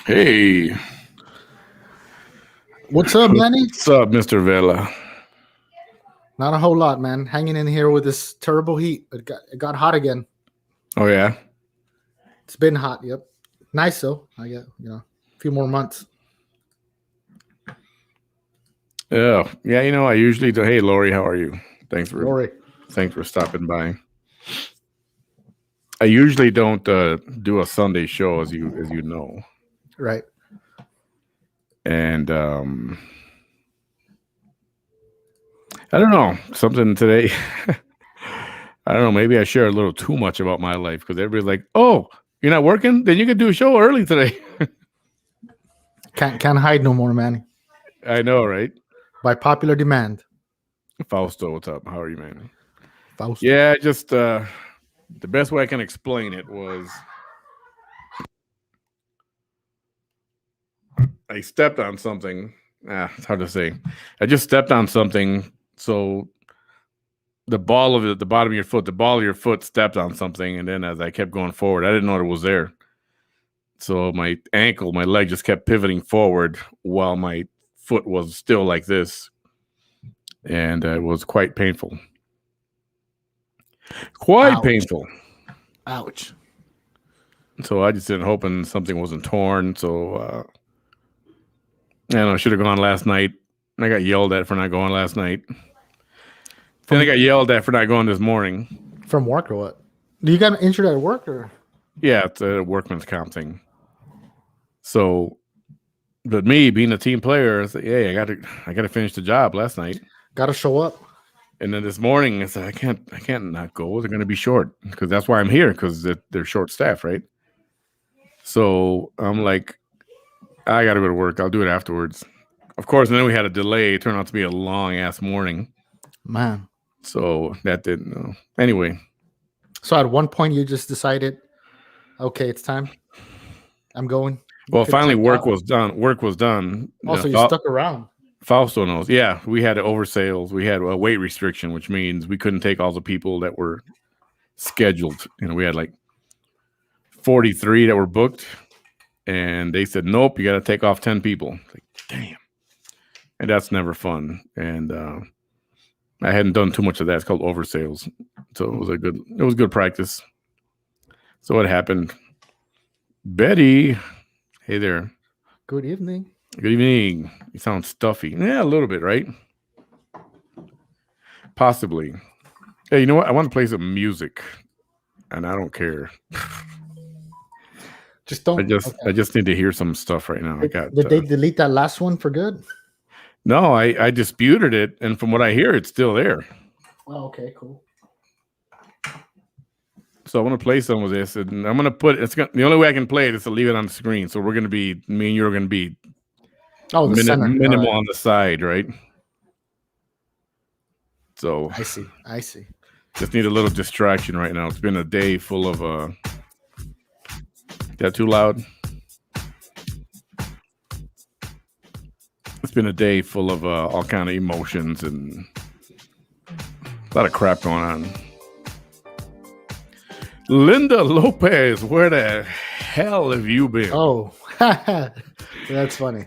Hey, What's up, Manny? what's up, Mr. Vela? Not a whole lot, man. Hanging in here with this terrible heat. It got hot again. Oh yeah, It's been hot. Yep. Nice though. I get a few more months. yeah. I usually do. Hey, Lori, how are you? Thanks for Lori. thanks for stopping by. I usually don't do a Sunday show, as you know, Right. and I don't know something today. I don't know. Maybe I share a little too much about my life because everybody's like, "Oh, you're not working? Then you can do a show early today." Can't hide no more, Manny. I know, right? By popular demand. Fausto, what's up? How are you, man? Fausto. Yeah, just the best way I can explain it was I stepped on something. It's hard to say. I just stepped on something. So the bottom of your foot, the ball of your foot stepped on something. And then as I kept going forward, I didn't know it was there. So my ankle, my leg just kept pivoting forward while my foot was still like this. And it was quite painful. Quite Ouch. painful. Ouch. So I just didn't hoping something wasn't torn. So I don't know, I should have gone last night. I got yelled at for not going last night. Then I got yelled at for not going this morning. From work or what? Do you got injured at work or? Yeah, it's a workman's comp thing. So, but me being a team player, I said, "Hey, I got to finish the job last night." Got to show up. And then this morning, I said, I can't not go. They're going to be short because that's why I'm here because they're short staffed, right? So I'm like, I got to go to work. I'll do it afterwards. Of course, and then we had a delay. It turned out to be a long ass morning. Man. So that didn't. Anyway. So at one point you just decided, okay, it's time. I'm going. Well, finally, work was done. Work was done. Also, you stuck around. Fausto knows. Yeah, we had oversales. We had a weight restriction, which means we couldn't take all the people that were scheduled. We had like 43 that were booked, and they said, "Nope, you got to take off 10 people." Like, damn, and that's never fun. And I hadn't done too much of that. It's called oversales, so it was good practice. So what happened? Betty, hey there. Good evening. Good evening. You sound stuffy. Yeah, a little bit, right? Possibly. Hey, you know what? I want to play some music, and I don't care. Just don't. I just need to hear some stuff right now. Did they delete that last one for good? No, I disputed it, and from what I hear, it's still there. Oh, okay, cool. So I want to play some of this, and I'm gonna put the only way I can play it is to leave it on the screen. So we're gonna be me and you're gonna be minimal on the side, right? So I see. Just need a little distraction right now. It's been a day full of that too loud? It's been a day full of all kind of emotions and a lot of crap going on. Linda Lopez, where the hell have you been? Oh, that's funny.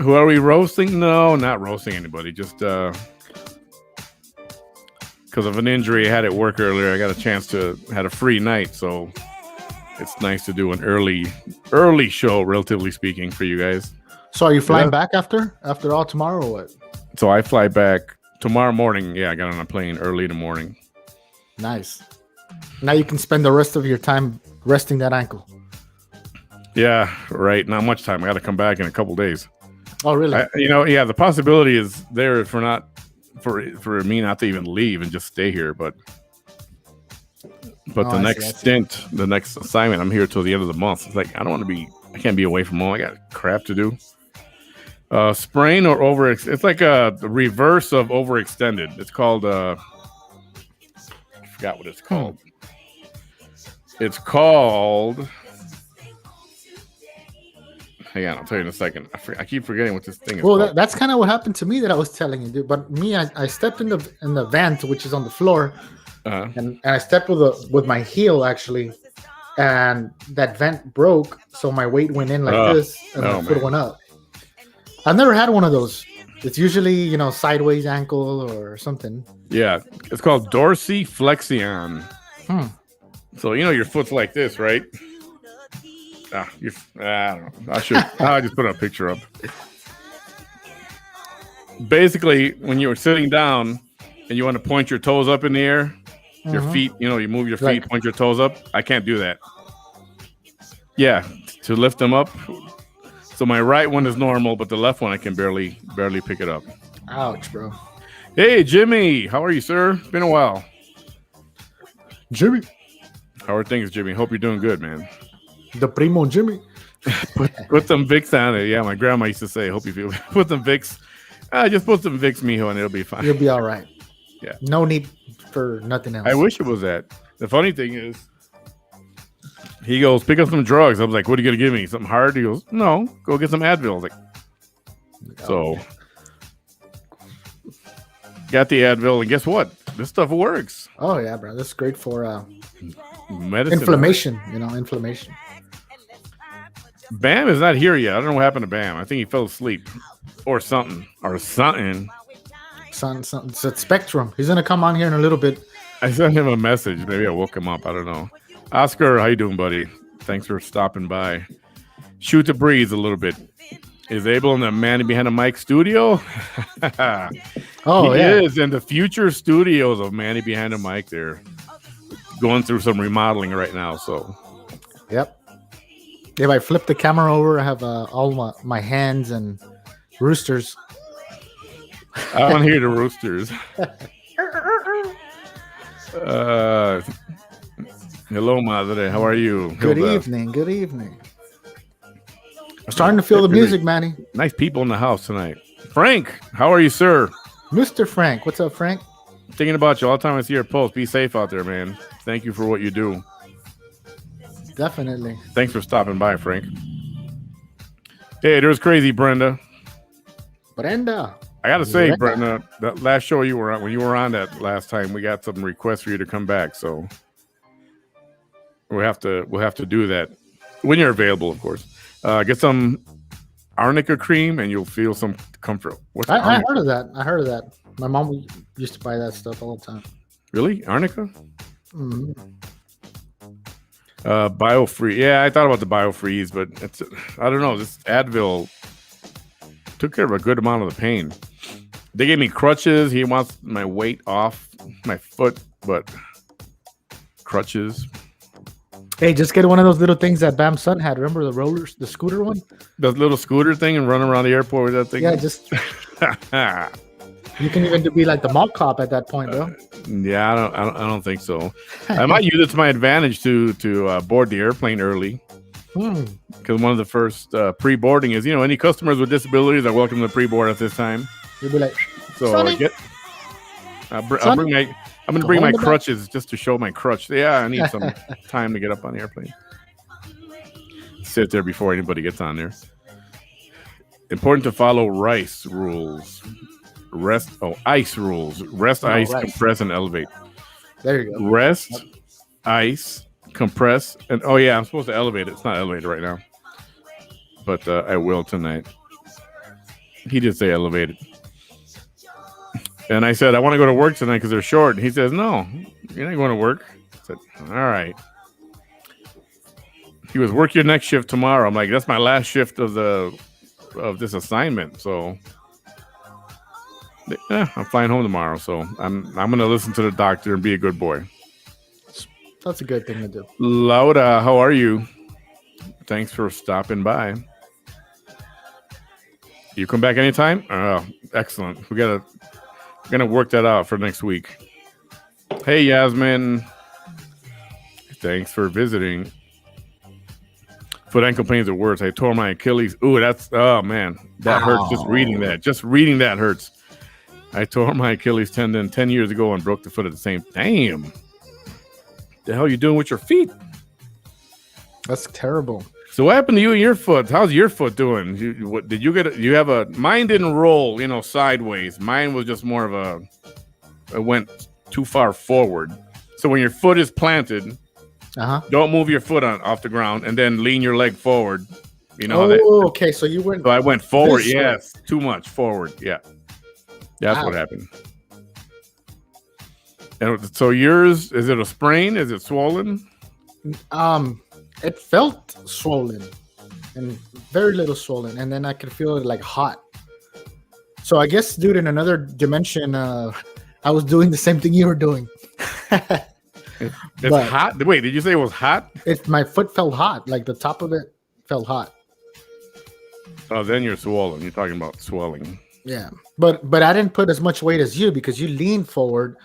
Who are we roasting? No, not roasting anybody. Just because of an injury I had at work earlier, I got a chance to had a free night, so it's nice to do an early show, relatively speaking, for you guys. So are you flying back after all tomorrow or what? So I fly back tomorrow morning. Yeah, I got on a plane early in the morning. Nice. Now you can spend the rest of your time resting that ankle. Yeah, right. Not much time. I got to come back in a couple days. Oh, really? The possibility is there for me not to even leave and just stay here, but the next assignment, I'm here till the end of the month. It's like I can't be away from home. I got crap to do. Sprain or it's like a reverse of overextended. It's called I forgot what it's called. It's called. Hang on, I'll tell you in a second. I keep forgetting what this thing is. Well, that's kind of what happened to me that I was telling you, dude. But me, I stepped in the vent, which is on the floor, and I stepped with my heel actually and that vent broke, so my weight went in like this, and my foot went up. I've never had one of those. It's usually, sideways ankle or something. Yeah, it's called dorsiflexion. So your foot's like this, right? I don't know. I just put a picture up. Basically, when you're sitting down and you want to point your toes up in the air, your feet, you move your feet, point your toes up. I can't do that. Yeah, to lift them up. So my right one is normal, but the left one I can barely pick it up. Ouch, bro. Hey, Jimmy. How are you, sir? Been a while. Jimmy. How are things, Jimmy? Hope you're doing good, man. The primo Jimmy. Put some Vicks on it. Yeah, my grandma used to say, hope you feel. Put some Vicks. Just put some Vicks, mijo, and it'll be fine. You'll be all right. Yeah. No need for nothing else. I wish it was that. The funny thing is, he goes, pick up some drugs. I was like, what are you going to give me? Something hard? He goes, no, go get some Advil. I was like, so got the Advil, and guess what? This stuff works. Oh, yeah, bro. That's great for medicine. Inflammation, inflammation. Bam is not here yet. I don't know what happened to Bam. I think he fell asleep or something. Something. It's at Spectrum. He's going to come on here in a little bit. I sent him a message. Maybe I woke him up. I don't know. Oscar, how you doing, buddy? Thanks for stopping by. Shoot the breeze a little bit. Is Abel in the Manny Behind the Mic studio? Oh, he is in the future studios of Manny Behind the Mic. They're going through some remodeling right now. So, yep. If I flip the camera over, I have all my hands and roosters. I want to hear the roosters. Hello, Madre. How are you? Good evening. Good evening. I'm starting to feel the music, Manny. Nice people in the house tonight. Frank, how are you, sir? Mr. Frank. What's up, Frank? Thinking about you all the time I see your post. Be safe out there, man. Thank you for what you do. Definitely. Thanks for stopping by, Frank. Hey, there's crazy Brenda. Brenda. I gotta say, Brenda, that last show you were on, when you were on that last time, we got some requests for you to come back. So we'll have to do that when you're available, of course. Get some arnica cream and you'll feel some comfort. I heard of that. My mom used to buy that stuff all the time. Really? Arnica? Mm-hmm. BioFree. Yeah, I thought about the BioFreeze, but I don't know. This Advil took care of a good amount of the pain. They gave me crutches. He wants my weight off my foot, but crutches. Hey, just get one of those little things that Bam's son had. Remember the scooter one? The little scooter thing and run around the airport with that thing? Yeah, just... You can even be like the mall cop at that point, bro. Yeah, I don't think so. I might use it to my advantage to board the airplane early. Because one of the first pre-boarding is, any customers with disabilities are welcome to pre-board at this time. You'll be like, so I'm going to bring my crutches just to show my crutch. Yeah, I need some time to get up on the airplane. Sit there before anybody gets on there. Important to follow ice rules. Ice rules. Rest, ice, compress, and elevate. There you go. Rest, ice, compress, and I'm supposed to elevate it. It's not elevated right now, but I will tonight. He did say elevated. And I said, I want to go to work tonight because they're short. And he says, no, you're not going to work. I said, all right. He was, work your next shift tomorrow. I'm like, that's my last shift of this assignment. So I'm flying home tomorrow. So I'm going to listen to the doctor and be a good boy. That's a good thing to do. Laura, how are you? Thanks for stopping by. You come back anytime? Oh, excellent. We're gonna work that out for next week. Hey, Yasmin. Thanks for visiting. Foot ankle pains are worse. I tore my Achilles. Ooh, man. That hurts just reading that. Just reading that hurts. I tore my Achilles tendon 10 years ago and broke the foot at the same. Damn. The hell are you doing with your feet? That's terrible. So what happened to you and your foot? How's your foot doing? Did you get? You have a? Mine didn't roll, sideways. Mine was just more of it went too far forward. So when your foot is planted, Don't move your foot off the ground, and then lean your leg forward. You know that? Oh, okay. So you went. So I went forward. Yes, too much forward. Yeah, that's what happened. And so yours, is it a sprain? Is it swollen? It felt swollen, and very little swollen, and then I could feel it like hot. So I guess, dude, in another dimension, I was doing the same thing you were doing. It's hot. Wait, did you say it was hot? My foot felt hot. Like the top of it felt hot. Oh, then you're swollen. You're talking about swelling. Yeah, but I didn't put as much weight as you because you leaned forward,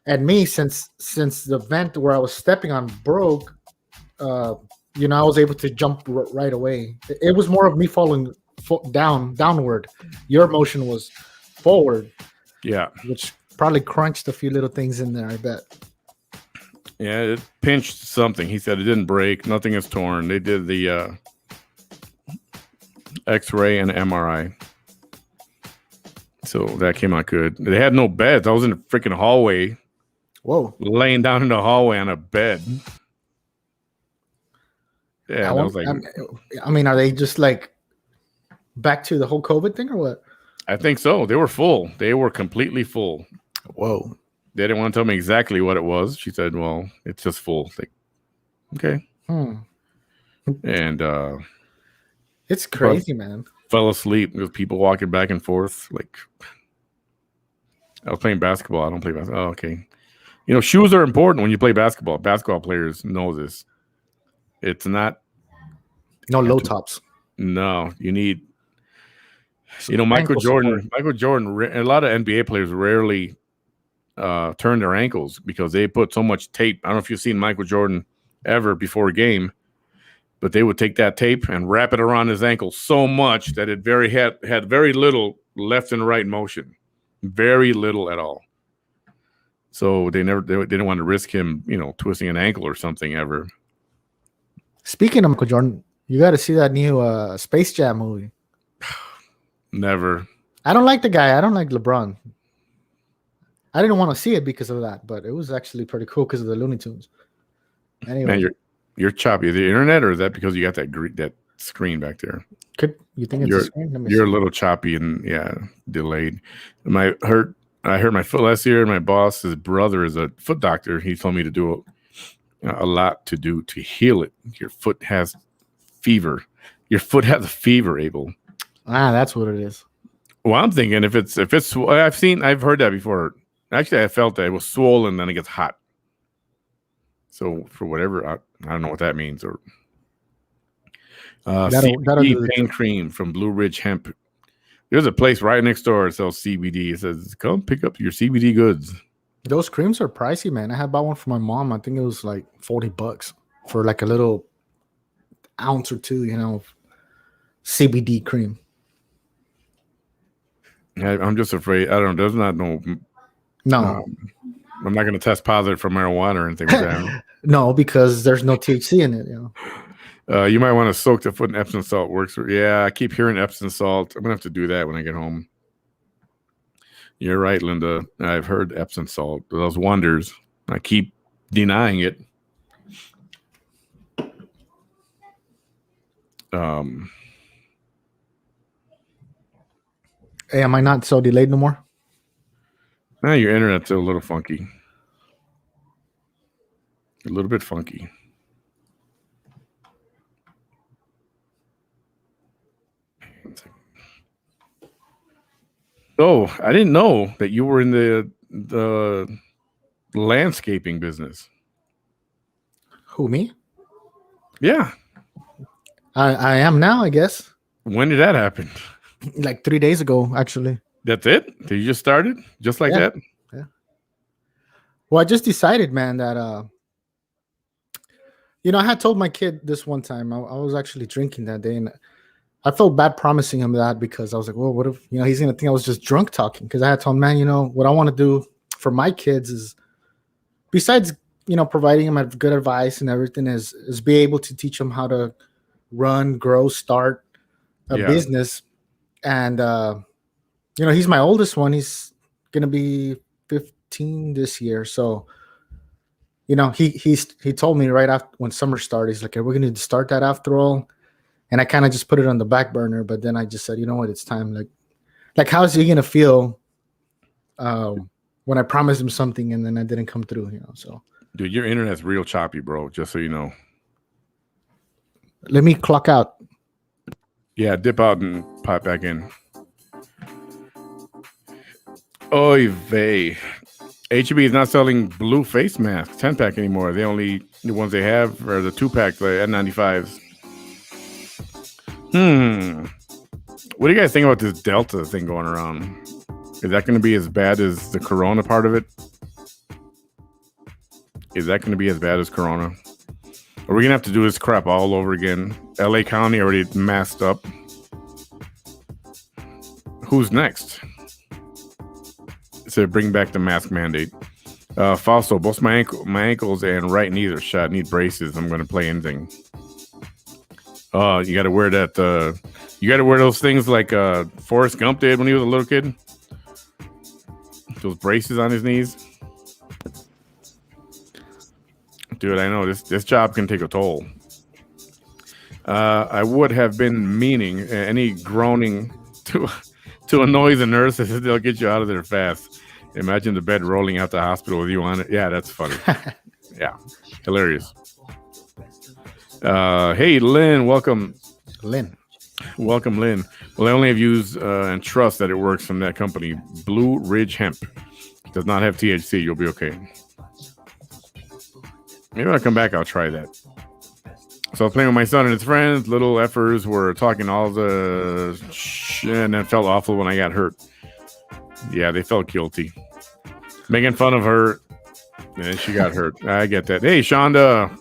and me since the vent where I was stepping on broke, I was able to jump right away. It was more of me falling downward. Your motion was forward. Yeah, which probably crunched a few little things in there, I bet. Yeah, it pinched something. He said it didn't break. Nothing is torn. They did the X-ray and MRI. So that came out good. They had no beds. I was in a freaking hallway. Whoa. Laying down in the hallway on a bed. Yeah, I was like... I mean, are they just like back to the whole COVID thing or what? I think so. They were full. They were completely full. Whoa. They didn't want to tell me exactly what it was. She said, well, it's just full. Like, okay. And it's crazy, man. Fell asleep with people walking back and forth. Like, I was playing basketball. I don't play basketball. Oh, okay. You know, shoes are important when you play basketball. Basketball players know this. It's not... No low tops. No, you need... Michael Jordan, a lot of NBA players rarely turn their ankles because they put so much tape. I don't know if you've seen Michael Jordan ever before a game, but they would take that tape and wrap it around his ankle so much that it had very little left and right motion, very little at all. So they didn't want to risk him, twisting an ankle or something ever. Speaking of Michael Jordan, you got to see that new Space Jam movie. Never. I don't like the guy. I don't like LeBron. I didn't want to see it because of that, but it was actually pretty cool because of the Looney Tunes. Anyway, man, you're choppy. The internet, or is that because you got that screen back there? Could you think it's a screen? You're a little choppy and delayed. I hurt my foot last year. My boss, his brother, is a foot doctor. He told me to do a lot to heal it. Your foot has fever. Your foot has a fever, Abel. That's what it is. Well, I'm thinking if it's I've heard that before. Actually, I felt that it was swollen, then it gets hot. So for whatever, I don't know what that means. Or CBD pain cream from Blue Ridge Hemp. There's a place right next door that sells CBD. It says, come pick up your CBD goods. Those creams are pricey, man. I had bought one for my mom. I think it was like $40 for like a little ounce or two, CBD cream. I'm just afraid. I don't know. There's not no. I'm not going to test positive for marijuana or anything like that. No, because there's no THC in it. You might want to soak the foot in Epsom salt. Works. Yeah, I keep hearing Epsom salt. I'm going to have to do that when I get home. You're right, Linda. I've heard Epsom salt does wonders. I keep denying it. Hey, am I not so delayed no more? No, your internet's a little funky. A little bit funky. So I didn't know that you were in the landscaping business. Who, me? Yeah. I am now, I guess. When did that happen? Like 3 days ago, actually. That's it? Did you just started? Just like that? Yeah. Well, I just decided, man, that I had told my kid this one time. I was actually drinking that day, and I felt bad promising him that because I was like, well, what if he's gonna think I was just drunk talking? Because I had told him, man, what I want to do for my kids is, besides providing them good advice and everything, is be able to teach them how to run, grow, start a business. And he's my oldest one. He's gonna be 15 this year, so he told me right after when summer started, he's like, "Are we going to start that after all?" And I kind of just put it on the back burner. But then I just said, you know what, it's time. Like how's he going to feel when I promised him something and then I didn't come through? So Dude, your internet's real choppy, bro. Just so you know. let me clock out. Yeah, dip out and pop back in. Oy vey. HEB is not selling blue face masks 10-pack anymore. The ones they have are the 2-pack, the N95s. What do you guys think about this Delta thing going around? Is that going to be as bad as the Corona part of it? Is that going to be as bad as Corona? Are we going to have to do this crap all over again? LA County already masked up. Who's next? So bring back the mask mandate. Fausto, both my ankles and right knee are shot. Need braces. I'm going to play anything. You got to wear that. You got to wear those things like Forrest Gump did when he was a little kid. Those braces on his knees. Dude, I know this job can take a toll. I would have been meaning any groaning to annoy the nurses. They'll get you out of there fast. Imagine the bed rolling out the hospital with you on it. Yeah, that's funny. Yeah, hilarious. Hey, Lynn, welcome. Welcome, Lynn. Well, I only have used and trust that it works from that company, Blue Ridge Hemp. It does not have THC. You'll be okay. Maybe when I come back, I'll try that. So I was playing with my son and his friends. Little effers were talking all the shit, and it felt awful when I got hurt. Yeah, they felt guilty. Making fun of her, and she got hurt. I get that. Hey, Shonda.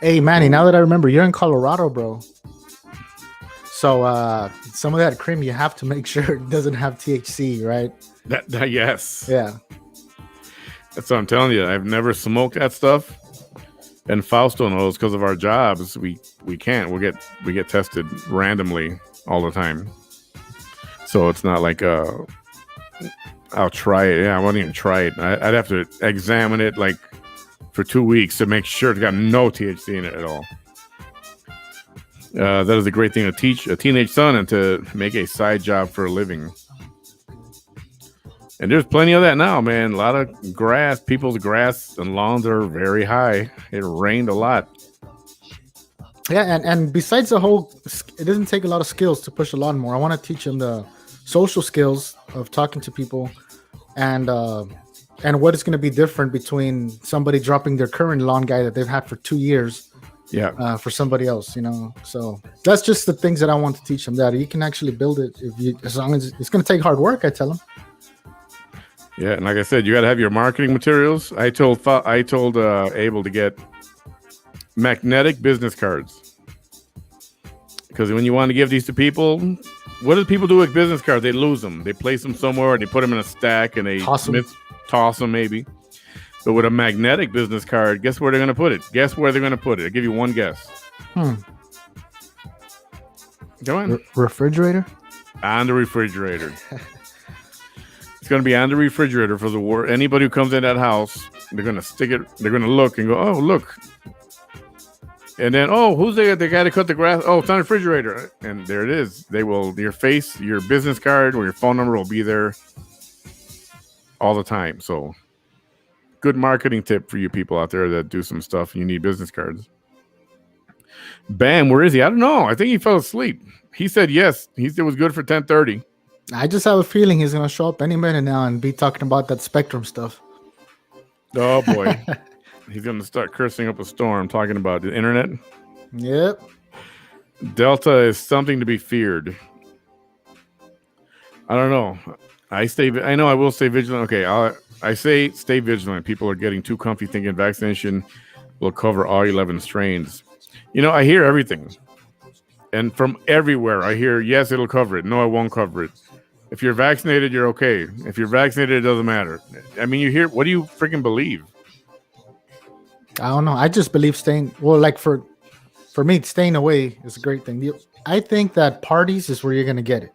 Hey, Manny, now that I remember, you're in Colorado, bro. So some of that cream, you have to make sure it doesn't have THC, right? That yes. Yeah. That's what I'm telling you. I've never smoked that stuff. And Fausto knows because of our jobs, we can't. We get tested randomly all the time. So it's not like I'll try it. Yeah, I won't even try it. I'd have to examine it like for 2 weeks to make sure it's got no THC in it at all. That is a great thing to teach a teenage son and to make a side job for a living. And there's plenty of that now, man. A lot of grass. People's grass and lawns are very high. It rained a lot. Yeah, and besides the whole, it doesn't take a lot of skills to push a lawnmower. I want to teach them the social skills of talking to people, and what is going to be different between somebody dropping their current lawn guy that they've had for 2 years, for somebody else, So that's just the things that I want to teach them. That you can actually build it as long as it's going to take hard work. I tell them. Yeah, and like I said, you got to have your marketing materials. I told Abel to get magnetic business cards, because when you want to give these to people, what do people do with business cards? They lose them. They place them somewhere, and they put them in a stack, and they toss them maybe. But with a magnetic business card, guess where they're going to put it? Guess where they're going to put it? I'll give you one guess. Come on. Refrigerator? On the refrigerator. It's going to be on the refrigerator for the war. Anybody who comes in that house, they're going to stick it. They're going to look and go, oh, look. And then, oh, who's the guy to cut the grass? Oh, it's on the refrigerator. And there it is. They will, your face, your business card, or your phone number will be there all the time. So good marketing tip for you people out there that do some stuff and you need business cards. Bam, where is he? I don't know. I think he fell asleep. He said yes. He said it was good for 10:30. I just have a feeling he's going to show up any minute now and be talking about that Spectrum stuff. Oh, boy. He's going to start cursing up a storm talking about the internet. Yep. Delta is something to be feared. I don't know. I know I will stay vigilant. Okay, I say stay vigilant. People are getting too comfy thinking vaccination will cover all 11 strains. I hear everything. And from everywhere, I hear, yes, it'll cover it. No, it won't cover it. If you're vaccinated, you're okay. If you're vaccinated, it doesn't matter. I mean, you hear, what do you freaking believe? I don't know. I just believe like for me, staying away is a great thing. I think that parties is where you're going to get it.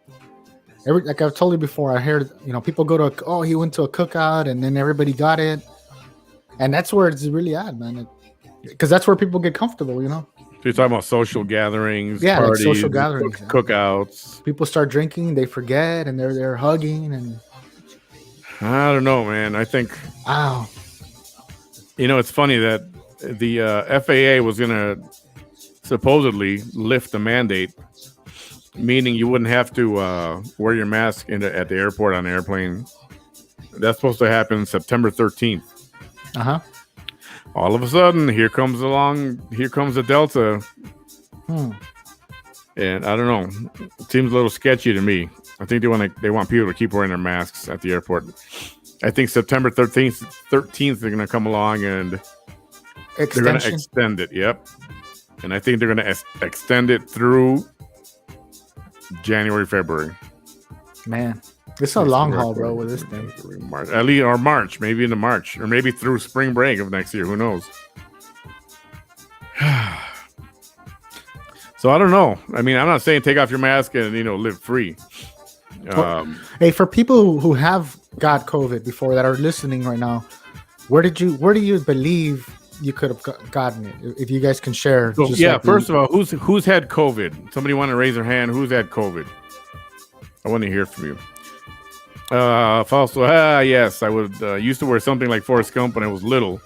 Like I've told you before, I heard, people go to, he went to a cookout and then everybody got it. And that's where it's really at, man. Because that's where people get comfortable, you know. So you're talking about social gatherings, Yeah, like parties, social gatherings. cookouts. People start drinking, they forget, and they're there hugging and. I don't know, man. I think Wow. it's funny that the FAA was going to supposedly lift the mandate, meaning you wouldn't have to wear your mask at the airport on the airplane. That's supposed to happen September 13th. Uh-huh. All of a sudden, here comes the Delta. And I don't know. It seems a little sketchy to me. I think they want people to keep wearing their masks at the airport. I think September 13th they're going to come along and they're going to extend it. Yep. And I think they're going to extend it through January, February. Man, it's a long haul, bro, with this thing. At least, or March, maybe into March, or maybe through spring break of next year. Who knows? So I don't know. I mean, I'm not saying take off your mask and live free. Hey, for people who have got COVID before that are listening right now, where do you believe you could have gotten it? If you guys can share. So, first of all, who's had COVID? Somebody want to raise their hand? Who's had COVID? I want to hear from you. Fausto, yes, I would used to wear something like Forrest Gump when I was little.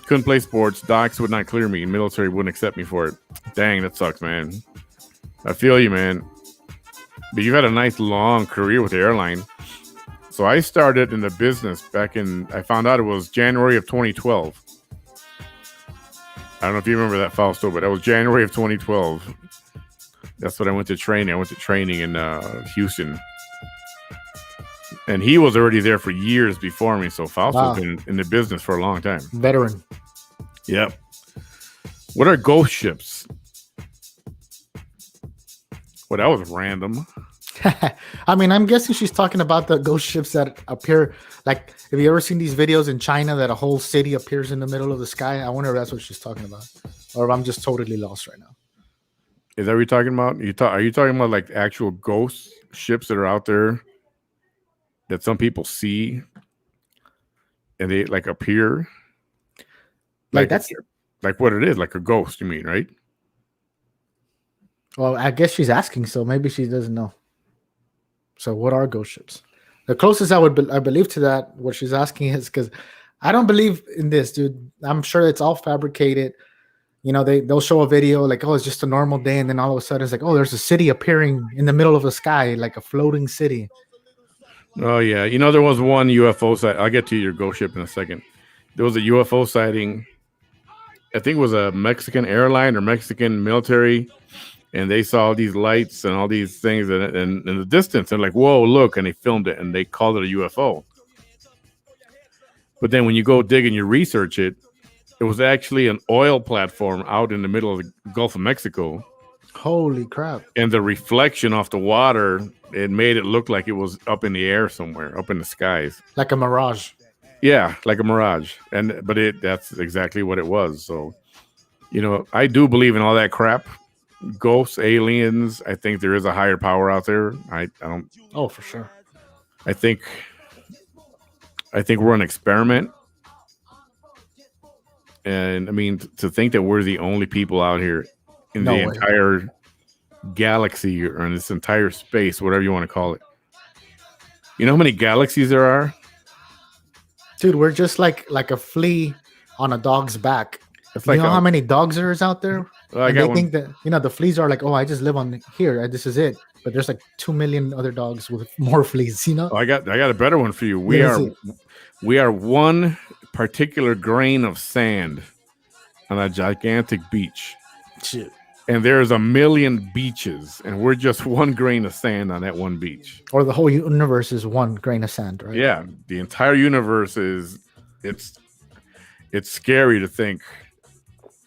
Couldn't play sports. Docs would not clear me. Military wouldn't accept me for it. Dang, that sucks, man. I feel you, man. But you had a nice long career with the airline. So I started in the business I found out it was January of 2012. I don't know if you remember that, Fausto, but that was January of 2012. That's when I went to training. I went to training in Houston. And he was already there for years before me. So Fausto's been in the business for a long time. Veteran. Yep. What are ghost ships? Well, that was random. I mean, I'm guessing she's talking about the ghost ships that appear. Like, have you ever seen these videos in China that a whole city appears in the middle of the sky? I wonder if that's what she's talking about, or if I'm just totally lost right now. Is that what you're talking about? Are you talking about like actual ghost ships that are out there that some people see and they like appear? Like that's like what it is, like a ghost. You mean, right? Well, I guess she's asking, so maybe she doesn't know. So, what are ghost ships? The closest I believe to that, what she's asking is because I don't believe in this, dude. I'm sure it's all fabricated. They'll show a video like, oh, it's just a normal day, and then all of a sudden it's like, oh, there's a city appearing in the middle of the sky, like a floating city. Oh yeah, there was one UFO sighting. I'll get to your ghost ship in a second. There was a UFO sighting. I think it was a Mexican airline or Mexican military. And they saw these lights and all these things in the distance. And like, whoa, look. And they filmed it and they called it a UFO. But then when you go dig and you research it, it was actually an oil platform out in the middle of the Gulf of Mexico. Holy crap. And the reflection off the water, it made it look like it was up in the air somewhere, up in the skies. Like a mirage. Yeah, like a mirage. But that's exactly what it was. So, I do believe in all that crap. Ghosts, aliens. I think there is a higher power out there. I don't. Oh, for sure. I think we're an experiment, and I mean to think that we're the only people out here in the entire galaxy or in this entire space, whatever you want to call it. You know how many galaxies there are? Dude, we're just like a flea on a dog's back. You know how many dogs there is out there? They think that the fleas are like, oh, I just live on here. This is it. But there's like 2 million other dogs with more fleas. Oh, I got a better one for you. We are one particular grain of sand on a gigantic beach. Shit. And there's a million beaches, and we're just one grain of sand on that one beach. Or the whole universe is one grain of sand, right? Yeah, the entire universe it's scary to think.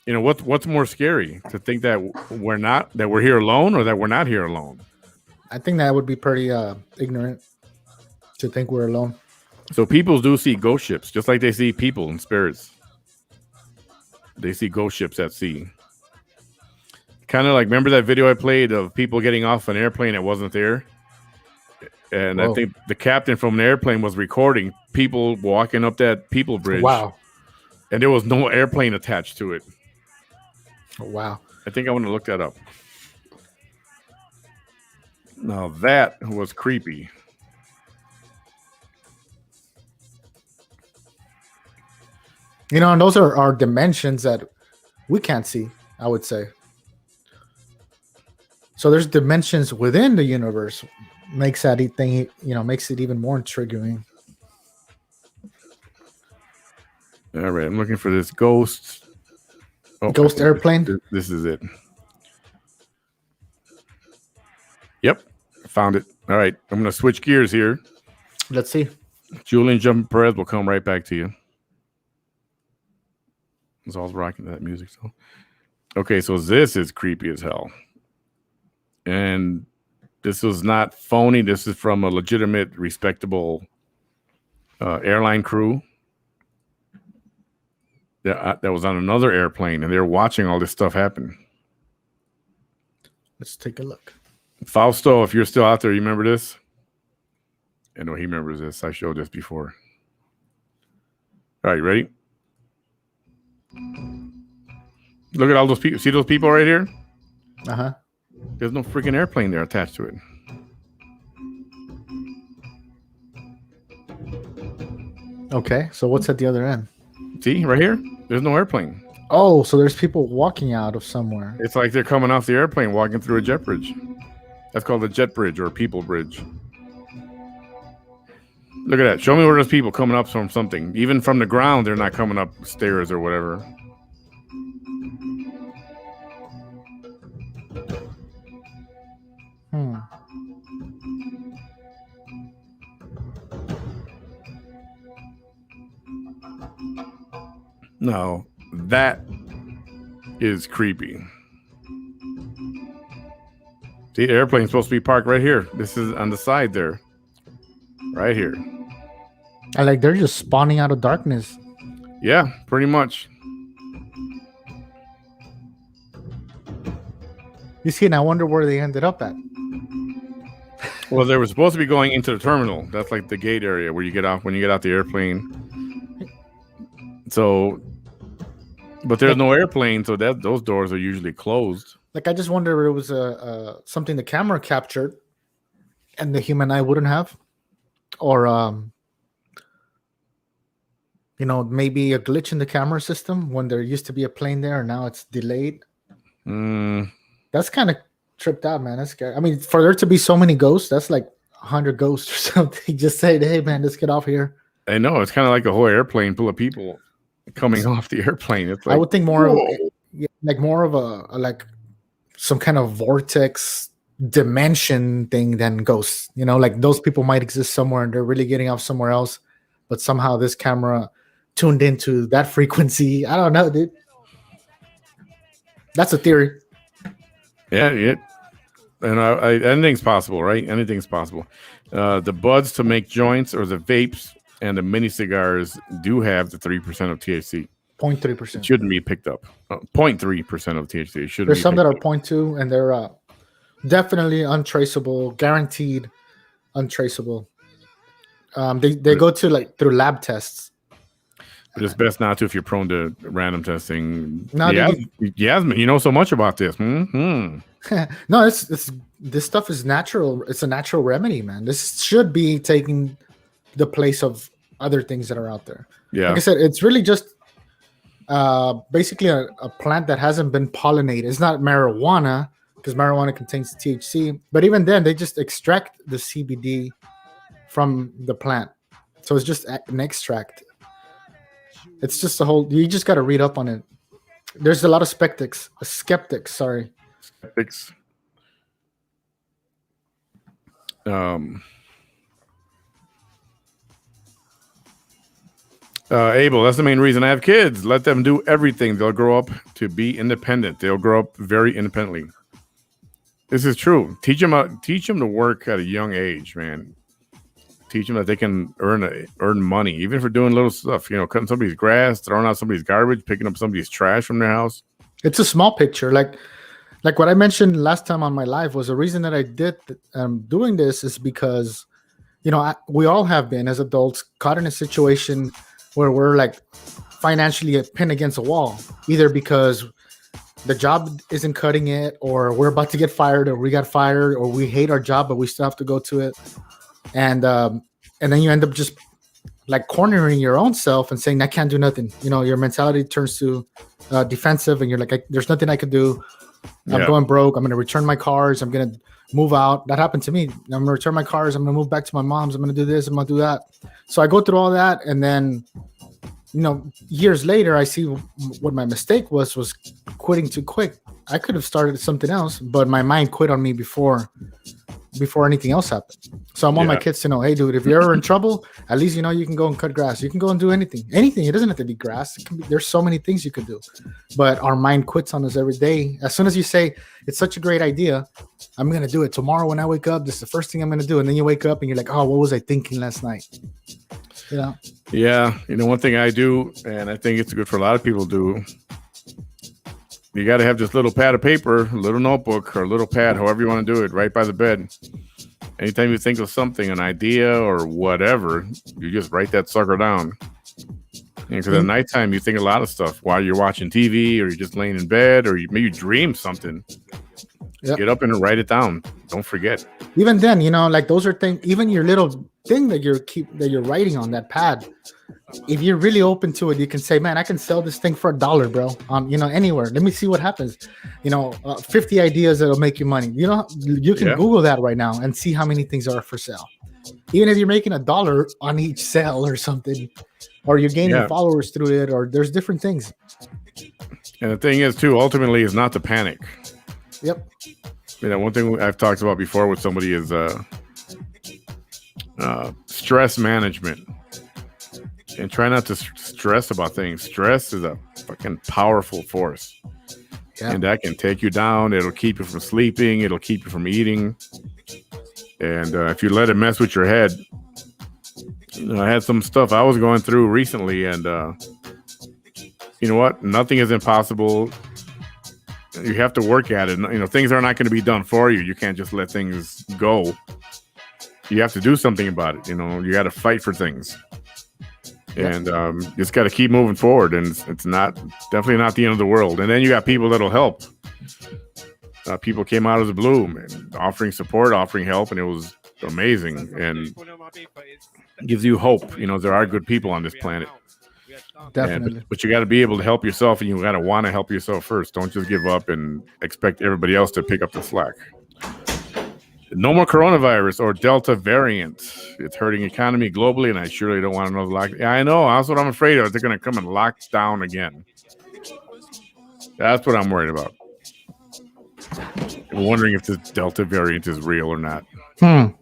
What's more scary, to think that we're here alone, or that we're not here alone? I think that would be pretty ignorant to think we're alone. So people do see ghost ships, just like they see people and spirits. They see ghost ships at sea. Kind of like, remember that video I played of people getting off an airplane that wasn't there? And whoa. I think the captain from an airplane was recording people walking up that people bridge. Wow. And there was no airplane attached to it. Oh, wow. I think I want to look that up. Now that was creepy. You know, and those are dimensions that we can't see, I would say. So there's dimensions within the universe, makes that thing, makes it even more intriguing. All right, I'm looking for this ghost. Oh, ghost airplane. This is it. Yep, found it. All right, I'm going to switch gears here. Let's see. Julian Jumping Perez will come right back to you. It's all rocking that music. So, okay, so this is creepy as hell. And this was not phony. This is from a legitimate, respectable airline crew that was on another airplane, and they're watching all this stuff happen. Let's take a look. Fausto, if you're still out there, you remember this? I know he remembers this. I showed this before. All right, you ready? Look at all those people. See those people right here? Uh-huh. There's no freaking airplane there attached to it. Okay, so what's at the other end? See, right here? There's no airplane. Oh, so there's people walking out of somewhere. It's like they're coming off the airplane, walking through a jet bridge. That's called a jet bridge or a people bridge. Look at that. Show me where there's people coming up from something. Even from the ground, they're not coming up stairs or whatever. No, that is creepy. See, the airplane's supposed to be parked right here. This is on the side there. Right here. I like they're just spawning out of darkness. Yeah, pretty much. You see, and I wonder where they ended up at. Well, they were supposed to be going into the terminal. That's like the gate area where you get off when you get out the airplane. So, but there's no airplane, so that those doors are usually closed. Like, I just wonder if it was something the camera captured and the human eye wouldn't have, or maybe a glitch in the camera system when there used to be a plane there and now it's delayed. That's kind of tripped out, man. That's scary. I mean, for there to be so many ghosts, that's like 100 ghosts or something. Just say, hey, man, let's get off here. I know. It's kind of like a whole airplane full of people coming off the airplane. It's like, I would think more of a like some kind of vortex dimension thing than ghosts. Like those people might exist somewhere and they're really getting off somewhere else, but somehow this camera tuned into that frequency. I don't know, dude. That's a theory. Yeah. And anything's possible, right? Anything's possible. The buds to make joints or the vapes and the mini cigars do have the 3% of THC. 0.3%. It shouldn't be picked up. 0.3% of THC. There's some that are 0.2 and they're definitely untraceable, guaranteed untraceable. They go to like through lab tests. But it's best not to if you're prone to random testing. No, Yasmin, you know so much about this. No, it's this stuff is natural. It's a natural remedy, man. This should be taking the place of other things that are out there. Yeah. Like I said, it's really just basically a plant that hasn't been pollinated. It's not marijuana because marijuana contains THC. But even then, they just extract the CBD from the plant. So it's just an extract. It's just you just got to read up on it. There's a lot of skeptics. Skeptics. Abel, that's the main reason I have kids. Let them do everything. They'll grow up to be independent. They'll grow up very independently. This is true. Teach them to work at a young age, man. Teach them that they can earn money, even for doing little stuff. Cutting somebody's grass, throwing out somebody's garbage, picking up somebody's trash from their house. It's a small picture. Like what I mentioned last time on my live was the reason that I did doing this is because, we all have been as adults caught in a situation where we're like financially pinned against a wall, either because the job isn't cutting it, or we're about to get fired, or we got fired, or we hate our job but we still have to go to it, and then you end up just like cornering your own self and saying I can't do nothing. Your mentality turns to defensive, and you're like, there's nothing I could do. I'm going broke. I'm going to return my cars. I'm going to move out. That happened to me. I'm going to return my cars. I'm going to move back to my mom's. I'm going to do this. I'm going to do that. So I go through all that, and then years later, I see what my mistake was quitting too quick. I could have started something else, but my mind quit on me before anything else happened. So I want my kids to know, hey, dude, if you're ever in trouble, at least you can go and cut grass. You can go and do anything. It doesn't have to be grass. There's so many things you could do, but our mind quits on us every day. As soon as you say it's such a great idea, I'm gonna do it tomorrow when I wake up. This is the first thing I'm gonna do, and then you wake up and you're like, oh, what was I thinking last night? Yeah. One thing I do, and I think it's good for a lot of people to do, you got to have this little pad of paper, a little notebook, or a little pad, however you want to do it, right by the bed. Anytime you think of something, an idea or whatever, you just write that sucker down. Because at nighttime, you think a lot of stuff while you're watching TV, or you're just laying in bed, or maybe you dream something. Yep. Get up and write it down. Don't forget. Even then, like those are things. Even your little thing that you're writing on that pad, if you're really open to it, you can say, man, I can sell this thing for $1, bro. Anywhere. Let me see what happens. 50 ideas that'll make you money. You can Google that right now and see how many things are for sale. Even if you're making $1 on each sale or something, or you're gaining followers through it, or there's different things. And the thing is, too, ultimately, is not to panic. Yep. One thing I've talked about before with somebody is stress management. And try not to stress about things. Stress is a fucking powerful force. Yeah. And that can take you down. It'll keep you from sleeping. It'll keep you from eating. And if you let it mess with your head, I had some stuff I was going through recently, and you know what? Nothing is impossible. You have to work at it. Things are not going to be done for you. You can't just let things go. You have to do something about it. You got to fight for things. And just got to keep moving forward. And it's definitely not the end of the world. And then you got people that'll help. People came out of the blue and offering support, offering help, and it was amazing. And gives you hope. There are good people on this planet. Definitely. But you got to be able to help yourself, and you got to want to help yourself first. Don't just give up and expect everybody else to pick up the slack. No more coronavirus or Delta variant. It's hurting economy globally, and I surely don't want another lockdown. I know. That's what I'm afraid of. They're going to come and lock down again. That's what I'm worried about. I'm wondering if this Delta variant is real or not. I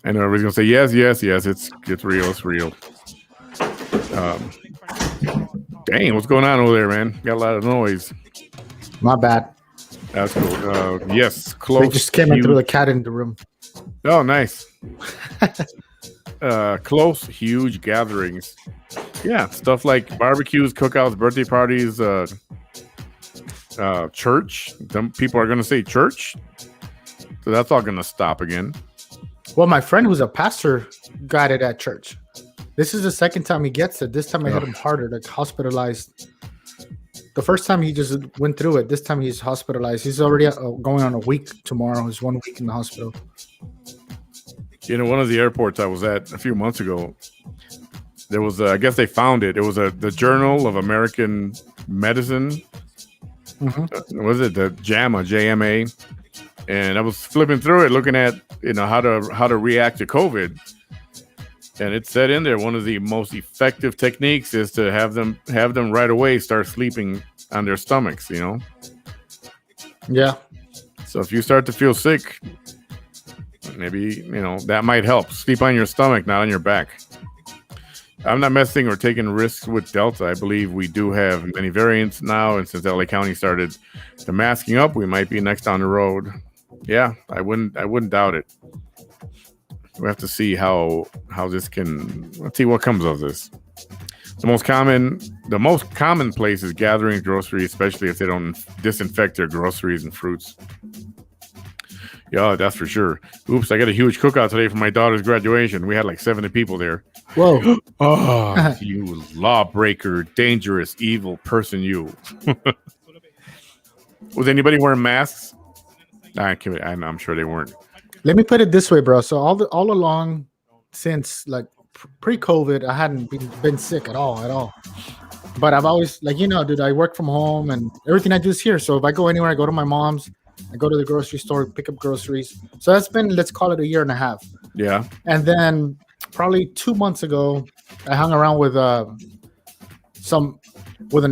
know everybody's going to say, yes. It's real. It's real. Dang, what's going on over there, man? Got a lot of noise. My bad. That's cool. Yes, close. They just came in through the cat in the room. Oh, nice. Close, huge gatherings. Yeah, stuff like barbecues, cookouts, birthday parties, church. Some people are going to say church. So that's all going to stop again. Well, my friend who's a pastor got it at church. This is the second time he gets it. This time I hit him harder, like hospitalized. The first time he just went through it. This time he's hospitalized. He's already going on a week tomorrow. He's 1 week in the hospital. One of the airports I was at a few months ago, there was, I guess they found it. It was the Journal of American Medicine. Mm-hmm. Was it the JAMA, JMA? And I was flipping through it, looking at how to react to COVID. And it said in there, one of the most effective techniques is to have them right away start sleeping on their stomachs, Yeah. So if you start to feel sick, maybe, that might help. Sleep on your stomach, not on your back. I'm not messing or taking risks with Delta. I believe we do have many variants now. And since LA County started the masking up, we might be next on the road. Yeah, I wouldn't doubt it. We have to see how this can. Let's see what comes of this. The most common place is gathering groceries, especially if they don't disinfect their groceries and fruits. Yeah, that's for sure. Oops, I got a huge cookout today for my daughter's graduation. We had like 70 people there. Whoa. Oh, you lawbreaker, dangerous, evil person, you. Was anybody wearing masks? I'm sure they weren't. Let me put it this way, bro. So all along, since like pre-COVID, I hadn't been sick at all. But I've always like dude. I work from home and everything I do is here. So if I go anywhere, I go to my mom's. I go to the grocery store, pick up groceries. So that's been, let's call it, a year and a half. Yeah. And then probably 2 months ago, I hung around with an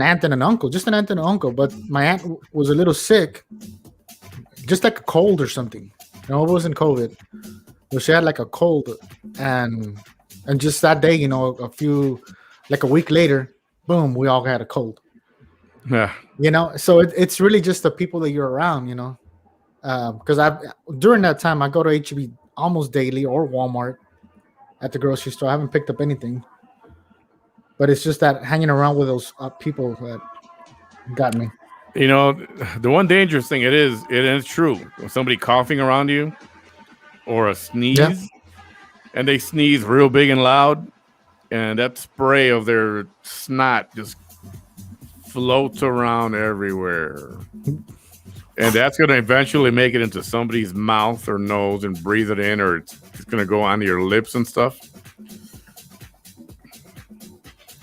aunt and an uncle, just an aunt and an uncle. But my aunt was a little sick, just like a cold or something. It wasn't COVID. So she had like a cold, and just that day, like a week later, boom, we all had a cold. Yeah. So it's really just the people that you're around, because during that time I go to HEB almost daily, or Walmart at the grocery store. I haven't picked up anything, but it's just that hanging around with those people that got me. The one dangerous thing it is true. When somebody coughing around you or a sneeze, and they sneeze real big and loud, and that spray of their snot just floats around everywhere. And that's going to eventually make it into somebody's mouth or nose and breathe it in, or it's going to go onto your lips and stuff.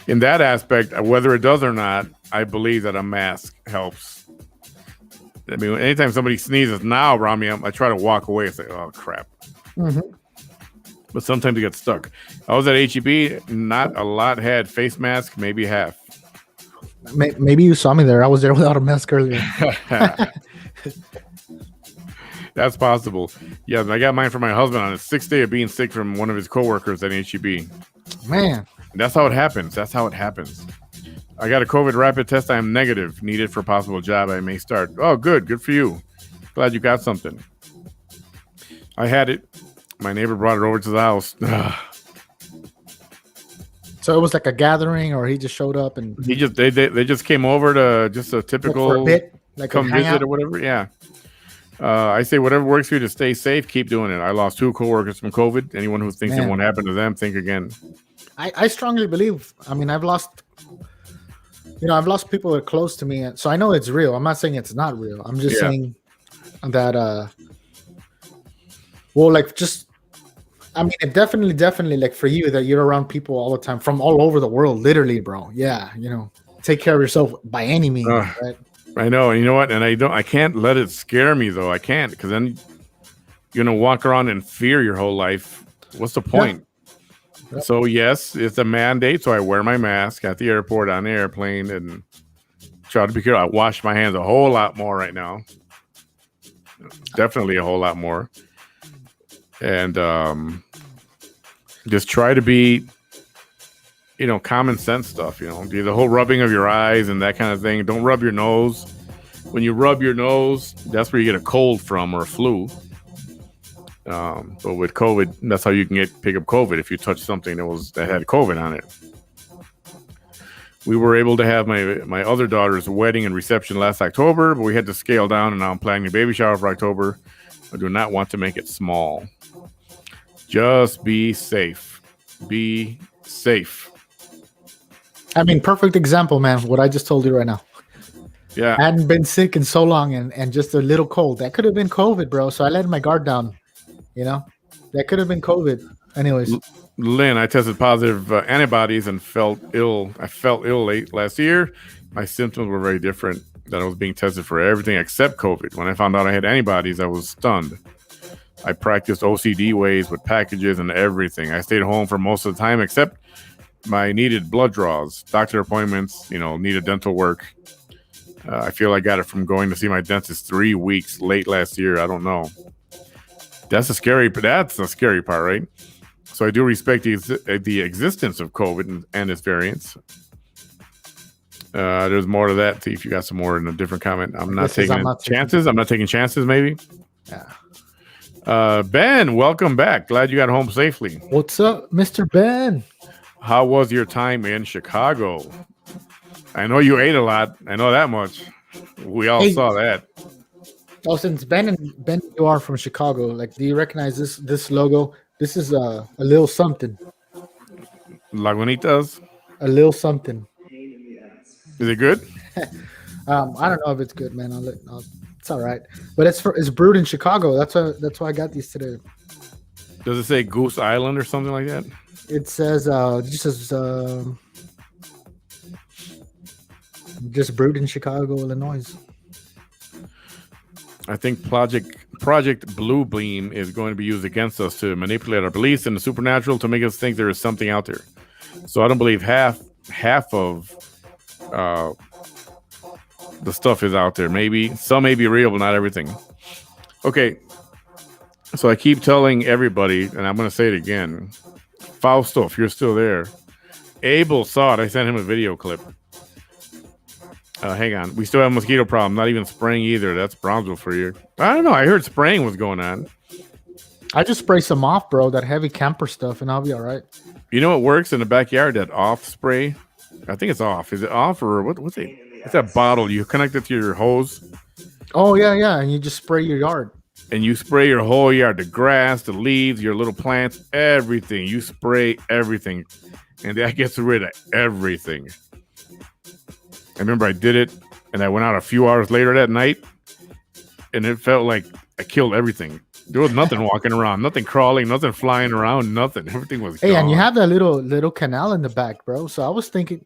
In that aspect, whether it does or not, I believe that a mask helps. I mean, anytime somebody sneezes now around me, I try to walk away and say, oh, crap. Mm-hmm. But sometimes you get stuck. I was at HEB. Not a lot had face masks, maybe half. Maybe you saw me there. I was there without a mask earlier. That's possible. Yeah, I got mine for my husband on his 6th day of being sick from one of his coworkers at HEB. Man. That's how it happens. I got a COVID rapid test. I am negative. Needed for possible job I may start. Oh, good. Good for you. Glad you got something. I had it. My neighbor brought it over to the house. So it was like a gathering, or he just showed up and they just came over to just a typical for a bit, like come visit or whatever. Yeah. I say whatever works for you to stay safe, keep doing it. I lost 2 coworkers from COVID. Anyone who thinks it won't happen to them, think again. I strongly believe. I mean, I've lost people that are close to me, so I know it's real. I'm not saying it's not real. I'm just saying that. Well, like just. I mean, it definitely, like for you that you're around people all the time from all over the world, literally, bro. Yeah, take care of yourself by any means, right? I know, and you know what? And I can't let it scare me though. I can't, because then you're gonna walk around in fear your whole life. What's the point? Yeah. So yes, it's a mandate. So I wear my mask at the airport, on the airplane, and try to be careful. I wash my hands a whole lot more right now. Definitely a whole lot more. And just try to be, common sense stuff. Do the whole rubbing of your eyes and that kind of thing. Don't rub your nose. When you rub your nose, that's where you get a cold from, or a flu. But with COVID, that's how you can pick up COVID, if you touch something that had COVID on it. We were able to have my other daughter's wedding and reception last October, but we had to scale down, and now I'm planning a baby shower for October. I do not want to make it small. Just be safe. Be safe. I mean, perfect example, man. What I just told you right now. Yeah. I hadn't been sick in so long, and just a little cold. That could have been COVID, bro. So I let my guard down. That could have been COVID. Anyways. Lynn, I tested positive antibodies and felt ill. I felt ill late last year. My symptoms were very different. That I was being tested for everything except COVID. When I found out I had antibodies, I was stunned. I practiced OCD ways with packages and everything. I stayed home for most of the time except my needed blood draws, doctor appointments, needed dental work. I feel I got it from going to see my dentist 3 weeks late last year. I don't know. That's the scary part, right? So I do respect the existence of COVID and its variants. There's more to that. See if you got some more in a different comment. I'm not taking chances. I'm not taking chances, maybe. Yeah. Ben, welcome back. Glad you got home safely. What's up, Mr. Ben? How was your time in Chicago? I know you ate a lot. I know that much. We all saw that. Oh, since Ben, you are from Chicago. Like, do you recognize this logo? This is a little something. Lagunitas. A little something. Is it good? I don't know if it's good, man. It's all right, but it's brewed in Chicago. That's why I got these today. Does it say Goose Island or something like that? It says just brewed in Chicago, Illinois. I think Project Blue Beam is going to be used against us to manipulate our beliefs in the supernatural to make us think there is something out there. So I don't believe half of the stuff is out there. Maybe some may be real, but not everything. Okay. So I keep telling everybody, and I'm going to say it again. Fausto, if you're still there, Abel saw it. I sent him a video clip. Hang on. We still have a mosquito problem. Not even spraying either. That's Brownsville for you. I don't know. I heard spraying was going on. I just spray some off, bro. That heavy camper stuff, and I'll be all right. You know what works in the backyard? That off spray. I think it's off. Is it off or what's it? It's that bottle you connect it to your hose. Oh yeah, and you just spray your yard. And you spray your whole yard, the grass, the leaves, your little plants, everything. You spray everything, and that gets rid of everything. I remember I did it, and I went out a few hours later that night, and it felt like I killed everything. There was nothing walking around, nothing crawling, nothing flying around, nothing. Everything was gone. And you have that little canal in the back, bro. So I was thinking,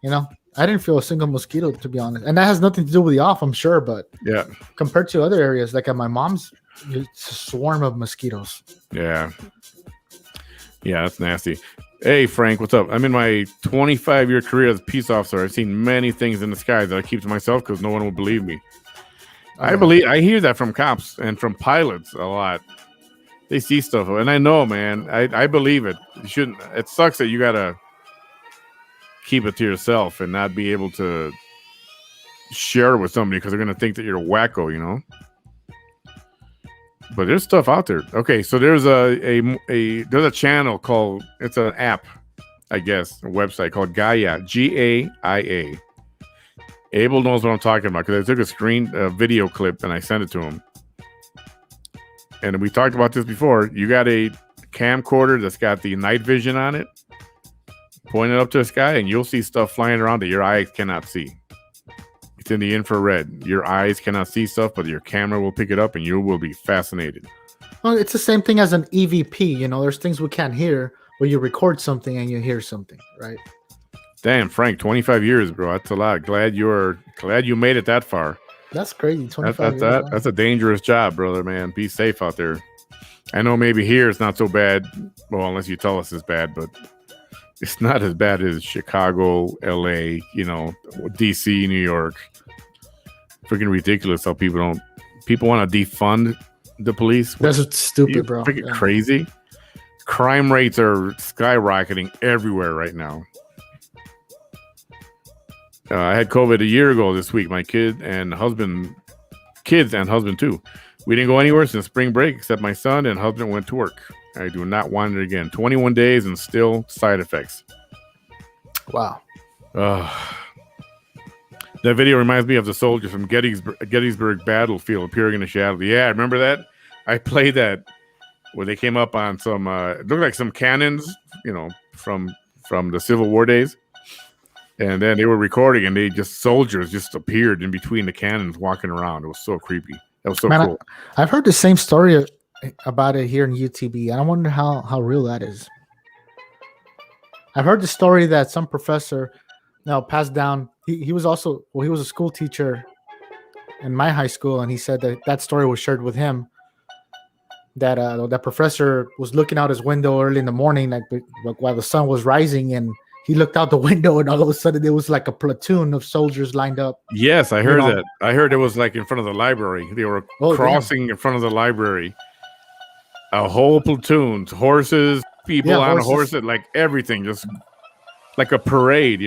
I didn't feel a single mosquito, to be honest. And that has nothing to do with the off, I'm sure. But yeah, compared to other areas, like at my mom's, it's a swarm of mosquitoes. Yeah, that's nasty. Hey, Frank, what's up? I'm in my 25-year career as a peace officer. I've seen many things in the sky that I keep to myself because no one will believe me. I hear that from cops and from pilots a lot. They see stuff, and I know, man. I believe it. You shouldn't. It sucks that you gotta keep it to yourself and not be able to share it with somebody because they're gonna think that you're a wacko, you know. But there's stuff out there. Okay, so there's a channel called, it's an app, I guess, a website called Gaia, Gaia. Abel knows what I'm talking about because I took a video clip and I sent it to him. And we talked about this before. You got a camcorder that's got the night vision on it, point it up to the sky, and you'll see stuff flying around that your eyes cannot see. It's in the infrared. Your eyes cannot see stuff, but your camera will pick it up and you will be fascinated. Well, it's the same thing as an EVP. There's things we can't hear where you record something and you hear something, right? Damn, Frank, 25 years, bro. That's a lot. Glad you made it that far. That's crazy. 25 years. That's a dangerous job, brother, man. Be safe out there. I know maybe here it's not so bad. Well, unless you tell us it's bad, but it's not as bad as Chicago, LA, DC, New York. Freaking ridiculous how people want to defund the police. That's stupid, bro. Freaking crazy. Crime rates are skyrocketing everywhere right now. I had COVID a year ago this week. My kids and husband too. We didn't go anywhere since spring break except my son and husband went to work. I do not want it again. 21 days and still side effects. Wow. That video reminds me of the soldiers from Gettysburg battlefield appearing in the shadow. Yeah, remember that? I played that where they came up on some, it looked like some cannons, from the Civil War days. And then they were recording and soldiers just appeared in between the cannons walking around. It was so creepy. That was so cool. I've heard the same story about it here in UTB. And I wonder how real that is. I've heard the story that some professor passed down. He was a school teacher in my high school, and he said that story was shared with him. That that professor was looking out his window early in the morning, like while the sun was rising, and he looked out the window, and all of a sudden there was like a platoon of soldiers lined up. Yes, I heard that. I heard it was like in front of the library. They were crossing in front of the library. A whole platoon, horses, people on horses, like everything, just like a parade,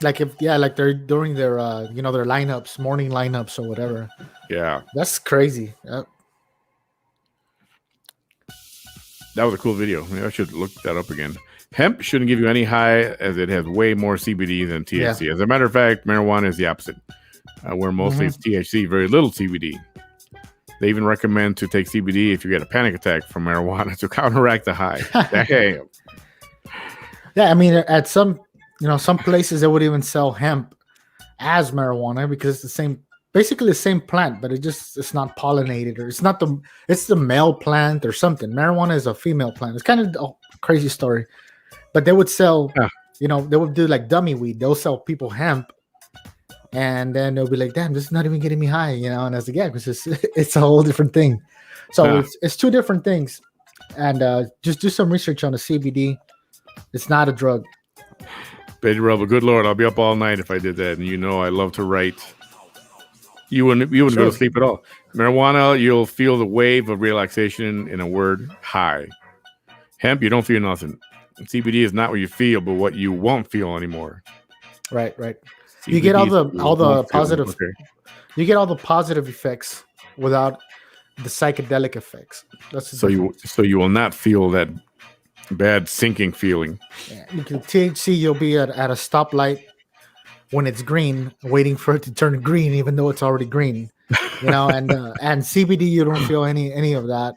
Like like they're during their their lineups, morning lineups or whatever. Yeah, that's crazy. Yep. That was a cool video. Maybe I should look that up again. Hemp shouldn't give you any high as it has way more CBD than THC. Yeah. As a matter of fact, marijuana is the opposite. Where mostly it's THC, very little CBD. They even recommend to take CBD if you get a panic attack from marijuana to counteract the high. Damn. Yeah, I mean, at some some places they would even sell hemp as marijuana because it's the same, basically the same plant, but it's not pollinated, or it's the male plant or something. Marijuana is a female plant. It's kind of a crazy story, but they would sell, Huh. they would do like dummy weed. They'll sell people hemp, and then they'll be like, "Damn, this is not even getting me high," And I was like, "Yeah, because it's a whole different thing." So Huh. it's two different things, and just do some research on the CBD. It's not a drug. Baby Rebel, good Lord, I'll be up all night if I did that. And I love to write. You wouldn't go Sure. to sleep at all. Marijuana, you'll feel the wave of relaxation in a word, high. Hemp, you don't feel nothing. CBD is not what you feel, but what you won't feel anymore. Right. CBD You get all the won't feel. positive. Okay. You get all the positive effects without the psychedelic effects. That's the difference. So you will not feel that bad sinking feeling. Yeah. You can THC. You'll be at a stoplight when it's green, waiting for it to turn green, even though it's already green. And CBD, you don't feel any of that.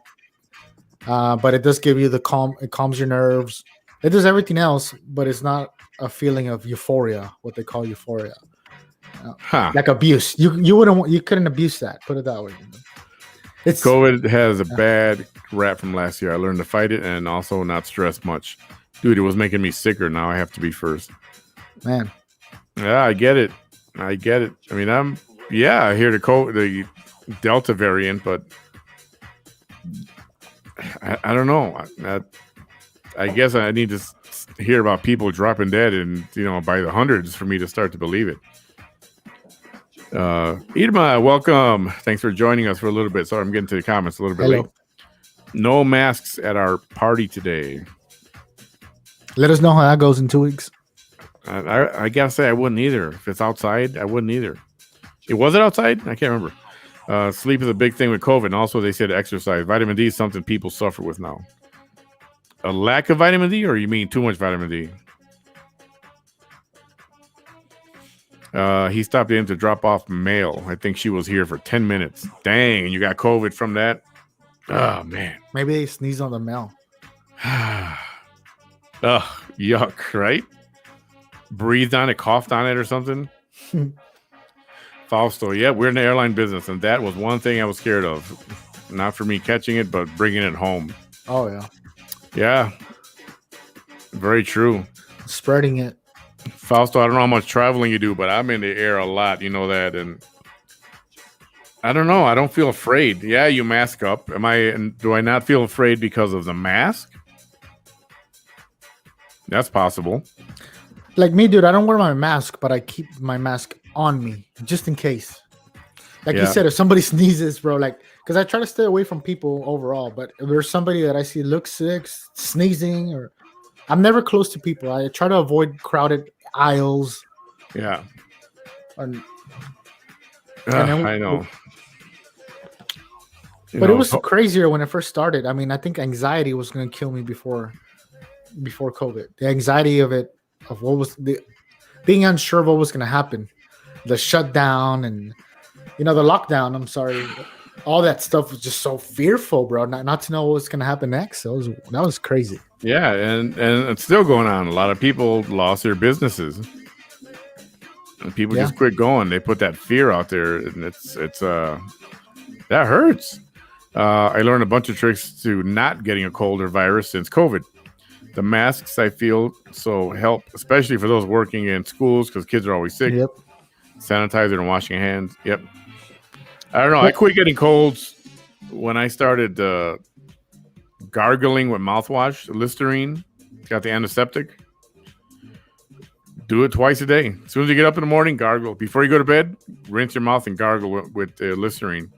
But it does give you the calm. It calms your nerves. It does everything else, but it's not a feeling of euphoria, what they call euphoria. Huh. Like abuse. You couldn't abuse that. Put it that way. COVID has a bad rap from last year. I learned to fight it and also not stress much. Dude, it was making me sicker. Now I have to be first. Man. Yeah, I get it. I mean, I hear the Delta variant, but I don't know. I guess I need to hear about people dropping dead and by the hundreds for me to start to believe it. Idma, welcome. Thanks for joining us for a little bit. Sorry, I'm getting to the comments a little bit late. No masks at our party today. Let us know how that goes in 2 weeks. I gotta say I wouldn't either. If it's outside, I wouldn't either. Was it outside? I can't remember. Sleep is a big thing with COVID, and also they said exercise. Vitamin D is something people suffer with now. A lack of vitamin D, or you mean too much vitamin D? He stopped in to drop off mail. I think she was here for 10 minutes. Dang, and you got COVID from that? Oh, man. Maybe they sneezed on the mail. Ugh, yuck, right? Breathed on it, coughed on it or something? Fausto, yeah, we're in the airline business, and that was one thing I was scared of. Not for me catching it, but bringing it home. Oh, yeah. Yeah. Very true. Spreading it. Fausto, I don't know how much traveling you do, but I'm in the air a lot. You know that. And I don't know. I don't feel afraid. Yeah, you mask up. Do I not feel afraid because of the mask? That's possible. Like me, dude, I don't wear my mask, but I keep my mask on me just in case. Like you said, if somebody sneezes, bro, because I try to stay away from people overall, but if there's somebody that I see looks sick, sneezing, or I'm never close to people. I try to avoid crowded aisles. Yeah. And I know. But it was crazier when it first started. I mean, I think anxiety was going to kill me before COVID. The anxiety of it, of being unsure of what was going to happen, the shutdown and the lockdown. I'm sorry, all that stuff was just so fearful, bro. Not to know what was going to happen next. That was crazy. Yeah, and it's still going on. A lot of people lost their businesses. And people just quit going. They put that fear out there, and it's that hurts. I learned a bunch of tricks to not getting a cold or virus since COVID. The masks, I feel, help, especially for those working in schools because kids are always sick. Yep. Sanitizer and washing hands. Yep. I don't know. I quit getting colds when I started gargling with mouthwash, Listerine. Got the antiseptic. Do it twice a day. As soon as you get up in the morning, gargle. Before you go to bed, rinse your mouth and gargle with Listerine.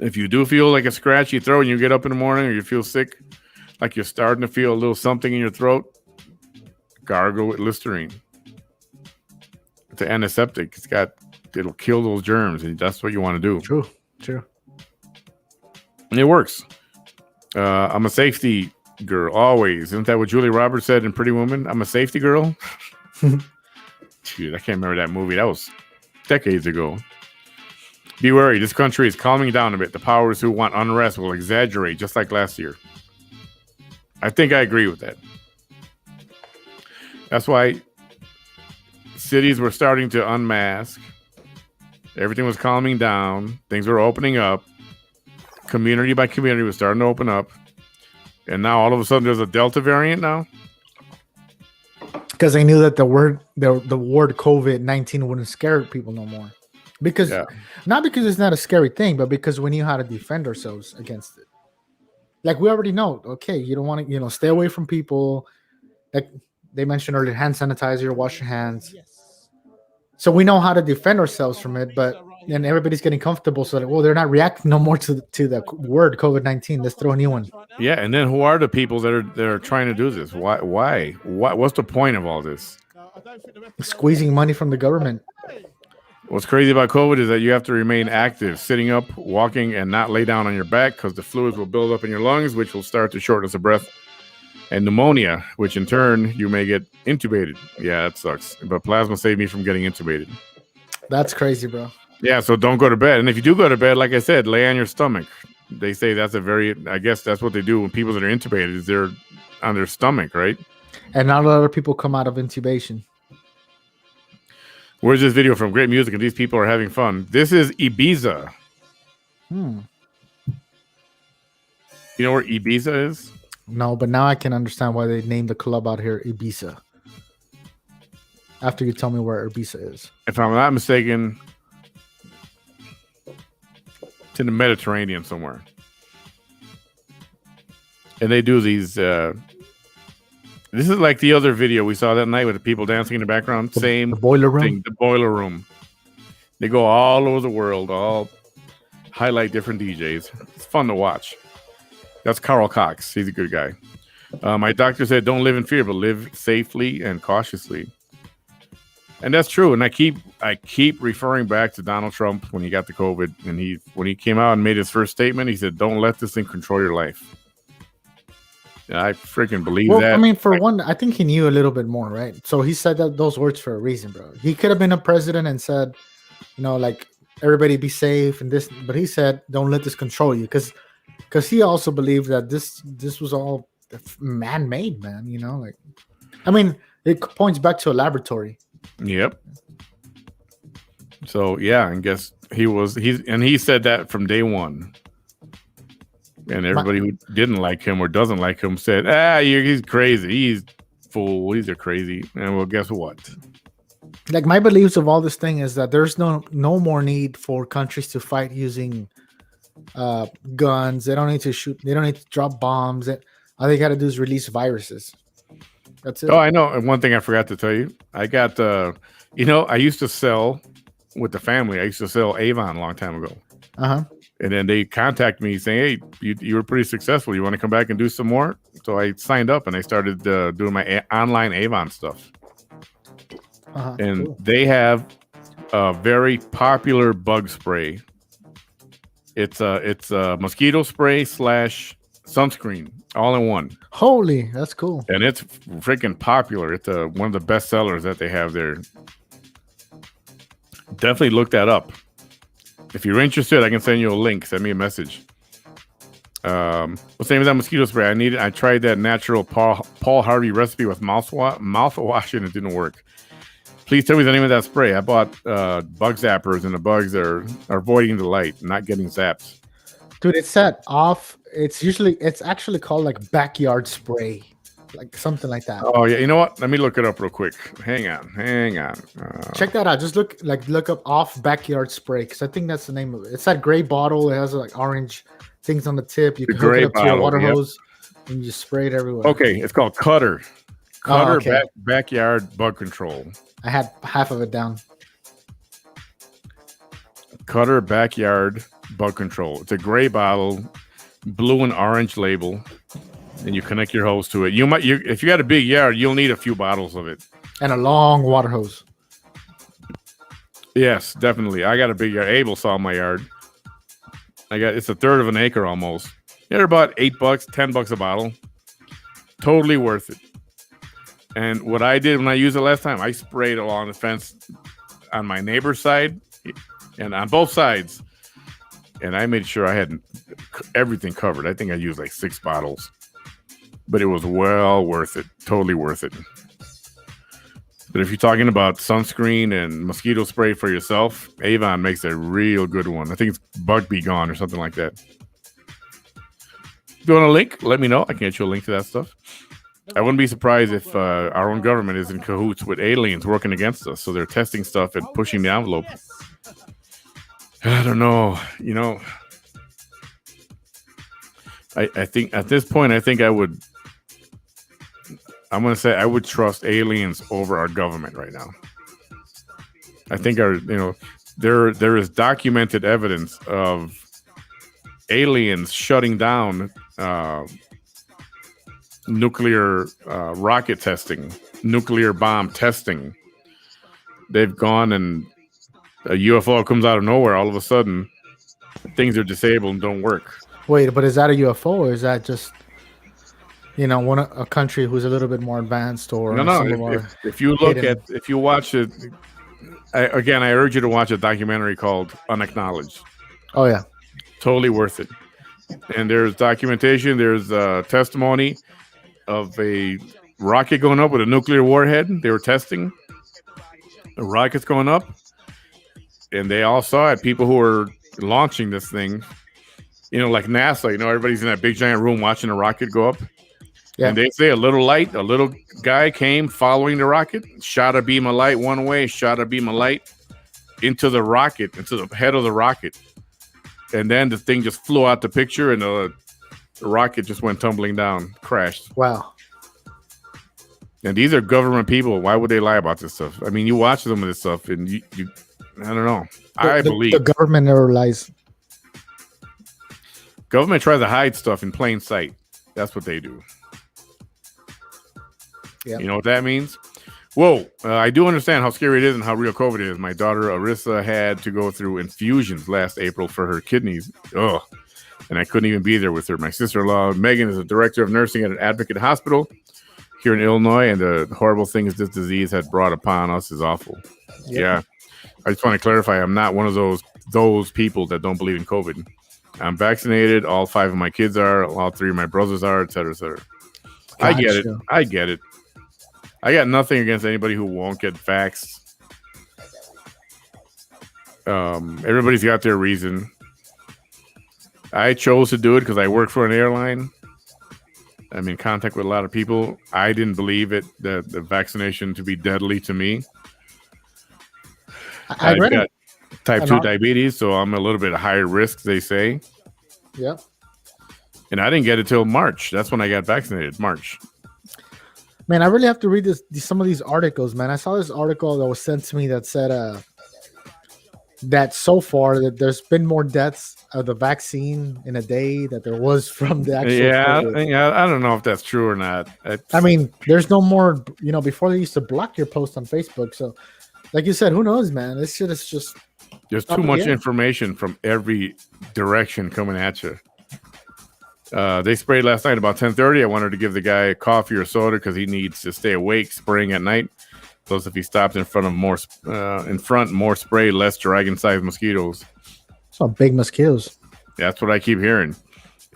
If you do feel like a scratchy throat and you get up in the morning or you feel sick, like you're starting to feel a little something in your throat, gargle with Listerine. It's an antiseptic. It'll kill those germs, and that's what you want to do. True. And it works. I'm a safety girl, always. Isn't that what Julia Roberts said in Pretty Woman? I'm a safety girl. Dude, I can't remember that movie. That was decades ago. Be wary. This country is calming down a bit. The powers who want unrest will exaggerate, just like last year. I think I agree with that. That's why cities were starting to unmask. Everything was calming down. Things were opening up. Community by community was starting to open up. And now all of a sudden there's a Delta variant now. Because they knew that the word COVID-19 wouldn't scare people no more. Because not because it's not a scary thing, but because we knew how to defend ourselves against it. Like we already know, okay, you don't want to, stay away from people. Like they mentioned earlier, hand sanitizer, wash your hands. So we know how to defend ourselves from it, but then everybody's getting comfortable. So that, they're not reacting no more to the word COVID-19. Let's throw a new one. Yeah, and then who are the people that are trying to do this? Why? What's the point of all this? Squeezing money from the government. What's crazy about COVID is that you have to remain active, sitting up, walking, and not lay down on your back because the fluids will build up in your lungs, which will start to shortness of breath and pneumonia, which in turn you may get intubated. Yeah, that sucks. But plasma saved me from getting intubated. That's crazy, bro. Yeah, so don't go to bed. And if you do go to bed, like I said, lay on your stomach. They say that's I guess that's what they do when people that are intubated is they're on their stomach, right? And not a lot of people come out of intubation. Where's this video from? Great music, and these people are having fun. This is Ibiza. You know where Ibiza is? No, but now I can understand why they named the club out here Ibiza. After you tell me where Ibiza is. If I'm not mistaken, it's in the Mediterranean somewhere. And they do these... this is like the other video we saw that night with the people dancing in the background. Same the boiler room. Thing, the boiler room. They go all over the world, all highlight different DJs. It's fun to watch. That's Carl Cox. He's a good guy. My doctor said, "Don't live in fear, but live safely and cautiously." And that's true. And I keep referring back to Donald Trump when he got the COVID, and when he came out and made his first statement, he said, "Don't let this thing control your life." I freaking believe that. I mean, for one, I think he knew a little bit more, right? So he said those words for a reason, bro. He could have been a president and said, like everybody be safe and this, but he said, "Don't let this control you," because he also believed that this was all man-made, man. Like, I mean, it points back to a laboratory. Yep. So yeah, I guess he said that from day one. And everybody who didn't like him or doesn't like him said, he's crazy. He's fool. He's crazy. And well, guess what? Like my beliefs of all this thing is that there's no more need for countries to fight using guns. They don't need to shoot. They don't need to drop bombs. All they got to do is release viruses. That's it. Oh, I know. And one thing I forgot to tell you, I got, I used to sell with the family. I used to sell Avon a long time ago. Uh-huh. And then they contact me saying, "Hey, you were pretty successful. You want to come back and do some more?" So I signed up and I started doing my online Avon stuff. And cool. They have a very popular bug spray. It's a mosquito spray / sunscreen all in one. Holy, that's cool. And it's freaking popular. It's one of the best sellers that they have there. Definitely look that up. If you're interested, I can send you a link. Send me a message. What's the name of that mosquito spray? I tried that natural Paul Harvey recipe with mouthwash and it didn't work. Please tell me the name of that spray. I bought bug zappers and the bugs are avoiding the light, not getting zapped. Dude, it's set off. It's actually called like backyard spray, like something like that. Oh yeah, you know what? Let me look it up real quick. Hang on. Check that out. Just look up off backyard spray because I think that's the name of it. It's that gray bottle. It has like orange things on the tip. You can hook it up to your water hose and you just spray it everywhere. Okay, it's called Cutter. Backyard bug control. I had half of it down. Cutter backyard bug control. It's a gray bottle, blue and orange label, and you connect your hose to it. If you got a big yard, you'll need a few bottles of it and a long water hose. Yes, definitely. I got a big yard. Abel saw my yard. It's a third of an acre almost. They're about $8, $10 a bottle. Totally worth it. And what I did when I used it last time, I sprayed along the fence on my neighbor's side and on both sides. and I made sure I had everything covered. I think I used like 6 bottles, but it was well worth it. Totally worth it. But if you're talking about sunscreen and mosquito spray for yourself, Avon makes a real good one. I think it's Bug Be Gone or something like that. If you want a link, let me know. I can get you a link to that stuff. I wouldn't be surprised if our own government is in cahoots with aliens working against us. So they're testing stuff and pushing the envelope. I don't know. You know, I think at this point, I'm going to say I would trust aliens over our government right now. I think there is documented evidence of aliens shutting down nuclear rocket testing, nuclear bomb testing. They've gone and a UFO comes out of nowhere. All of a sudden, things are disabled and don't work. Wait, but is that a UFO or is that just a country who's a little bit more advanced or no? If you look hidden. If you watch it, I urge you to watch a documentary called Unacknowledged. Oh yeah, totally worth it. And there's documentation. There's testimony of a rocket going up with a nuclear warhead. They were testing the rockets going up, and they all saw it. People who were launching this thing, like NASA. Everybody's in that big giant room watching a rocket go up. Yeah. And they say a little guy came following the rocket, shot a beam of light one way, shot a beam of light into the rocket, into the head of the rocket. And then the thing just flew out the picture and the rocket just went tumbling down, crashed. Wow. And these are government people. Why would they lie about this stuff? I mean, you watch some of this stuff and you I don't know. I believe the government never lies. Government tries to hide stuff in plain sight. That's what they do. Yep. You know what that means? Whoa, I do understand how scary it is and how real COVID is. My daughter Arissa had to go through infusions last April for her kidneys. Ugh. And I couldn't even be there with her. My sister-in-law, Megan, is a director of nursing at an Advocate hospital here in Illinois, and the horrible things this disease had brought upon us is awful. Yep. Yeah. I just want to clarify, I'm not one of those people that don't believe in COVID. I'm vaccinated. All 5 of my kids are. All 3 of my brothers are, et cetera, et cetera. Gotcha. I get it. I got nothing against anybody who won't get vaxxed. Everybody's got their reason. I chose to do it because I work for an airline. I'm in contact with a lot of people. I didn't believe the vaccination to be deadly to me. I got type 2 diabetes, so I'm a little bit higher risk, they say. Yep. And I didn't get it till March. That's when I got vaccinated, March. Man, I really have to read some of these articles, man. I saw this article that was sent to me that said that so far that there's been more deaths of the vaccine in a day that there was from the actual COVID. Yeah, I don't know if that's true or not. I mean, there's no more, before they used to block your post on Facebook. So, like you said, who knows, man? This shit is just... There's too much information from every direction coming at you. They sprayed last night about 10:30. I wanted to give the guy a coffee or soda because he needs to stay awake spraying at night. Plus, if he stops in front of more spray, less dragon-sized mosquitoes. Some big mosquitoes. That's what I keep hearing.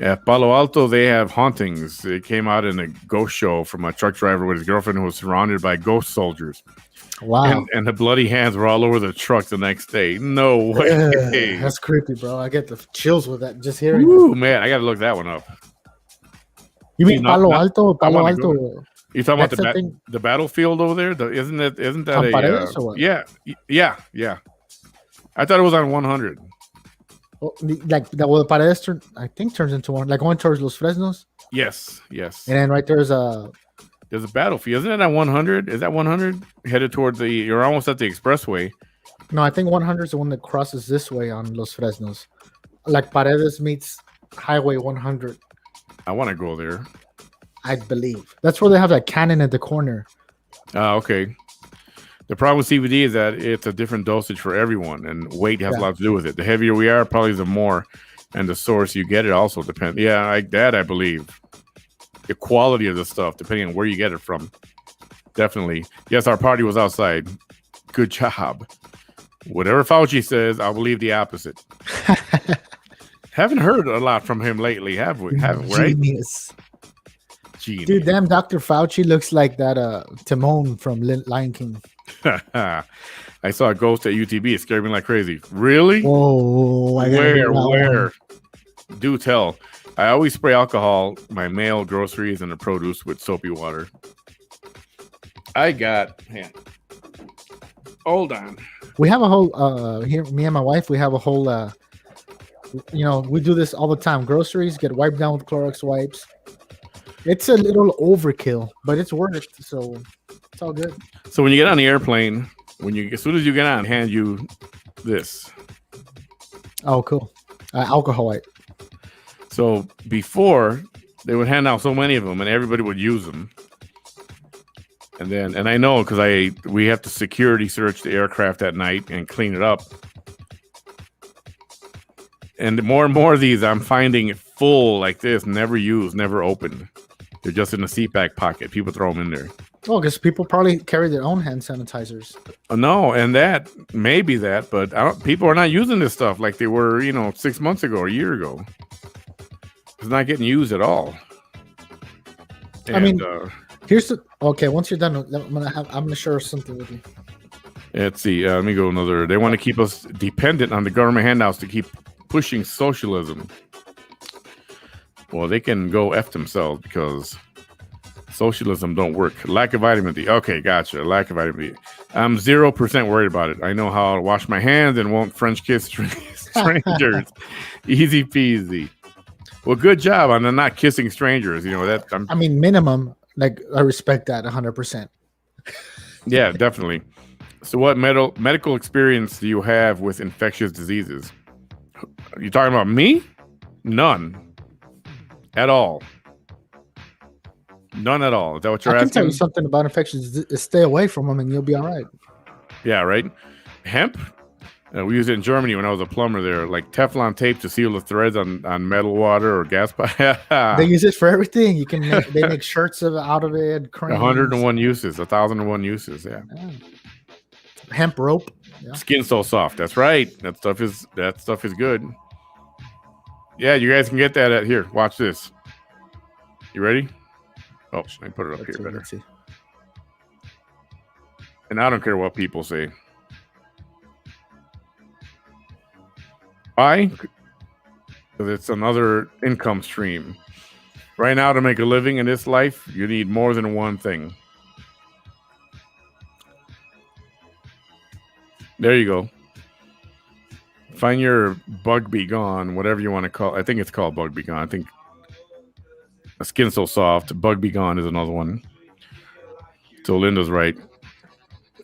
At Palo Alto, they have hauntings. It came out in a ghost show from a truck driver with his girlfriend who was surrounded by ghost soldiers. Wow. And the bloody hands were all over the truck the next day. No way. That's creepy, bro. I get the chills with that just hearing. Ooh, man, I got to look that one up. You mean Palo Alto? Palo Alto. You talking about the battlefield over there? Isn't that Yeah. I thought it was on 100. Like the Paredes, I think turns into one, like going towards Los Fresnos. Yes. And then right there's a battlefield. Isn't it at 100? Is that 100 headed towards you're almost at the expressway? No, I think 100 is the one that crosses this way on Los Fresnos. Like Paredes meets Highway 100. I want to go there. I believe that's where they have that cannon at the corner. Okay. The problem with CBD is that it's a different dosage for everyone, and weight has a lot to do with it. The heavier we are, probably the more, and the source you get it also depends. Yeah, I believe. The quality of the stuff, depending on where you get it from. Definitely. Yes, our party was outside. Good job. Whatever Fauci says, I'll believe the opposite. Haven't heard a lot from him lately, have we? Haven't we, right? Genius. Genius. Dude, damn, Dr. Fauci looks like that Timon from Lion King. I saw a ghost at UTB. It scared me like crazy. Really? Whoa, I gotta hear that Where? one. Do tell. I always spray alcohol, my mail, groceries, and the produce with soapy water. Hold on. We have a whole here, me and my wife, we have a whole we do this all the time. Groceries get wiped down with Clorox wipes. It's a little overkill, but it's worth it, so it's all good. So when you get on the airplane, as soon as you get on, hand you this. Oh, cool. Alcohol wipe. So before, they would hand out so many of them, and everybody would use them. And I know because we have to security search the aircraft at night and clean it up. And more and more of these, I'm finding full like this, never used, never opened. They're just in the seat back pocket. People throw them in there. Oh, because people probably carry their own hand sanitizers. No, and that maybe that, but people are not using this stuff like they were, 6 months ago or a year ago. It's not getting used at all. And, I mean, here's the okay. Once you're done, I'm gonna share something with you. Let's see. Let me go another. They want to keep us dependent on the government handouts to keep pushing socialism. Well, they can go F themselves because socialism don't work. Lack of vitamin D. Okay, gotcha. Lack of vitamin D. I'm 0% worried about it. I know how to wash my hands and won't French kiss strangers. Easy peasy. Well, good job on the not kissing strangers. I mean, minimum. Like, I respect that 100%. Yeah, definitely. So, what medical experience do you have with infectious diseases? You talking about me? None. At all. None at all. Is that what you're asking? I can tell you something about infections. Stay away from them, and you'll be all right. Yeah, right. Hemp. We used it in Germany when I was a plumber there, like Teflon tape to seal the threads on metal water or gas pipe. They use it for everything. They make shirts out of it. Creams. 101 uses, 1,001 uses. Yeah. Hemp rope. Yeah. Skin so soft. That's right. That stuff is good. Yeah, you guys can get that at here. Watch this. You ready? Oh, let me put it up here better. Let's see. And I don't care what people say. Why? Because it's another income stream. Right now, to make a living in this life, you need more than one thing. There you go. Find your bug be gone, whatever you want to call it. I think it's called bug be gone. I think a skin so soft. Bug be gone is another one. So Linda's right.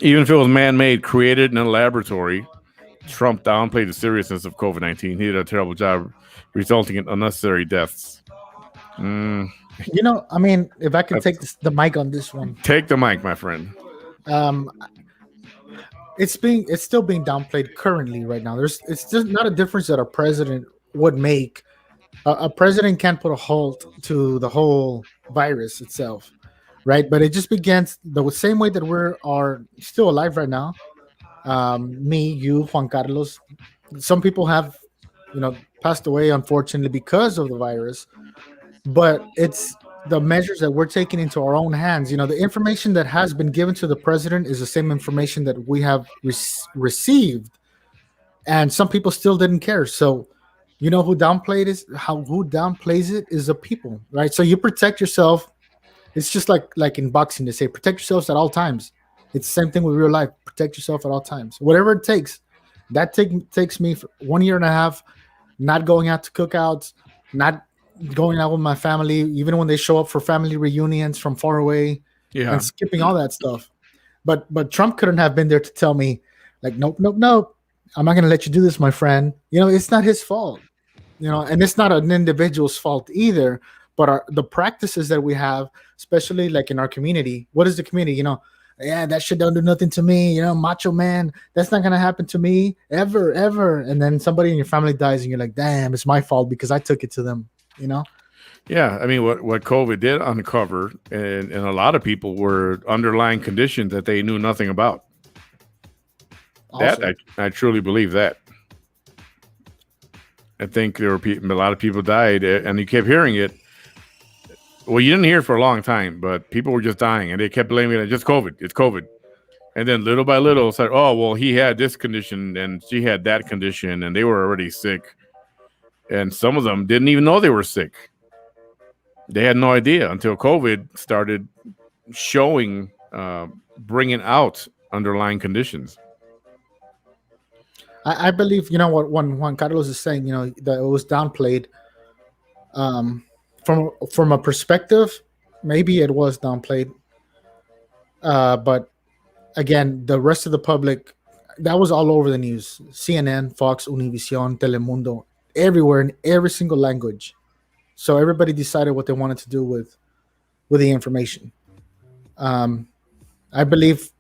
Even if it was man-made, created in a laboratory, Trump downplayed the seriousness of COVID-19. He did a terrible job, resulting in unnecessary deaths. I mean, if I could take the mic on this one. Take the mic, my friend. It's still being downplayed currently right now. It's just not a difference that a president would make. A president can't put a halt to the whole virus itself, right? But it just begins the same way that we are still alive right now. Me, you, Juan Carlos. Some people have, passed away unfortunately because of the virus. But it's the measures that we're taking into our own hands. The information that has been given to the president is the same information that we have received, and some people still didn't care. So, who downplays it is the people, right? So you protect yourself. It's just like in boxing, they say protect yourselves at all times. It's the same thing with real life. Protect yourself at all times, whatever it takes. That takes me for 1.5 years, not going out to cookouts, not going out with my family, even when they show up for family reunions from far away, and skipping all that stuff. But Trump couldn't have been there to tell me, like, nope, I'm not going to let you do this, my friend. It's not his fault, and it's not an individual's fault either. But the practices that we have, especially like in our community, what is the community? Yeah, that shit don't do nothing to me. Macho man, that's not going to happen to me ever. And then somebody in your family dies and you're like, damn, it's my fault because I took it to them. Yeah, I mean, what COVID did uncover, and a lot of people were underlying conditions that they knew nothing about. Awesome. That I truly believe that. I think there were a lot of people died, and you kept hearing it. Well, you didn't hear it for a long time, but people were just dying, and they kept blaming it. Just COVID. It's COVID. And then little by little, it's like, oh, well, he had this condition, and she had that condition, and they were already sick. And some of them didn't even know they were sick. They had no idea until COVID started showing, bringing out underlying conditions. I believe, you know, what Juan Carlos is saying, you know, that it was downplayed. From a perspective, maybe it was downplayed. But again, the rest of the public, that was all over the news. CNN, Fox, Univision, Telemundo, everywhere in every single language. So everybody decided what they wanted to do with the information. I believe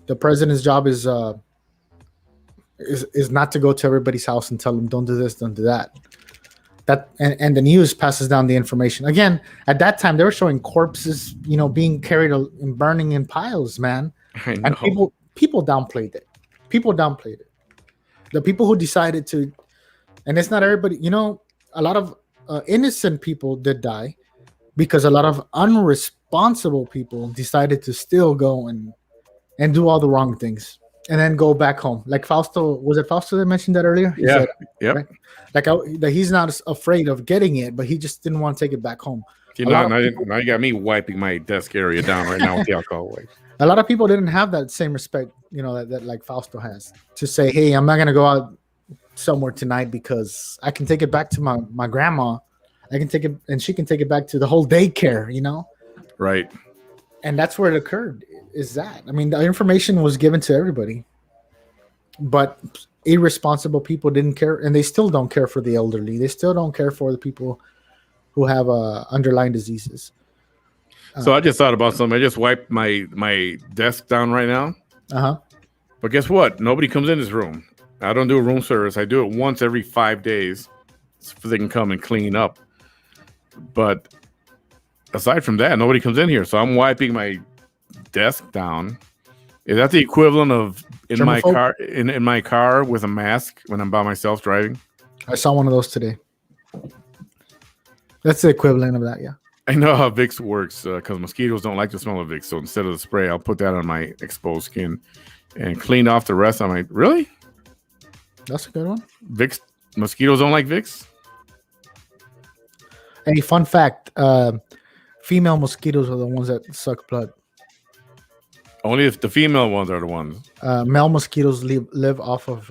the president's job is not to go to everybody's house and tell them don't do this, don't do that. And the news passes down the information. Again, at that time they were showing corpses, you know, being carried and burning in piles, man. I know. And people downplayed it. People downplayed it. The people who decided to, and it's not everybody. You know, a lot of innocent people did die because a lot of unresponsible people decided to still go and do all the wrong things and then go back home. Like Fausto, was it Fausto that mentioned that earlier? He Yeah. said, Yep. right? Like he's not afraid of getting it, but he just didn't want to take it back home. You know, now you got me wiping my desk area down right now with the alcohol wipe. A lot of people didn't have that same respect, you know, that like Fausto has, to say, hey, I'm not going to go out somewhere tonight because I can take it back to my grandma. I can take it, and she can take it back to the whole daycare, you know? Right. And that's where it occurred, is that. I mean, the information was given to everybody, but irresponsible people didn't care, and they still don't care for the elderly. They still don't care for the people who have underlying diseases. So I just thought about something. I just wiped my desk down right now. Uh-huh. But guess what? Nobody comes in this room. I don't do a room service. I do it once every 5 days so they can come and clean up. But aside from that, nobody comes in here. So I'm wiping my desk down. Is that the equivalent of in my car in my car with a mask when I'm by myself driving? I saw one of those today. That's the equivalent of that, yeah. I know how Vicks works because mosquitoes don't like the smell of Vicks. So instead of the spray, I'll put that on my exposed skin and clean off the rest. I'm like, really? That's a good one. Vicks, mosquitoes don't like Vicks? Hey, fun fact: female mosquitoes are the ones that suck blood. Only if the female ones are the ones. Male mosquitoes live off of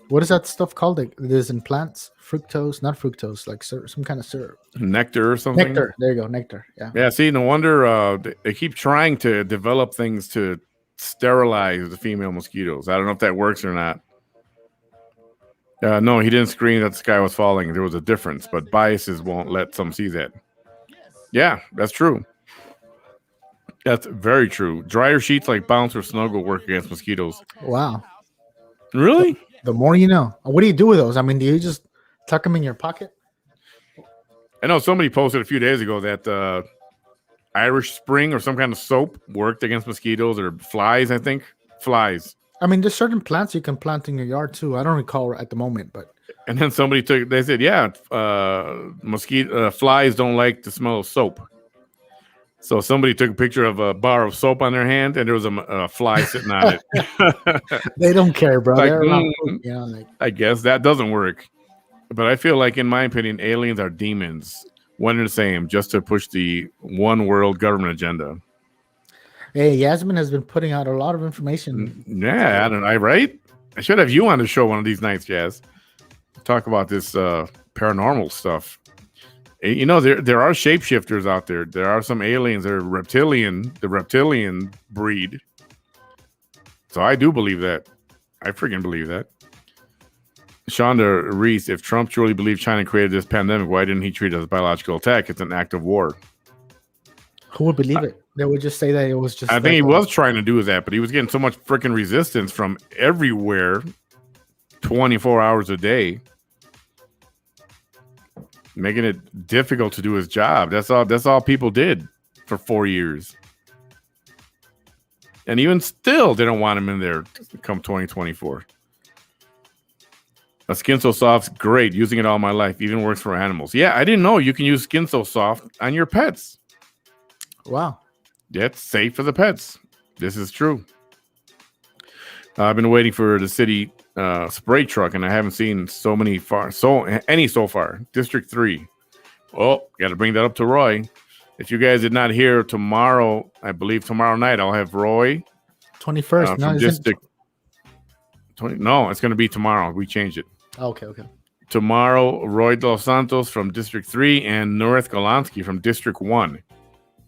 what is that stuff called? It is in plants. Fructose, not fructose, like some kind of syrup. Nectar or something? Nectar. There you go, nectar. Yeah. Yeah, see, no wonder they keep trying to develop things to sterilize the female mosquitoes. I don't know if that works or not. No, he didn't scream that the sky was falling. There was a difference, but biases won't let some see that. Yeah, that's true. That's very true. Dryer sheets like Bounce or Snug will work against mosquitoes. Wow. Really? The more you know. What do you do with those? I mean, do you just tuck them in your pocket? I know somebody posted a few days ago that Irish Spring or some kind of soap worked against mosquitoes or flies, I think. Flies. I mean, there's certain plants you can plant in your yard too. I don't recall at the moment, but. And then they said, yeah, mosquito flies don't like the smell of soap. So somebody took a picture of a bar of soap on their hand, and there was a fly sitting on it. They don't care, bro. Like, They're around food, you know, like. I guess that doesn't work. But I feel like, in my opinion, aliens are demons, one and the same, just to push the one world government agenda. Hey, Yasmin has been putting out a lot of information. Yeah, right? I should have you on the show one of these nights, Jazz. Talk about this paranormal stuff. You know, there are shapeshifters out there. There are some aliens that are the reptilian breed. So I do believe that. I freaking believe that. Shonda Reese, if Trump truly believed China created this pandemic, why didn't he treat it as a biological attack? It's an act of war. Who would believe it? They would just say that it was just. I think he was trying to do that, but he was getting so much freaking resistance from everywhere, 24 hours a day, making it difficult to do his job. That's all people did for 4 years. And even still, they don't want him in there come 2024. A Skin So Soft's great. Using it all my life. Even works for animals. Yeah, I didn't know you can use Skin So Soft on your pets. Wow. That's safe for the pets. This is true. I've been waiting for the city spray truck, and I haven't seen any so far. District 3. Oh, got to bring that up to Roy. If you guys did not hear, tomorrow, I believe tomorrow night, I'll have Roy 21st. No, from isn't District 20. No, it's going to be tomorrow. We changed it. okay. Tomorrow, Roy Dos Santos from District 3 and North Golansky from District 1.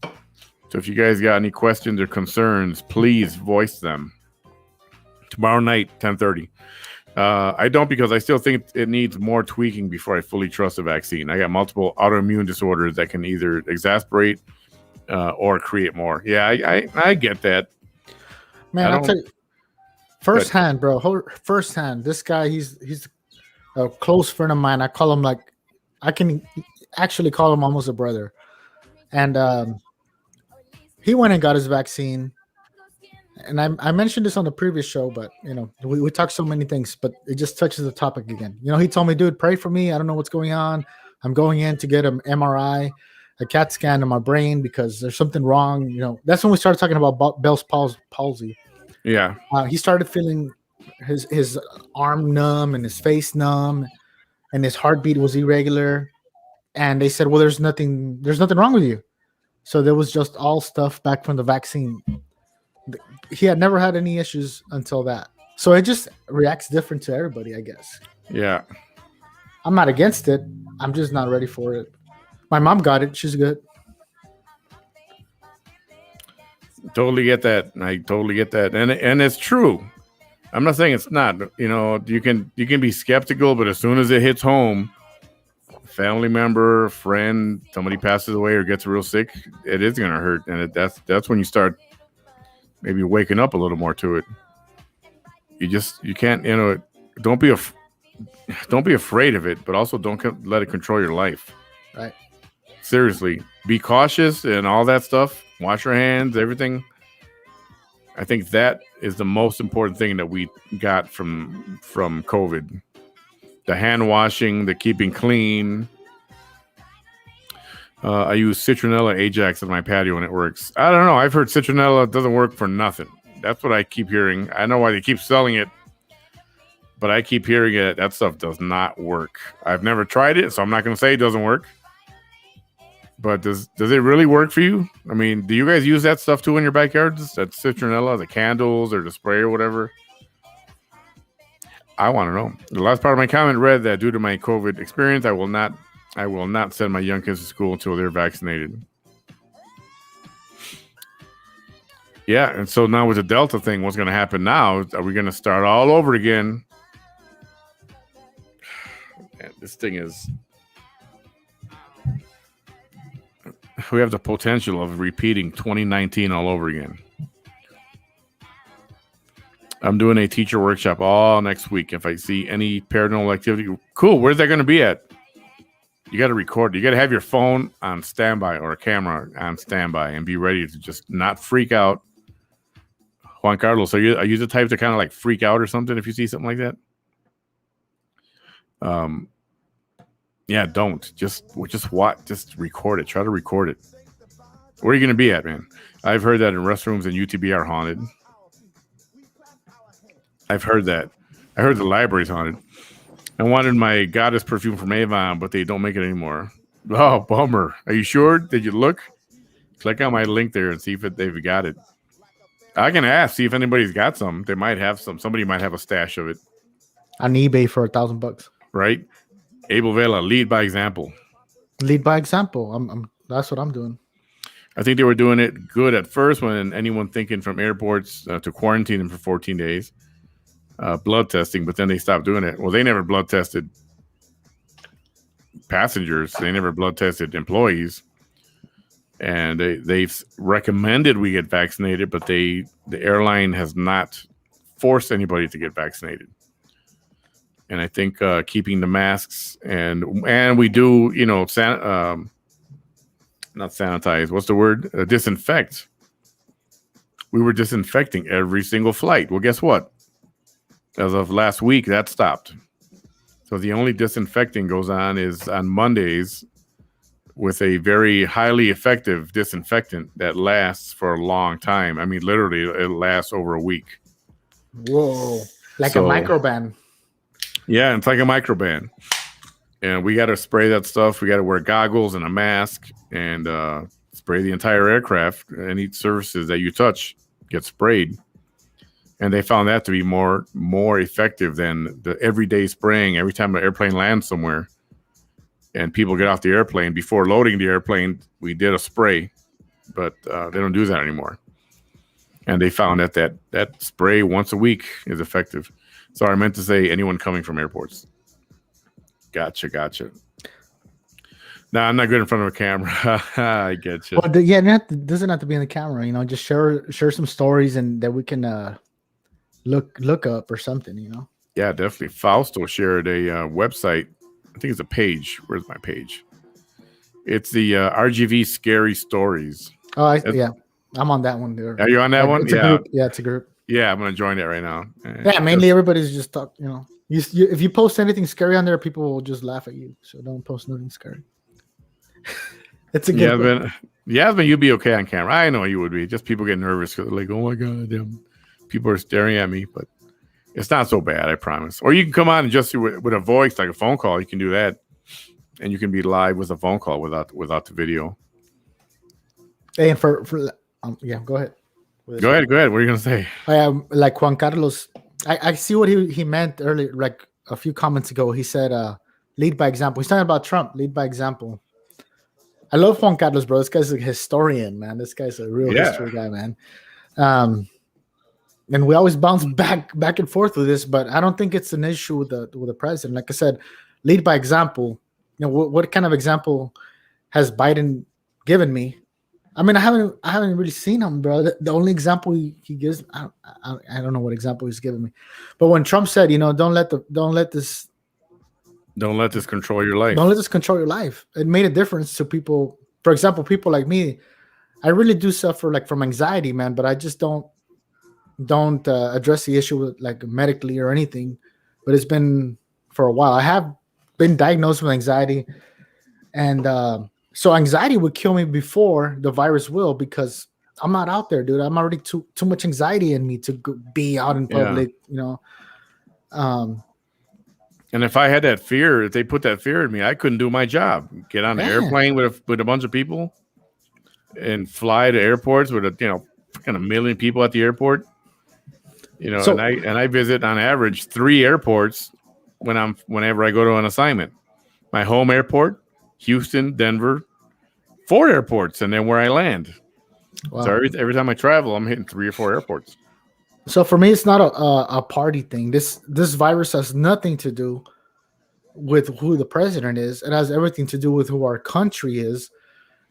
So if you guys got any questions or concerns, please voice them. Tomorrow night, 10:30. I don't, because I still think it needs more tweaking before I fully trust the vaccine. I got multiple autoimmune disorders that can either exasperate or create more. Yeah, I get that. Man, I'll tell you, firsthand, bro. Firsthand, this guy, he's a close friend of mine. I call him like, I can actually call him almost a brother. And he went and got his vaccine. And I mentioned this on the previous show, but we talked so many things, but it just touches the topic again. He told me, dude, pray for me. I don't know what's going on. I'm going in to get an MRI, a CAT scan of my brain because there's something wrong. That's when we started talking about Bell's palsy. Yeah. He started feeling his arm numb and his face numb, and his heartbeat was irregular. And they said, well, there's nothing wrong with you. So there was just all stuff back from the vaccine. He had never had any issues until that. So it just reacts different to everybody, I guess. Yeah. I'm not against it. I'm just not ready for it. My mom got it. She's good. Totally get that. I totally get that. And it's true. I'm not saying it's not. You can be skeptical, but as soon as it hits home, family member, friend, somebody passes away or gets real sick, it is going to hurt. And that's when you start maybe waking up a little more to it. You can't, don't be afraid of it, but also don't let it control your life. Right. Seriously, be cautious and all that stuff. Wash your hands, everything. I think that is the most important thing that we got from COVID. The hand washing, the keeping clean. I use Citronella Ajax on my patio and it works. I don't know. I've heard Citronella doesn't work for nothing. That's what I keep hearing. I know why they keep selling it, but I keep hearing it. That stuff does not work. I've never tried it, so I'm not going to say it doesn't work. But does it really work for you? I mean, do you guys use that stuff too in your backyards? That Citronella, the candles or the spray or whatever? I want to know. The last part of my comment read that due to my COVID experience, I will not send my young kids to school until they're vaccinated. Yeah, and so now with the Delta thing, what's going to happen now? Are we going to start all over again? Man, this thing is... We have the potential of repeating 2019 all over again. I'm doing a teacher workshop all next week. If I see any paranormal activity, cool. Where's that going to be at? You got to record. You got to have your phone on standby or a camera on standby and be ready to just not freak out. Juan Carlos, are you the type to kind of like freak out or something if you see something like that? Yeah, don't. Just watch. Just record it. Try to record it. Where are you going to be at, man? I've heard that in restrooms and UTB are haunted. I've heard that. I heard the library's haunted. I wanted my goddess perfume from Avon, but they don't make it anymore. Oh, bummer. Are you sure? Did you look? Click on my link there and see if they've got it. I can ask, see if anybody's got some. They might have some. Somebody might have a stash of it. On eBay for $1,000. Right? Abel Vela, lead by example. Lead by example. That's what I'm doing. I think they were doing it good at first when anyone thinking from airports to quarantine them for 14 days. Blood testing, but then they stopped doing it. Well, they never blood tested passengers. They never blood tested employees. And they've recommended we get vaccinated, but the airline has not forced anybody to get vaccinated. And I think keeping the masks and we do, not sanitize. What's the word? Disinfect. We were disinfecting every single flight. Well, guess what? As of last week, that stopped. So the only disinfecting goes on is on Mondays with a very highly effective disinfectant that lasts for a long time. I mean, literally, it lasts over a week. Whoa, like a So microban. yeah, it's like a microban. And we got to spray that stuff. We got to wear goggles and a mask and spray the entire aircraft. Any surfaces that you touch get sprayed. And they found that to be more effective than the everyday spraying every time the airplane lands somewhere. And people get off the airplane. Before loading the airplane, we did a spray, but they don't do that anymore. And they found that spray once a week is effective. Sorry, I meant to say anyone coming from airports. Gotcha. No, I'm not good in front of a camera. I get you. But yeah, it doesn't have to be in the camera. You know, just share some stories and that we can look up or something. You know. Yeah, definitely. Fausto shared a website. I think it's a page. Where's my page? It's the RGV Scary Stories. Oh, yeah, I'm on that one. There. Are you on that one? It's a group. Yeah, it's a group. Yeah, I'm gonna join that right now. Yeah, mainly everybody's just talk. You know, if you post anything scary on there, people will just laugh at you. So don't post nothing scary. It's a good. But you'd be okay on camera. I know you would be. Just people get nervous because they're like, oh my god, damn, people are staring at me. But it's not so bad, I promise. Or you can come on and just with a voice, like a phone call. You can do that, and you can be live with a phone call without the video. Hey, and for yeah, go ahead. Go ahead. What are you gonna say? Like Juan Carlos, I see what he meant earlier, like a few comments ago. He said, "Lead by example." He's talking about Trump. Lead by example. I love Juan Carlos, bro. This guy's a historian, man. This guy's a real history guy, man. And we always bounce back and forth with this, but I don't think it's an issue with the president. Like I said, lead by example. You know, what kind of example has Biden given me? I mean, I haven't really seen him, bro. The only example he gives, I don't know what example he's giving me. But when Trump said, you know, don't let this control your life. Don't let this control your life. It made a difference to people. For example, people like me, I really do suffer like from anxiety, man. But I just don't address the issue with, like, medically or anything. But it's been for a while. I have been diagnosed with anxiety, and so anxiety would kill me before the virus will, because I'm not out there, dude. I'm already too much anxiety in me to be out in public, you know. And if I had that fear, if they put that fear in me, I couldn't do my job. Get on an airplane with a bunch of people and fly to airports with a million people at the airport. You know, so, and I visit on average 3 airports whenever I go to an assignment. My home airport, Houston, Denver, 4 airports, and then where I land. Wow. So every time I travel, I'm hitting 3 or 4 airports. So for me, it's not a party thing. This virus has nothing to do with who the president is. It has everything to do with who our country is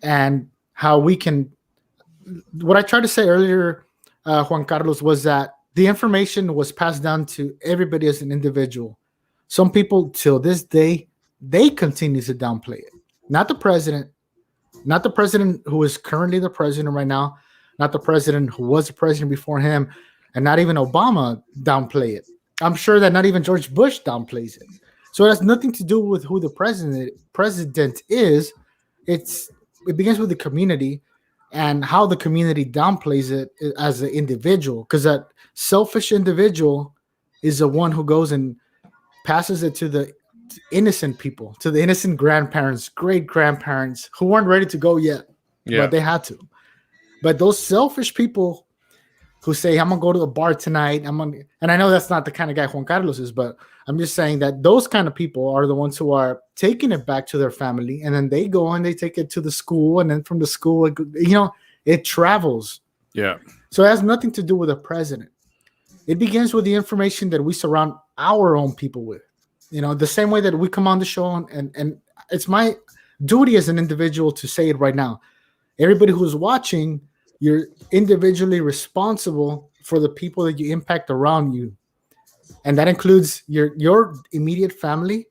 and how we can. What I tried to say earlier, Juan Carlos, was that the information was passed down to everybody as an individual. Some people, till this day, they continue to downplay it. Not the president who is currently the president right now, not the president who was the president before him, and not even Obama downplay it. I'm sure that not even George Bush downplays it. So it has nothing to do with who the president is. It begins with the community and how the community downplays it as an individual, because that selfish individual is the one who goes and passes it to the innocent people, to the innocent grandparents, great grandparents who weren't ready to go yet, but they had to. But those selfish people who say, I'm gonna go to the bar tonight, and I know that's not the kind of guy Juan Carlos is, but I'm just saying that those kind of people are the ones who are taking it back to their family, and then they go and they take it to the school, and then from the school, it travels. Yeah. So it has nothing to do with the president. It begins with the information that we surround our own people with. You know, the same way that we come on the show, and it's my duty as an individual to say it right now. Everybody who's watching, you're individually responsible for the people that you impact around you. And that includes your immediate family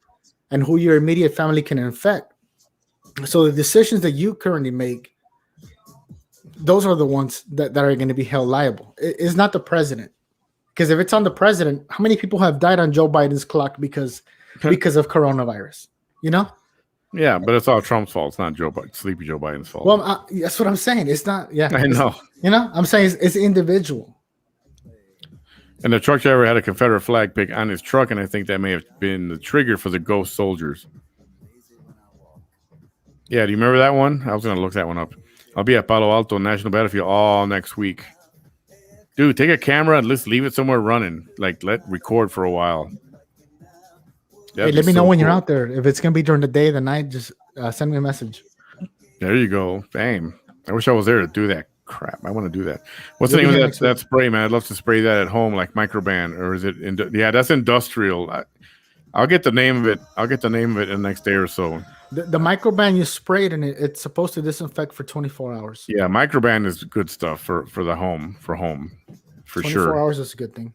and who your immediate family can infect. So the decisions that you currently make, those are the ones that are going to be held liable. It's not the president. Because if it's on the president, how many people have died on Joe Biden's clock because because of coronavirus. You know? Yeah, but it's all Trump's fault. It's not Sleepy Joe Biden's fault. Well, that's what I'm saying. It's not. Yeah, I know. You know, I'm saying it's individual. And the truck driver had a Confederate flag pick on his truck, and I think that may have been the trigger for the ghost soldiers. Yeah, do you remember that one? I was going to look that one up. I'll be at Palo Alto National Battlefield all next week. Dude, take a camera and let's leave it somewhere running. Like, let record for a while. Hey, let me know when you're out there. If it's going to be during the day, the night, just send me a message. There you go. Damn. I wish I was there to do that. Crap, I want to do that. What's the name of that spray, man? I'd love to spray that at home, like Microban, or is it? Yeah, that's industrial. I'll get the name of it. I'll get the name of it in the next day or so. The Microban you sprayed, and it's supposed to disinfect for 24 hours. Yeah, Microban is good stuff for home, for sure. 24 hours is a good thing.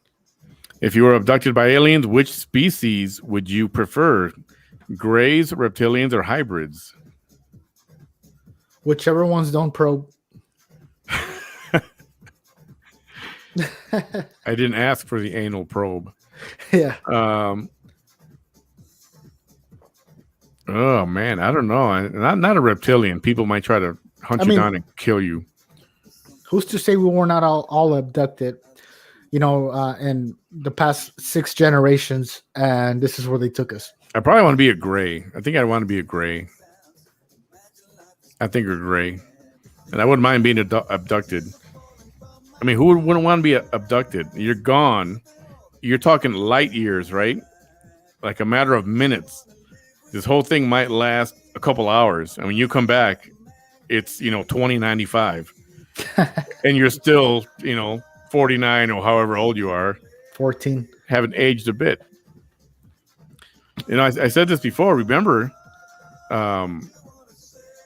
If you were abducted by aliens, which species would you prefer? Greys, reptilians, or hybrids? Whichever ones don't probe. I didn't ask for the anal probe. Yeah. Oh man, I don't know. Not a reptilian. People might try to hunt you down and kill you. Who's to say we were not all abducted? You know, in the past 6 generations, and this is where they took us. I probably want to be a gray. I think I want to be a gray. I think we're gray, and I wouldn't mind being abducted. I mean, who wouldn't want to be abducted? You're gone. You're talking light years, right? Like a matter of minutes. This whole thing might last a couple hours. And when you come back, it's, 2095. And you're still, 49 or however old you are. 14. Haven't aged a bit. I said this before. Remember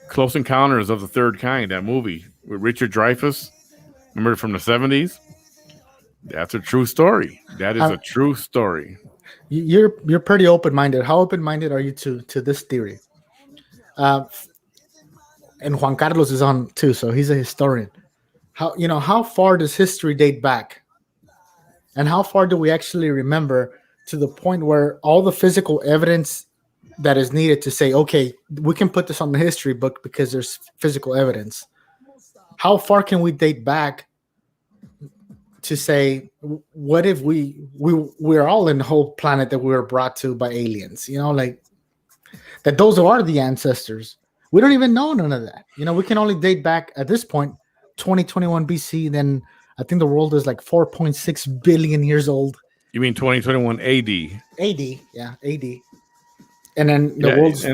Close Encounters of the Third Kind, that movie with Richard Dreyfuss? Remember from the 70s? That's a true story. That is a true story. You're pretty open-minded. How open-minded are you to this theory? And Juan Carlos is on too, so he's a historian. How far does history date back? And how far do we actually remember to the point where all the physical evidence that is needed to say, okay, we can put this on the history book because there's physical evidence? How far can we date back to say, what if we're all in the whole planet that we were brought to by aliens? Like that those are the ancestors. We don't even know none of that. We can only date back at this point 2021 BC. Then I think the world is like 4.6 billion years old. You mean 2021 AD? AD, yeah, AD. And then the world's,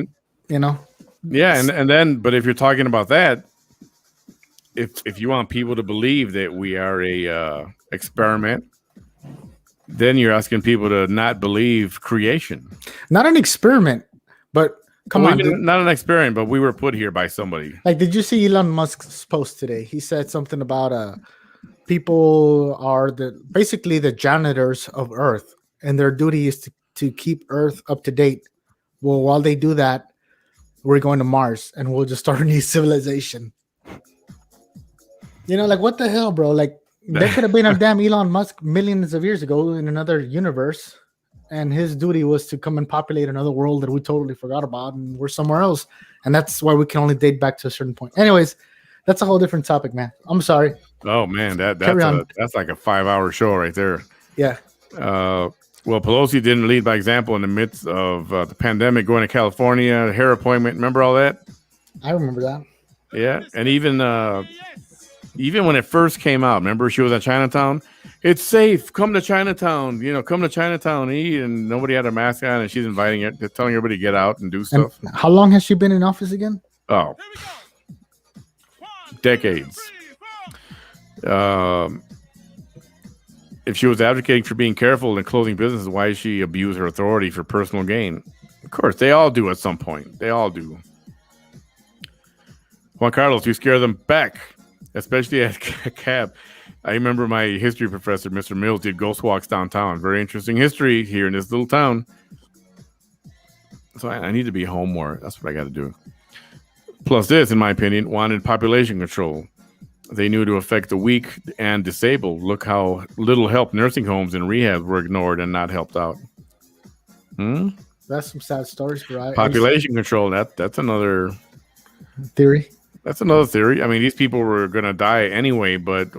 Yeah, and then, but if you're talking about that, if you want people to believe that we are a experiment, then you're asking people to not believe creation. Not an experiment, but come on. Not an experiment, but we were put here by somebody. Like, did you see Elon Musk's post today? He said something about people are basically the janitors of Earth, and their duty is to keep Earth up to date. Well, while they do that, we're going to Mars, and we'll just start a new civilization. Like, what the hell, bro? Like, there could have been a damn Elon Musk millions of years ago in another universe, and his duty was to come and populate another world that we totally forgot about, and we're somewhere else. And that's why we can only date back to a certain point. Anyways, that's a whole different topic, man. I'm sorry. Oh, man, that's like a 5-hour show right there. Yeah. Well, Pelosi didn't lead by example in the midst of the pandemic, going to California, hair appointment. Remember all that? I remember that. Yeah, and even when it first came out, remember she was at Chinatown? It's safe. Come to Chinatown. Come to Chinatown and eat. And nobody had a mask on, and she's inviting it, telling everybody to get out and do stuff. And how long has she been in office again? Oh, decades. If she was advocating for being careful and closing businesses, why did she abuse her authority for personal gain? Of course, they all do at some point. They all do. Juan Carlos, you scare them back, especially at cab. I remember my history professor, Mr. Mills, did ghost walks downtown. Very interesting history here in this little town. So I need to be home more. That's what I got to do. Plus this, in my opinion, wanted population control. They knew to affect the weak and disabled. Look how little help nursing homes and rehab were ignored and not helped out. That's some sad stories, bro. Population control. That's another. Theory. That's another theory. I mean, these people were gonna die anyway, but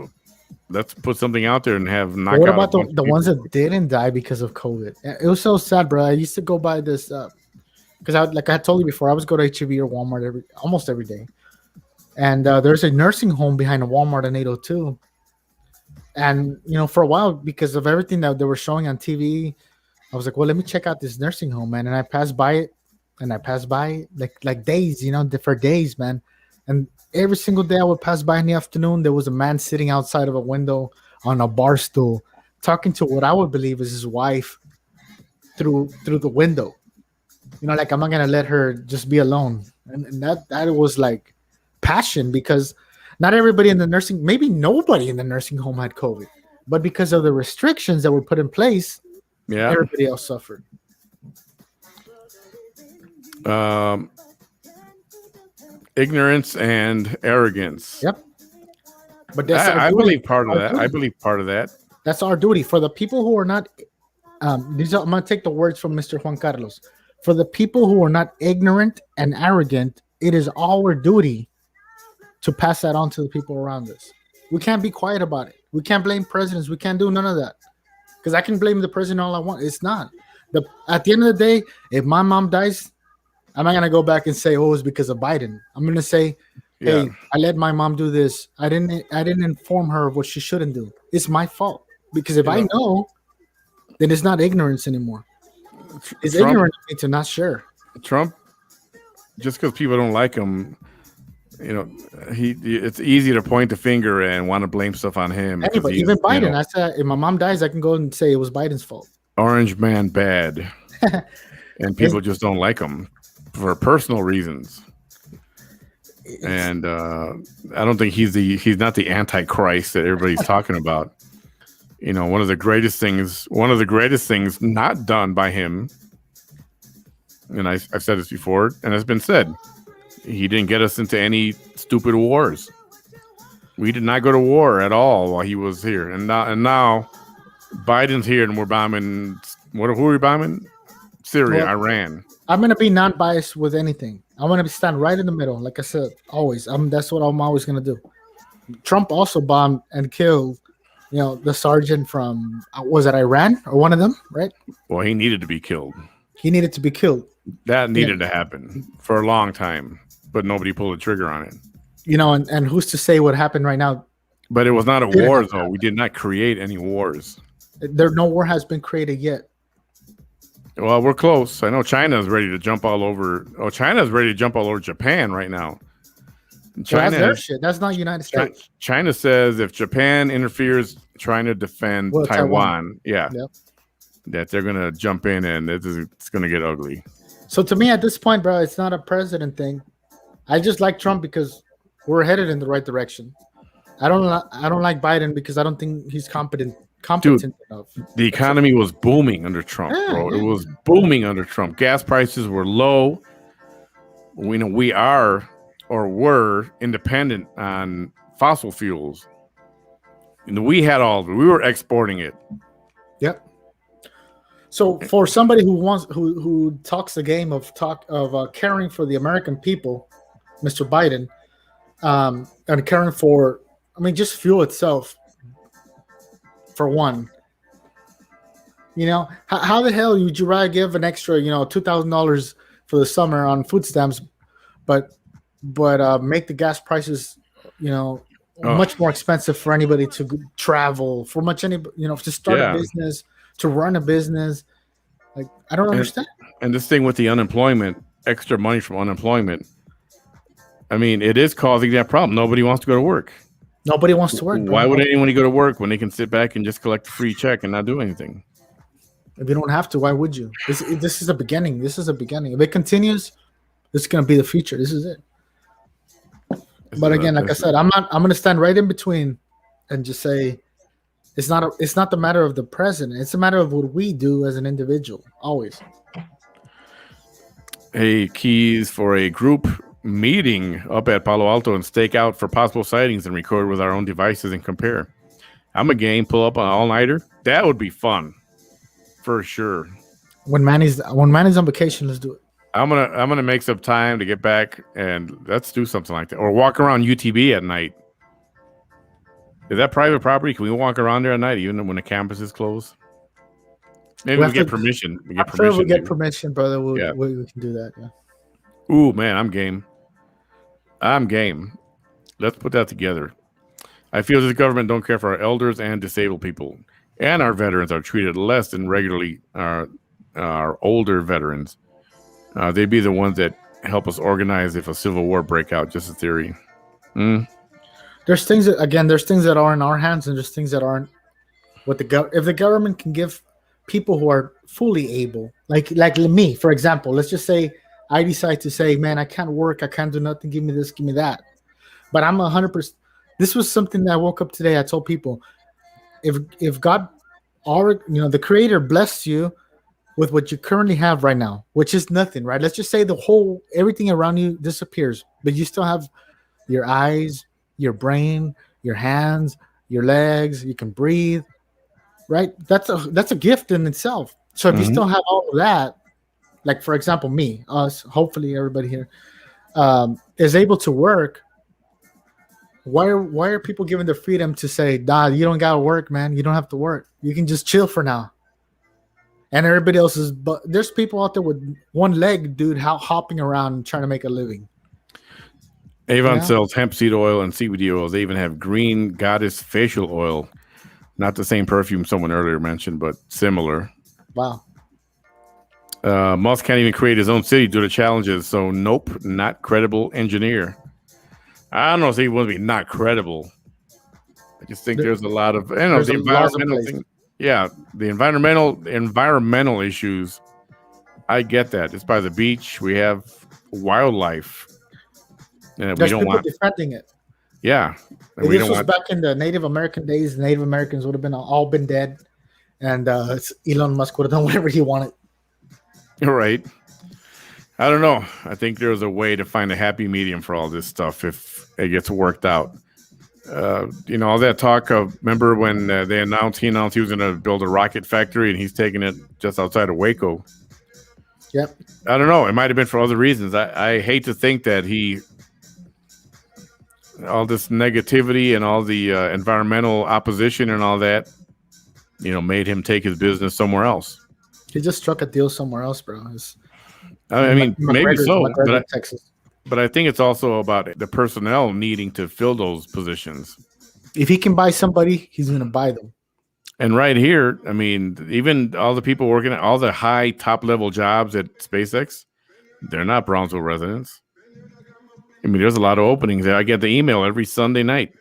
let's put something out there and have knock But what out a about bunch the of ones people. that didn't die because of COVID? It was so sad, bro. I used to go by this because like I told you before, I was go to HEB or Walmart almost every day, and there's a nursing home behind a Walmart in 802. And for a while, because of everything that they were showing on TV, I was like, well, let me check out this nursing home, man. And I passed by it, and I passed by it like days, for days, man. And every single day I would pass by in the afternoon, there was a man sitting outside of a window on a bar stool, talking to what I would believe is his wife through the window. Like, I'm not gonna let her just be alone. And that was like passion, because not everybody in the nursing, maybe nobody in the nursing home had COVID, but because of the restrictions that were put in place, Yeah. everybody else suffered. Ignorance and arrogance. Yep. But that's I duty. believe part of Our that. duty. I believe part of that. That's our duty for the people who are not. I'm gonna take the words from Mr. Juan Carlos. For the people who are not ignorant and arrogant, it is our duty to pass that on to the people around us. We can't be quiet about it. We can't blame presidents. We can't do none of that. Because I can blame the president all I want. It's not. At the end of the day, if my mom dies, I'm not gonna go back and say, "Oh, it's because of Biden." I'm gonna say, "Hey, I let my mom do this. I didn't inform her of what she shouldn't do. It's my fault." Because if I know, then it's not ignorance anymore. It's ignorant to not share. Trump, just because people don't like him, it's easy to point the finger and want to blame stuff on him. Anyway, even Biden, I said, if my mom dies, I can go and say it was Biden's fault. Orange man bad. And people just don't like him for personal reasons. And I don't think he's not the Antichrist that everybody's talking about. One of the greatest things not done by him, and I've said this before, and it's been said, he didn't get us into any stupid wars. We did not go to war at all while he was here. And now Biden's here and we're bombing. Who are we bombing? Syria, Iran. I'm going to be non-biased with anything. I'm going to stand right in the middle. Like I said, always. That's what I'm always going to do. Trump also bombed and killed the sergeant from, was it Iran or one of them, right? Well, he needed to be killed. He needed to be killed. That needed to happen for a long time, but nobody pulled the trigger on it. And who's to say what happened right now? But it was not a war, though. We did not create any wars. No war has been created yet. Well, we're close. I know China's ready to jump all over. Oh, China's ready to jump all over Japan right now. China, that's their shit. That's not United States. China says if Japan interferes trying to defend Taiwan, that they're going to jump in and it's going to get ugly. So to me, at this point, bro, it's not a president thing. I just like Trump because we're headed in the right direction. I don't like Biden because I don't think he's competent enough. The economy was booming under Trump, bro. It was booming under Trump. Gas prices were low. We are or were independent on fossil fuels. We had all of it. We were exporting it. Yep. So for somebody who talks the game of caring for the American people, Mr. Biden, and caring for, just fuel itself, for one, how the hell would you rather give an extra, $2,000 for the summer on food stamps, but make the gas prices, much more expensive for anybody to travel, to start a business, to run a business. Like, I don't understand. And this thing with the unemployment, extra money from unemployment, it is causing that problem. Nobody wants to go to work. Nobody wants to work. Why would anyone go to work when they can sit back and just collect a free check and not do anything? If you don't have to, why would you? This is a beginning. This is a beginning. If it continues, this is going to be the future. This is it. But again, like I said, I'm going to stand right in between and just say it's not the matter of the president. It's a matter of what we do as an individual. Always. Hey, keys for a group meeting up at Palo Alto and stake out for possible sightings and record with our own devices and compare. I'm a game. Pull up an all-nighter. That would be fun. For sure. When Manny's on vacation, let's do it. I'm gonna make some time to get back and let's do something like that, or walk around UTB at night. Is that private property? Can we walk around there at night, even when the campus is closed? Maybe We we have to. get permission. We get After we permission. get Maybe. permission, brother, Yeah. we can do that. Yeah. Ooh, man, I'm game. I'm game. Let's put that together. I feel this government don't care for our elders and disabled people, and our veterans are treated less than regularly our older veterans. They'd be the ones that help us organize if a civil war break out. Just a theory. Mm. There's things that again, there's things that are in our hands, and there's things that aren't. What the if the government can give people who are fully able, like me, for example, let's just say I decide to say, man, I can't work, I can't do nothing, give me this, give me that. But I'm 100%. This was something that I woke up today. I told people, if God, the Creator blessed you with what you currently have right now, which is nothing, right? Let's just say everything around you disappears, but you still have your eyes, your brain, your hands, your legs. You can breathe, right? That's a gift in itself. So if you Mhm. still have all of that, like for example, me, us, hopefully everybody here is able to work. Why are people given the freedom to say, "Nah, you don't gotta work, man. You don't have to work. You can just chill for now." And everybody else is, but there's people out there with one leg, dude, hopping around trying to make a living. Avon Yeah. sells hemp seed oil and CBD oils. They even have green goddess facial oil. Not the same perfume someone earlier mentioned, but similar. Wow. Musk can't even create his own city due to challenges. So, nope, not credible engineer. I don't know if he will be not credible. I just think there's a lot of There's the a laws in environmental place. thing. Yeah, the environmental issues. I get that. It's by the beach. We have wildlife, and we There's don't people want. defending it. Yeah, and If we this don't was want. back in the Native American days, Native Americans would have been all been dead, and Elon Musk would have done whatever he wanted. Right. I don't know. I think there's a way to find a happy medium for all this stuff if it gets worked out. All that talk of, remember when he announced he was going to build a rocket factory and he's taking it just outside of Waco. Yep. I don't know. It might have been for other reasons. I hate to think that all this negativity and all the environmental opposition and all that, made him take his business somewhere else. He just struck a deal somewhere else, bro. I mean, maybe so, McGregor, Texas. But I think it's also about the personnel needing to fill those positions. If he can buy somebody, he's going to buy them. And right here, I mean, even all the people working at all the high top level jobs at SpaceX, they're not Brownsville residents. I mean, there's a lot of openings there. I get the email every Sunday night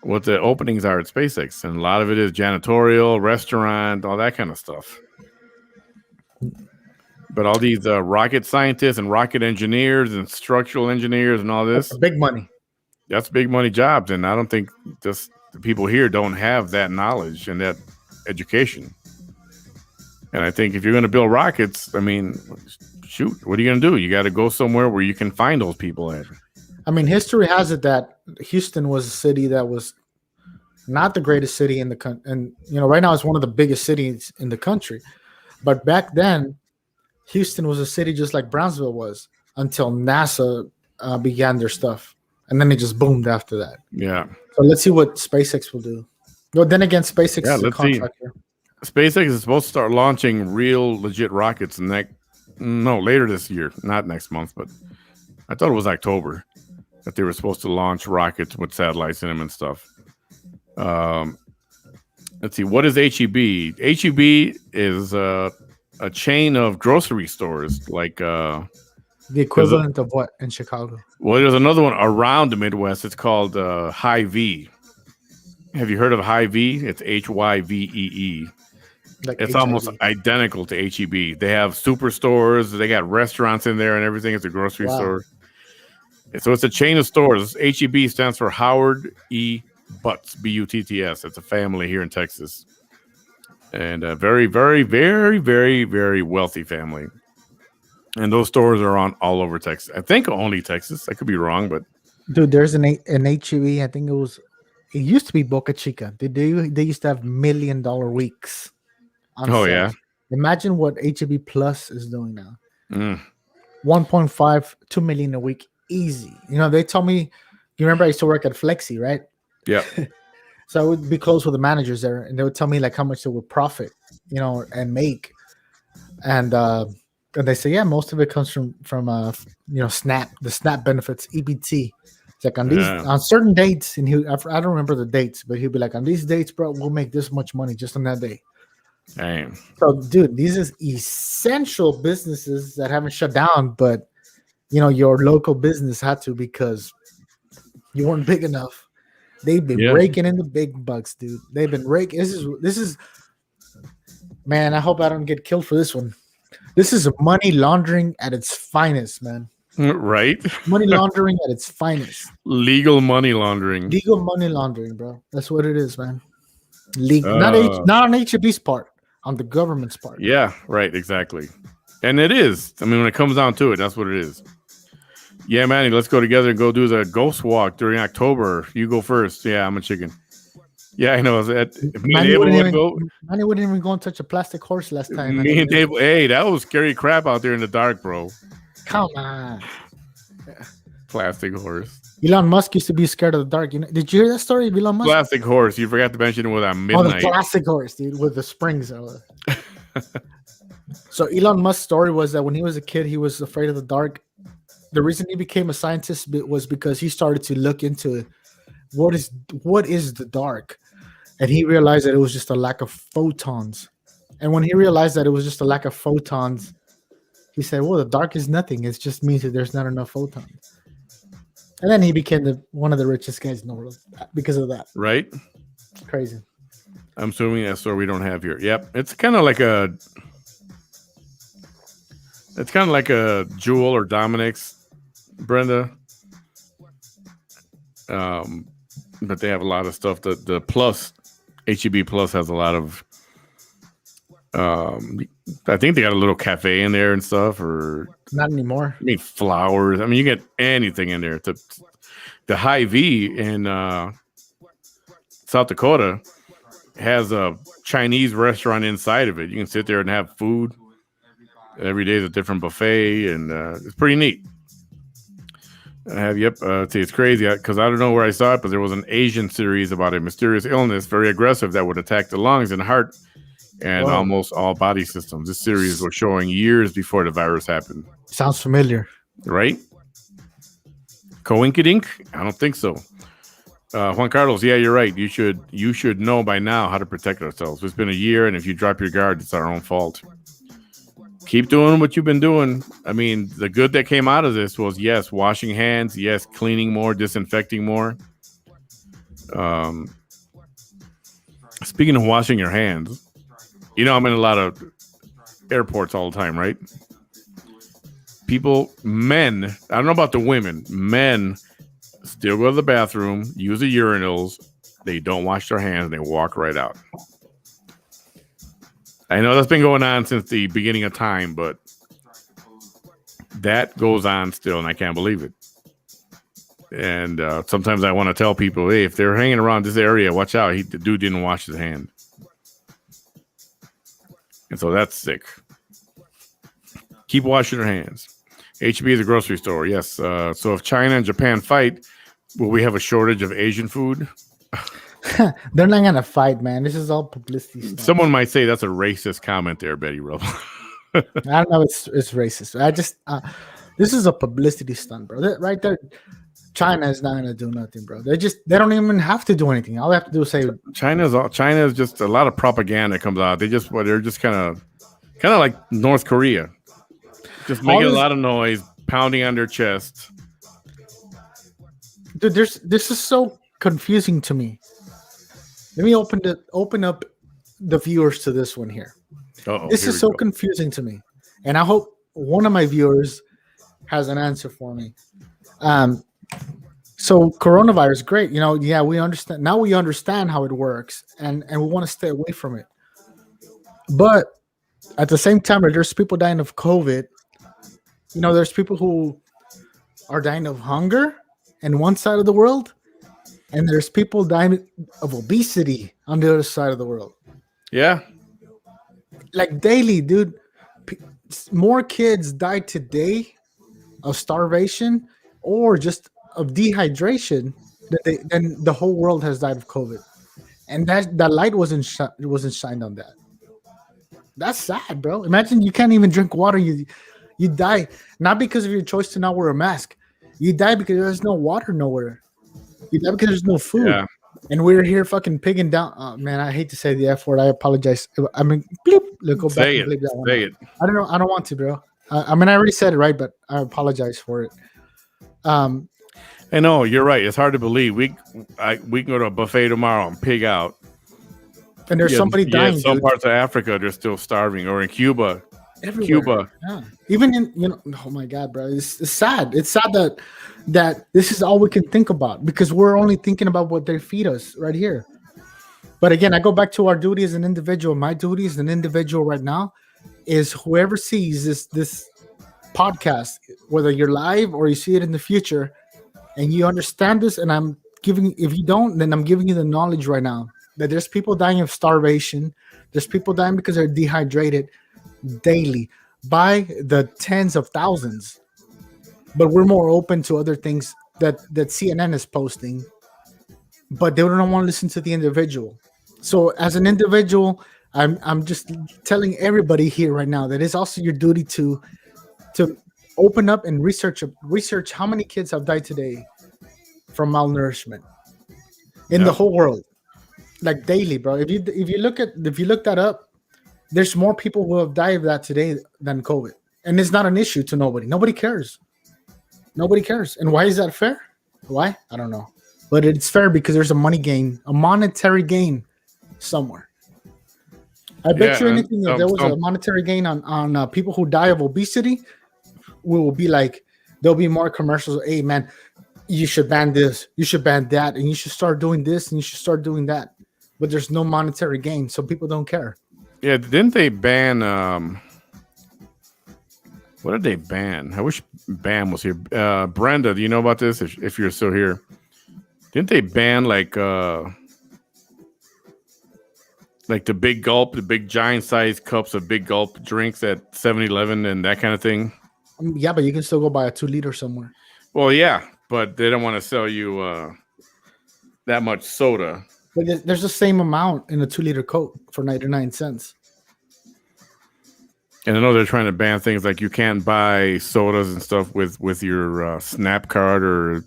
what the openings are at SpaceX, and a lot of it is janitorial, restaurant, all that kind of stuff. But all these rocket scientists and rocket engineers and structural engineers and all this, that's big money. That's big money jobs, and I don't think just the people here don't have that knowledge and that education. And I think if you're going to build rockets, I mean, shoot, what are you going to do? You got to go somewhere where you can find those people at. I mean, history has it that Houston was a city that was not the greatest city in the country, and right now it's one of the biggest cities in the country. But back then, Houston was a city just like Brownsville was until NASA began their stuff, and then it just boomed after that. Yeah. So let's see what SpaceX will do. Well, then again, SpaceX is a contractor. SpaceX is supposed to start launching real, legit rockets later this year, not next month, but I thought it was October that they were supposed to launch rockets with satellites in them and stuff. Let's see, what is HEB? HEB is a chain of grocery stores, like the equivalent of what in Chicago? Well, there's another one around the Midwest. It's called Hy-Vee. Have you heard of Hy-Vee? It's HYVEE. Like it's HIV. Almost identical to HEB. They have superstores. They got restaurants in there and everything. It's a grocery store. So it's a chain of stores. HEB stands for Howard E. Butts, Butts. It's a family here in Texas. And a very, very, very, very, very wealthy family. And those stores are on all over Texas. I think only Texas. I could be wrong, but dude, there's an HEB. I think it used to be Boca Chica. They used to have $1 million weeks. Oh sales. Imagine what HEB Plus is doing now. Mm, 1.5, 2 million a week, easy. They told me. You remember I used to work at Flexi, right? yep. So I would be close with the managers there, and they would tell me like how much they would profit, and make. And they say, yeah, most of it comes from SNAP, the SNAP benefits, EBT. It's like Yeah. on certain dates, and I don't remember the dates, but he'll be like, on these dates, bro, we'll make this much money just on that day. Damn. So, dude, these is essential businesses that haven't shut down, but your local business had to because you weren't big enough. They've been Yeah. raking in the big bucks, dude. They've been raking. This is man. I hope I don't get killed for this one. This is money laundering at its finest, man. Right. Money laundering at its finest. Legal money laundering. Legal money laundering, bro. That's what it is, man. Legal, Uh, not on HB's part, on the government's part. yeah. Right. Exactly. And it is. I mean, when it comes down to it, that's what it is. Yeah, Manny, let's go together and go do the ghost walk during October. You go first. Yeah, I'm a chicken. Yeah, I know. Manny wouldn't even go and touch a plastic horse last time. Me and Dave. Hey, that was scary crap out there in the dark, bro. Come on. Plastic horse. Elon Musk used to be scared of the dark. Did you hear that story of Elon Musk? Plastic horse. You forgot to mention it was at midnight. The plastic horse, dude, with the springs. So Elon Musk's story was that when he was a kid, he was afraid of the dark. The reason he became a scientist was because he started to look into what is the dark, and he realized that it was just a lack of photons. And when he realized that it was just a lack of photons, he said, well, the dark is nothing. It just means that there's not enough photons. And then he became one of the richest guys in the world because of that. Right? Crazy. I'm assuming that story we don't have here. Yep. It's kind of like a Jewel or Dominic's, Brenda. But they have a lot of stuff. The Plus, HEB Plus has a lot of I think they got a little cafe in there and stuff, or not anymore. I mean, flowers. I mean, you get anything in there. The Hy-Vee in South Dakota has a Chinese restaurant inside of it. You can sit there and have food. Every day is a different buffet, and it's pretty neat. It's crazy because I don't know where I saw it, but there was an Asian series about a mysterious illness, very aggressive, that would attack the lungs and heart and almost all body systems. This series was showing years before the virus happened. Sounds familiar, right? Coinkydink? I don't think so. Juan Carlos, yeah, you're right. You should know by now how to protect ourselves. It's been a year, and if you drop your guard, it's our own fault. Keep doing what you've been doing. I mean, the good that came out of this was, yes, washing hands, yes, cleaning more, disinfecting more. Speaking of washing your hands, I'm in a lot of airports all the time, right? Men, I don't know about the women, men still go to the bathroom, use the urinals, they don't wash their hands, and they walk right out. I know that's been going on since the beginning of time, but that goes on still, and I can't believe it. And sometimes I want to tell people, hey, if they're hanging around this area, watch out. The dude didn't wash his hand. And so that's sick. Keep washing your hands. HB is a grocery store, yes. So if China and Japan fight, will we have a shortage of Asian food? They're not gonna fight, man. This is all publicity stuff. Someone might say that's a racist comment there, Betty Rubble. I don't know. It's racist. I just this is a publicity stunt, bro. Right there, China is not gonna do nothing, bro. They don't even have to do anything. All they have to do is say China is just a lot of propaganda comes out. They're just kind of like North Korea, just making a lot of noise, pounding on their chest. Dude, this is so confusing to me. Let me open up the viewers to this one here. This is so confusing to me, and I hope one of my viewers has an answer for me. So coronavirus, great. Yeah, we understand. Now we understand how it works, and we want to stay away from it. But at the same time, there's people dying of COVID. There's people who are dying of hunger in one side of the world, and there's people dying of obesity on the other side of the world. Yeah. like daily, dude. P- More kids die today of starvation or just of dehydration than the whole world has died of COVID. And that light wasn't shined on that. That's sad, bro. Imagine you can't even drink water. You die not because of your choice to not wear a mask. You die because there's no water nowhere. You die because there's no food. Yeah. And we're here fucking pigging down. Oh, man, I hate to say the F word. I apologize. I mean, bleep, let's go back Say and it. bleep that one Say out. it. I don't know. I don't want to, bro. I mean, I already said it right, but I apologize for it. Um, I know you're right. It's hard to believe. We can go to a buffet tomorrow and pig out. and there's somebody Yeah. dying, Some dude, parts of Africa they're still starving, or in Cuba. everywhere. Cuba. Yeah. Even in oh my god, bro, it's sad. It's sad that this is all we can think about because we're only thinking about what they feed us right here. But again, I go back to our duty as an individual. My duty as an individual right now is whoever sees this podcast, whether you're live or you see it in the future, and you understand this, and I'm giving. If you don't, then I'm giving you the knowledge right now that there's people dying of starvation. There's people dying because they're dehydrated daily by the tens of thousands. But we're more open to other things that CNN is posting, but they don't want to listen to the individual. So as an individual, I'm just telling everybody here right now that it's also your duty to open up and research how many kids have died today from malnourishment in the Yep. whole world, like daily, bro. If you look that up, there's more people who have died of that today than COVID, and it's not an issue to nobody. Nobody cares. Nobody cares. And why is that fair? Why? I don't know. But it's fair because there's a money gain, a monetary gain somewhere. I bet you Yeah. anything if there was a monetary gain on people who die of obesity, we will be like, there'll be more commercials. Hey, man, you should ban this, you should ban that, and you should start doing this, and you should start doing that. But there's no monetary gain, so people don't care. Yeah. Didn't they ban? What did they ban? I wish Bam was here. Brenda, do you know about this? If you're still here, didn't they ban like the big gulp, the big giant size cups of big gulp drinks at 7-Eleven and that kind of thing? Yeah, but you can still go buy a 2 liter somewhere. Well, yeah, but they don't want to sell you that much soda. But there's the same amount in a 2 liter Coke for 99 cents. And I know they're trying to ban things like you can't buy sodas and stuff with your SNAP card or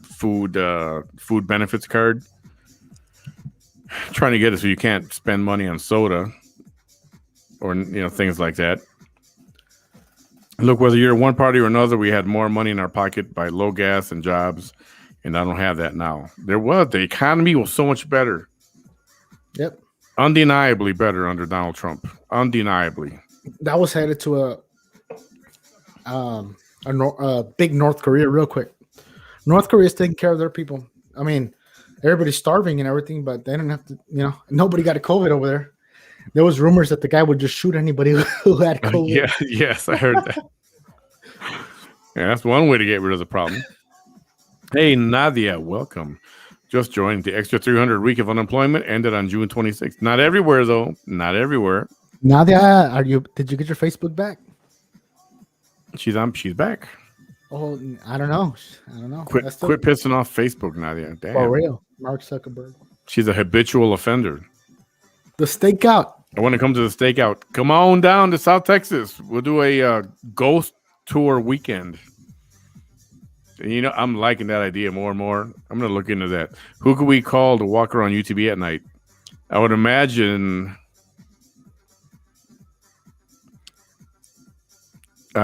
food benefits card. Trying to get it so you can't spend money on soda or things like that. Look, whether you're one party or another, we had more money in our pocket by low gas and jobs, and I don't have that now. The economy was so much better. Yep. Undeniably better under Donald Trump. Undeniably. That was headed to a big North Korea real quick. North Korea is taking care of their people. I mean, everybody's starving and everything, but they didn't have to, nobody got a COVID over there. There was rumors that the guy would just shoot anybody who had COVID. Yeah, yes, I heard that. Yeah, that's one way to get rid of the problem. Hey, Nadia, welcome. Just joined. The extra 300 week of unemployment ended on June 26th. Not everywhere, though. Not everywhere. Nadia, did you get your Facebook back? She's back. Oh, I don't know. Quit pissing off Facebook, Nadia. Damn. For real. Mark Zuckerberg. She's a habitual offender. The stakeout. I want to come to the stakeout. Come on down to South Texas. We'll do a ghost tour weekend. I'm liking that idea more and more. I'm going to look into that. Who could we call to walk around UTB at night? I would imagine the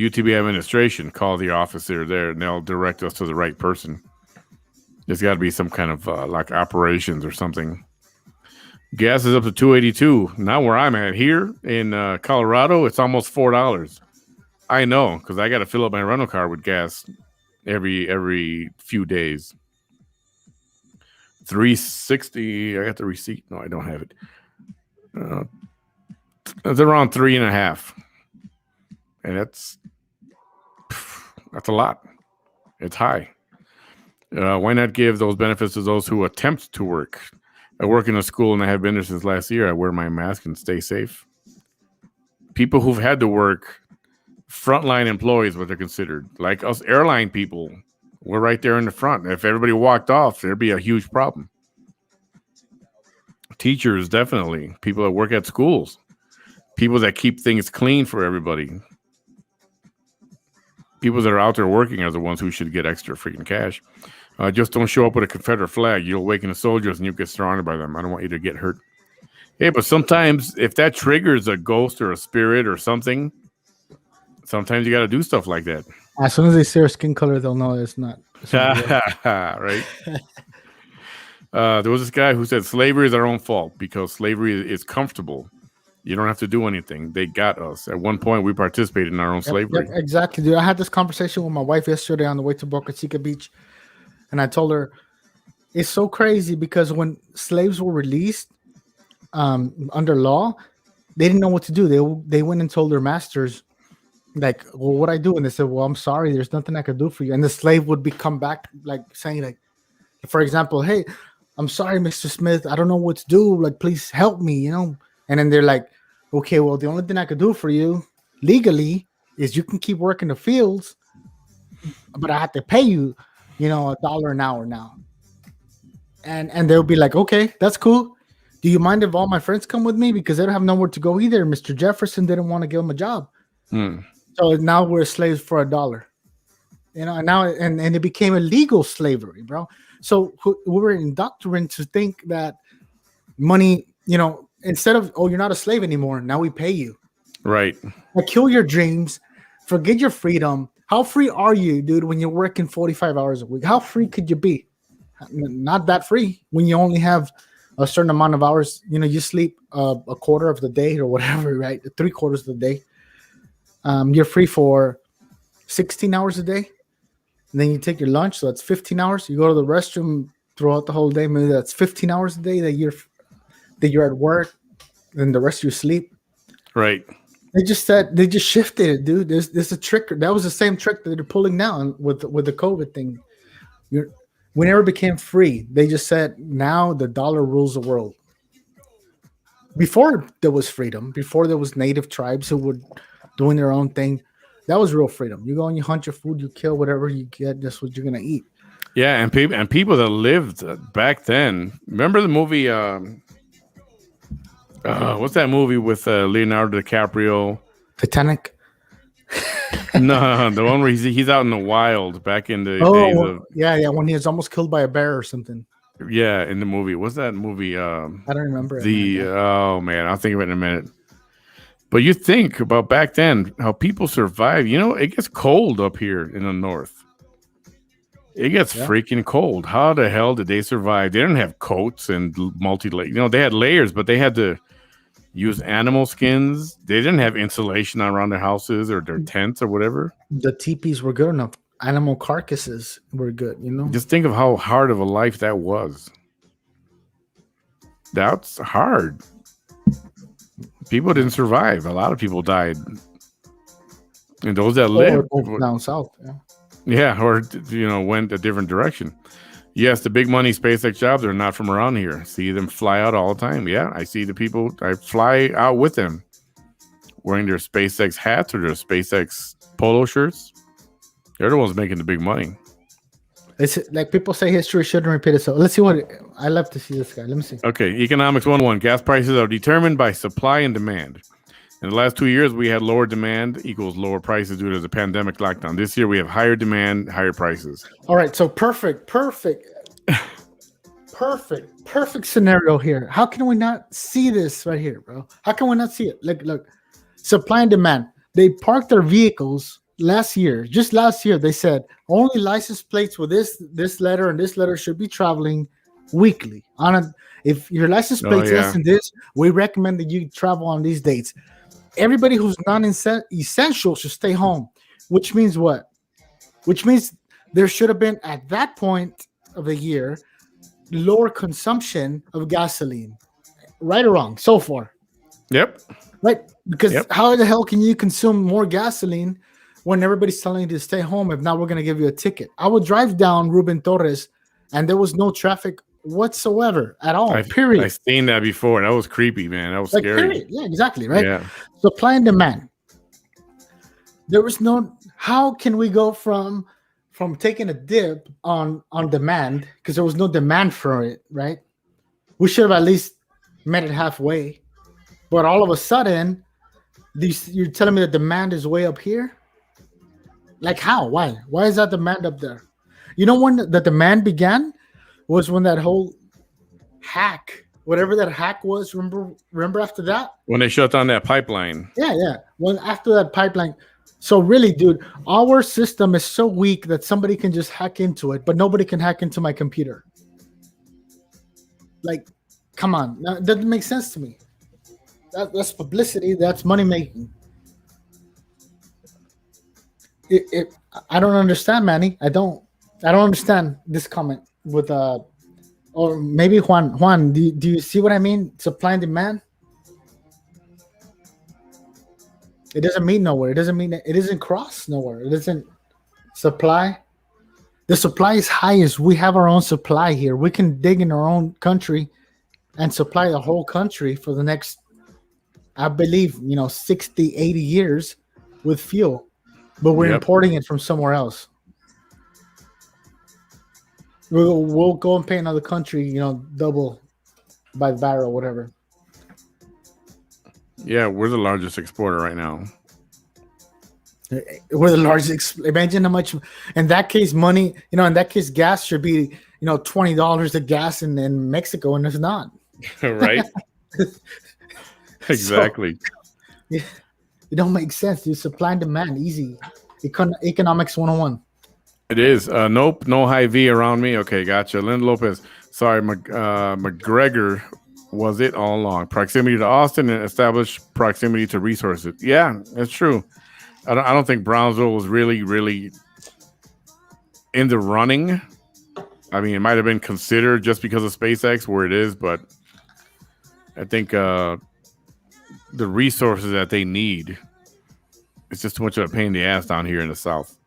UTB administration call the officer there, and they'll direct us to the right person. There's got to be some kind of like operations or something. Gas is up to $2.82. Now where I'm at here in Colorado, it's almost $4. I know because I got to fill up my rental car with gas every few days. $3.60. I got the receipt. No, I don't have it. It's around 3.5. And that's a lot. It's high. Why not give those benefits to those who attempt to work? I work in a school and I have been there since last year. I wear my mask and stay safe. people who've had to work, frontline employees, what they're considered, like us airline people. We're right there in the front. If everybody walked off, there'd be a huge problem. Teachers, definitely. People that work at schools. People that keep things clean for everybody. People that are out there working are the ones who should get extra freaking cash. Just don't show up with a Confederate flag. You'll awaken the soldiers and you'll get surrounded by them. I don't want you to get hurt. Yeah, but sometimes if that triggers a ghost or a spirit or something, sometimes you got to do stuff like that. As soon as they see our skin color, they'll know it's not. Right? There was this guy who said slavery is our own fault because slavery is comfortable. You don't have to do anything. They got us. At one point, we participated in our own slavery. Yep, exactly, dude. I had this conversation with my wife yesterday on the way to Boca Chica Beach, and I told her it's so crazy because when slaves were released under law, they didn't know what to do. They went and told their masters, like, well, what I do? And they said, well, I'm sorry, there's nothing I can do for you. And the slave would come back, like, saying, like, for example, hey, I'm sorry, Mr. Smith, I don't know what to do. Like, please help me, you know? And then they're like, okay, well, the only thing I could do for you legally is you can keep working the fields, but I have to pay you, $1 an hour now. And they'll be like, okay, that's cool. Do you mind if all my friends come with me? Because they don't have nowhere to go either. Mr. Jefferson didn't want to give them a job. So now we're slaves for $1. And now and it became illegal slavery, bro. So we were indoctrinated to think that money, instead of, oh, you're not a slave anymore, now we pay you. Right. Like, kill your dreams, forget your freedom. How free are you, dude, when you're working 45 hours a week? How free could you be? Not that free when you only have a certain amount of hours. You sleep a quarter of the day or whatever, right? 3/4 of the day. You're free for 16 hours a day. And then you take your lunch, so that's 15 hours. You go to the restroom throughout the whole day. Maybe that's 15 hours a day that you're at work, and the rest of you sleep. Right. They just shifted it, dude. There's a trick. That was the same trick that they're pulling now with the COVID thing. We never became free. They just said now the dollar rules the world. Before there was freedom, before there was native tribes who were doing their own thing, that was real freedom. You go and you hunt your food, you kill whatever you get. That's what you're gonna eat. Yeah, and people that lived back then. Remember the movie? What's that movie with Leonardo DiCaprio? Titanic. No, the one where he's out in the wild back in the days of when he was almost killed by a bear or something. Yeah, in the movie. What's that movie? I don't remember. Oh man, I'll think of it in a minute. But you think about back then, how people survive. It gets cold up here in the north. It gets freaking cold. How the hell did they survive? They didn't have coats and multi-layer. They had layers, but they had to use animal skins. They didn't have insulation around their houses or their tents or whatever. The teepees were good enough. Animal carcasses were good, Just think of how hard of a life that was. That's hard. People didn't survive. A lot of people died. And those that lived down south. Or went a different direction. Yes, the big money SpaceX jobs are not from around here. See them fly out all the time. Yeah, I see the people. I fly out with them, wearing their SpaceX hats or their SpaceX polo shirts. They're the ones making the big money. It's like people say history shouldn't repeat itself. Let's see I love to see this guy. Let me see. Okay, Economics 101. Gas prices are determined by supply and demand. In the last 2 years, we had lower demand equals lower prices due to the pandemic lockdown. This year, we have higher demand, higher prices. All right, so perfect scenario here. How can we not see this right here, bro? How can we not see it? Look, supply and demand. They parked their vehicles last year. Just last year, they said only license plates with this letter and this letter should be traveling weekly. If your license plate's less than this, we recommend that you travel on these dates. Everybody who's non-essential should stay home, which means what? Which means there should have been, at that point of the year, lower consumption of gasoline. Right or wrong? So far. Yep. Right? Because how the hell can you consume more gasoline when everybody's telling you to stay home if not we're going to give you a ticket? I would drive down Ruben Torres and there was no traffic whatsoever at all. I've Period. seen that before. That was creepy, man. That was Like scary. period. Yeah, exactly. Right. Yeah. Supply and demand. There was no. How can we go from taking a dip on demand because there was no demand for it, right? We should have at least met it halfway. But all of a sudden, you're telling me the demand is way up here? Like how? Why? Why is that demand up there? You know when the demand began was when that whole hack, whatever that hack was. Remember after that? When they shut down that pipeline. Yeah. Well, after that pipeline. So really, dude, our system is so weak that somebody can just hack into it, but nobody can hack into my computer. Like, come on, that doesn't make sense to me. That's publicity. That's money making. I don't understand, Manny. I don't understand this comment with or maybe Juan. Do you see what I mean? Supply and demand. It doesn't mean nowhere. It doesn't mean it doesn't cross nowhere. It doesn't supply. The supply is highest. We have our own supply here. We can dig in our own country and supply the whole country for the next, I believe, 60, 80 years with fuel. But we're importing it from somewhere else. We'll go and pay another country, double by the barrel, whatever. Yeah, we're the largest exporter right now. We're the largest. Imagine how much. In that case, money. In that case, gas should be $20 a gas in Mexico, and it's not. Right. Exactly. So, it don't make sense, dude. Supply and demand, easy. Economics 101. It is. Nope, no high V around me. Okay, gotcha. Lynn Lopez. Sorry, McGregor was it all along. Proximity to Austin and established proximity to resources. Yeah, that's true. I don't think Brownsville was really in the running. I mean, it might have been considered just because of SpaceX where it is, but I think the resources that they need, it's just too much of a pain in the ass down here in the South.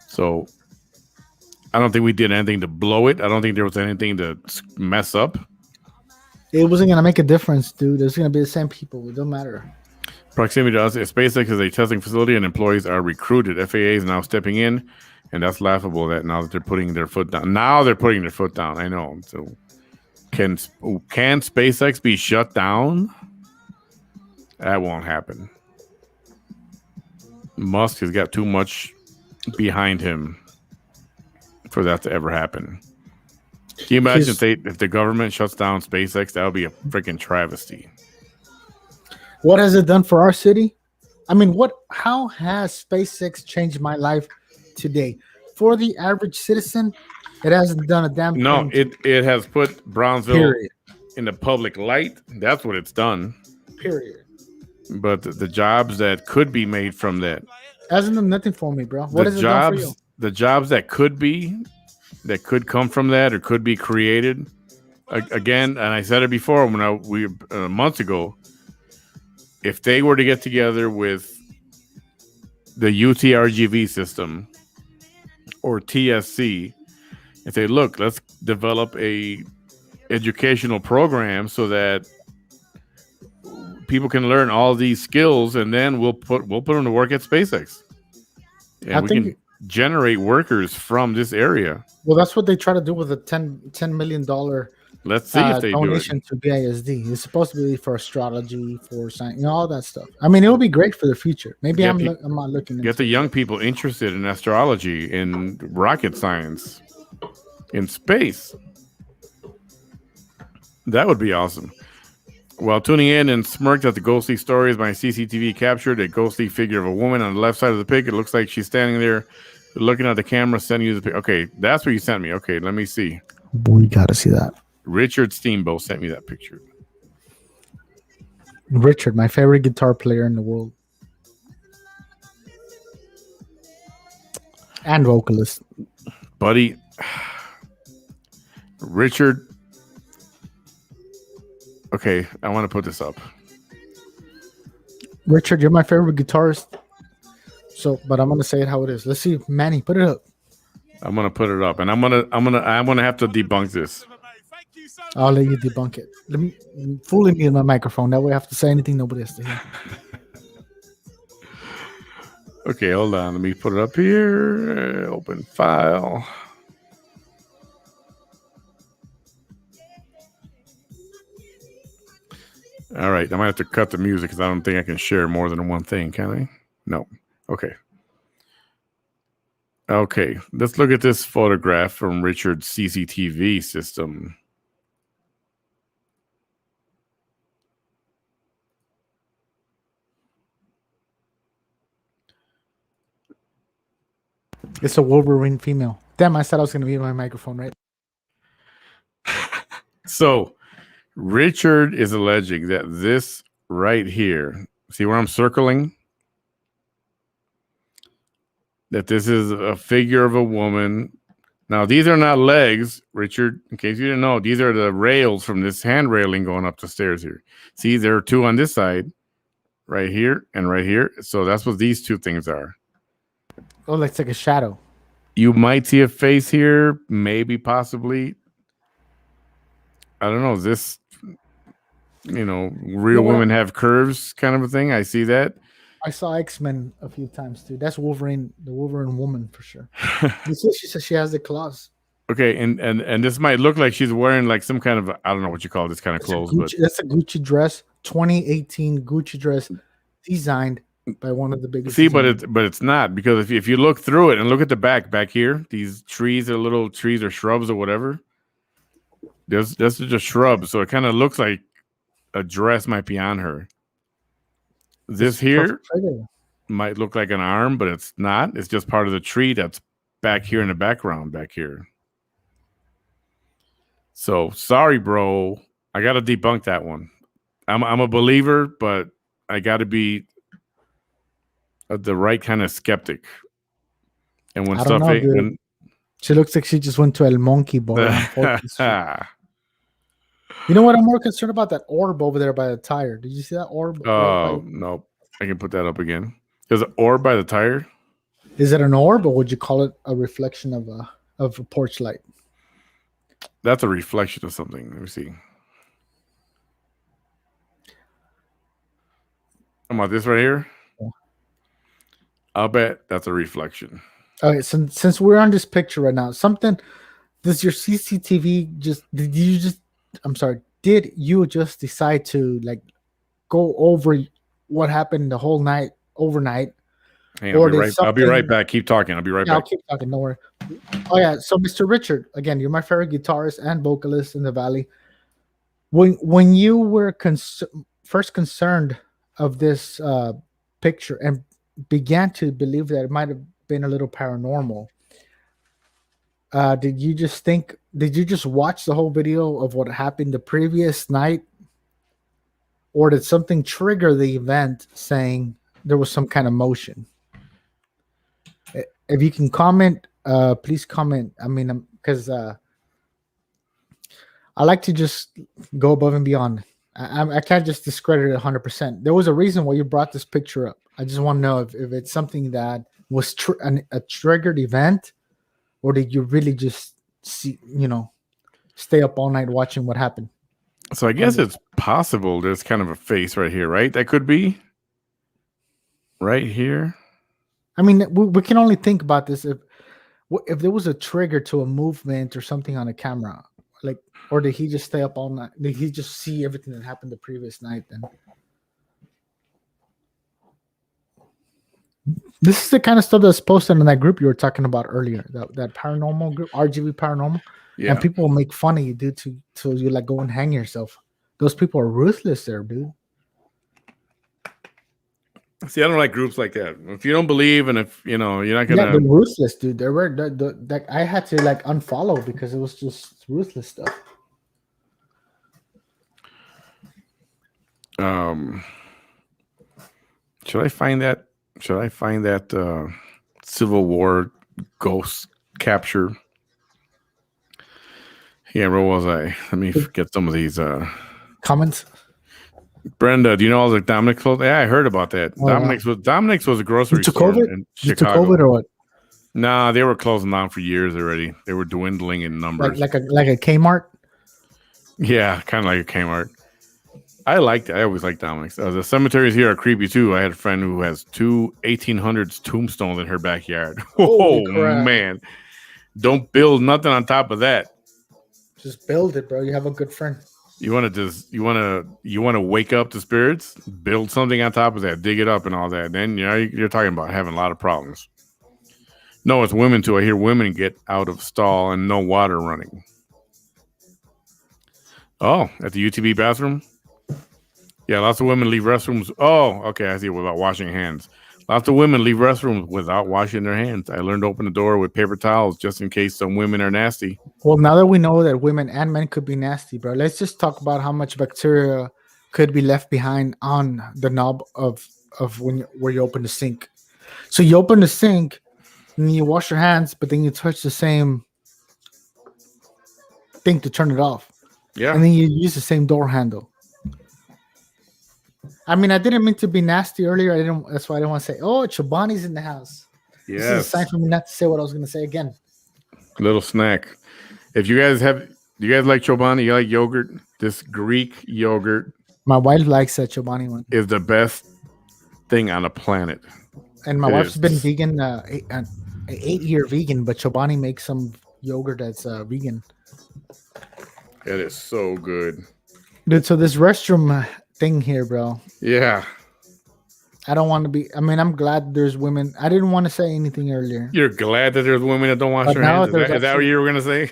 So I don't think we did anything to blow it. I don't think there was anything to mess up. It wasn't going to make a difference, dude. It's going to be the same people. It don't matter. Proximity to us. SpaceX is a testing facility and employees are recruited. FAA is now stepping in, and that's laughable that now that they're putting their foot down. Now they're putting their foot down. I know. So can SpaceX be shut down? That won't happen. Musk has got too much behind him for that to ever happen. Can you imagine if the government shuts down SpaceX? That would be a freaking travesty. What has it done for our city? I mean, how has SpaceX changed my life today? For the average citizen, it hasn't done a damn thing. No, it has put Brownsville in the public light. That's what it's done. Period. But the jobs that could be made from that hasn't done nothing for me, bro. What has it done for you? The jobs that could come from that or could be created again, and I said it before when we months ago. If they were to get together with the UTRGV system or TSC and say, look, let's develop a educational program so that people can learn all these skills, and then we'll put them to work at SpaceX. And we can generate workers from this area. Well, that's what they try to do with a $10 million Let's see if they donation do it. to BISD. It's supposed to be for astrology, for science, all that stuff. I mean, it will be great for the future. Maybe I'm not looking. Get the young people interested in astrology, in rocket science, in space. That would be awesome. While tuning in and smirked at the ghostly stories, my CCTV captured a ghostly figure of a woman on the left side of the pic. It looks like she's standing there looking at the camera, sending you the pic. Okay, that's what you sent me. Okay, let me see. We got to see that. Richard Steamboat sent me that picture. Richard, my favorite guitar player in the world. And vocalist. Buddy, Richard. Okay, I want to put this up. Richard, you're my favorite guitarist. So, but I'm going to say it how it is. Let's see. Manny, put it up. I'm gonna put it up, and I'm gonna have to debunk this. I'll let you debunk it. Let me fully mute my microphone. That way, I have to say anything nobody has to hear. Okay, hold on. Let me put it up here. Open file. All right, I might have to cut the music because I don't think I can share more than one thing, can I? No. Okay. Okay, let's look at this photograph from Richard's CCTV system. It's a Wolverine female. Damn, I said I was going to mute my microphone, right? So, Richard is alleging that this right here, see where I'm circling? That this is a figure of a woman. Now, these are not legs, Richard. In case you didn't know, these are the rails from this hand railing going up the stairs here. See, there are two on this side, right here and right here. So that's what these two things are. Oh, it's like a shadow. You might see a face here, maybe, possibly. I don't know. This, real women have curves kind of a thing. I see that. I saw X-Men a few times too. That's Wolverine, the Wolverine woman for sure. She says she has the claws. Okay, and this might look like she's wearing like some kind of, I don't know what you call this kind of clothes, but that's a Gucci dress, 2018 Gucci dress, designed by one of the biggest. See, but it's not, because if you look through it and look at the back here, these trees are little trees or shrubs or whatever. This is just shrubs, so it kind of looks like a dress might be on her. This here might look like an arm, but it's not. It's just part of the tree that's back here in the background back here. So sorry, bro. I got to debunk that one. I'm a believer, but I got to be the right kind of skeptic. And when stuff ain't, she looks like she just went to El Monkey Bar. You know what? I'm more concerned about that orb over there by the tire. Did you see that orb? Oh, no. I can put that up again. There's an orb by the tire. Is it an orb, or would you call it a reflection of a porch light? That's a reflection of something. Let me see. How about this right here? Yeah. I'll bet that's a reflection. Okay, since we're on this picture right now, does your CCTV did you just decide to like go over what happened the whole night, overnight? Hey, I'll be right back. Keep talking. I'll be right back. I'll keep talking. Don't worry. Oh yeah. So, Mr. Richard, again, you're my favorite guitarist and vocalist in the Valley. When you were first concerned of this picture and began to believe that it might have been a little paranormal, did you just watch the whole video of what happened the previous night, or did something trigger the event saying there was some kind of motion? If you can comment, please comment. I mean, because I like to just go above and beyond. I can't just discredit it 100%. There was a reason why you brought this picture up. I just want to know if it's something that was a triggered event, or did you really just stay up all night watching what happened? So I guess it's possible there's kind of a face right here, right? That could be right here. I mean, we can only think about this if there was a trigger to a movement or something on a camera, like, or did he just stay up all night? Did he just see everything that happened the previous night then? This is the kind of stuff that's posted in that group you were talking about earlier, that paranormal group, RGB Paranormal. Yeah. And people will make fun of you, dude, to you like go and hang yourself. Those people are ruthless there, dude. See, I don't like groups like that. If you don't believe, and if you're not gonna, they're ruthless, dude. They were that I had to like unfollow because it was just ruthless stuff. Should I find that? Civil War ghost capture? Yeah, where was I? Let me get some of these comments. Brenda, do you know all the Dominic's clothes? Yeah, I heard about that. Dominic's was a grocery store in Chicago. You took COVID or what? Nah, they were closing down for years already. They were dwindling in like numbers. like a Kmart. Yeah, kind of like a Kmart. I liked it. I always liked Dominic's. The cemeteries here are creepy too. I had a friend who has two 1800s tombstones in her backyard. Holy Oh crap! man, don't build nothing on top of that. Just build it, bro. You have a good friend. You want to just you want to wake up the spirits, build something on top of that, dig it up and all that. Then you're talking about having a lot of problems. No, it's women too. I hear women get out of stall and no water running. Oh, at the UTB bathroom? Yeah, lots of women leave restrooms. Oh, okay, I see. Without washing hands. Lots of women leave restrooms without washing their hands. I learned to open the door with paper towels just in case some women are nasty. Well, now that we know that women and men could be nasty, bro, let's just talk about how much bacteria could be left behind on the knob of where you open the sink. So you open the sink and you wash your hands, but then you touch the same thing to turn it off. Yeah. And then you use the same door handle. I mean, I didn't mean to be nasty earlier. That's why I didn't want to say, "Oh, Chobani's in the house." Yes. This is a sign for me not to say what I was going to say again. Little snack. If you guys do you guys like Chobani? You like yogurt? This Greek yogurt. My wife likes that Chobani one. Is the best thing on the planet. And my wife's been vegan, an 8-year vegan, but Chobani makes some yogurt that's vegan. It is so good. Dude, so this restroom thing here, bro. Yeah. I don't want to be. I mean, I'm glad there's women. I didn't want to say anything earlier. You're glad that there's women that don't wash their hands? Is that what you were going to say?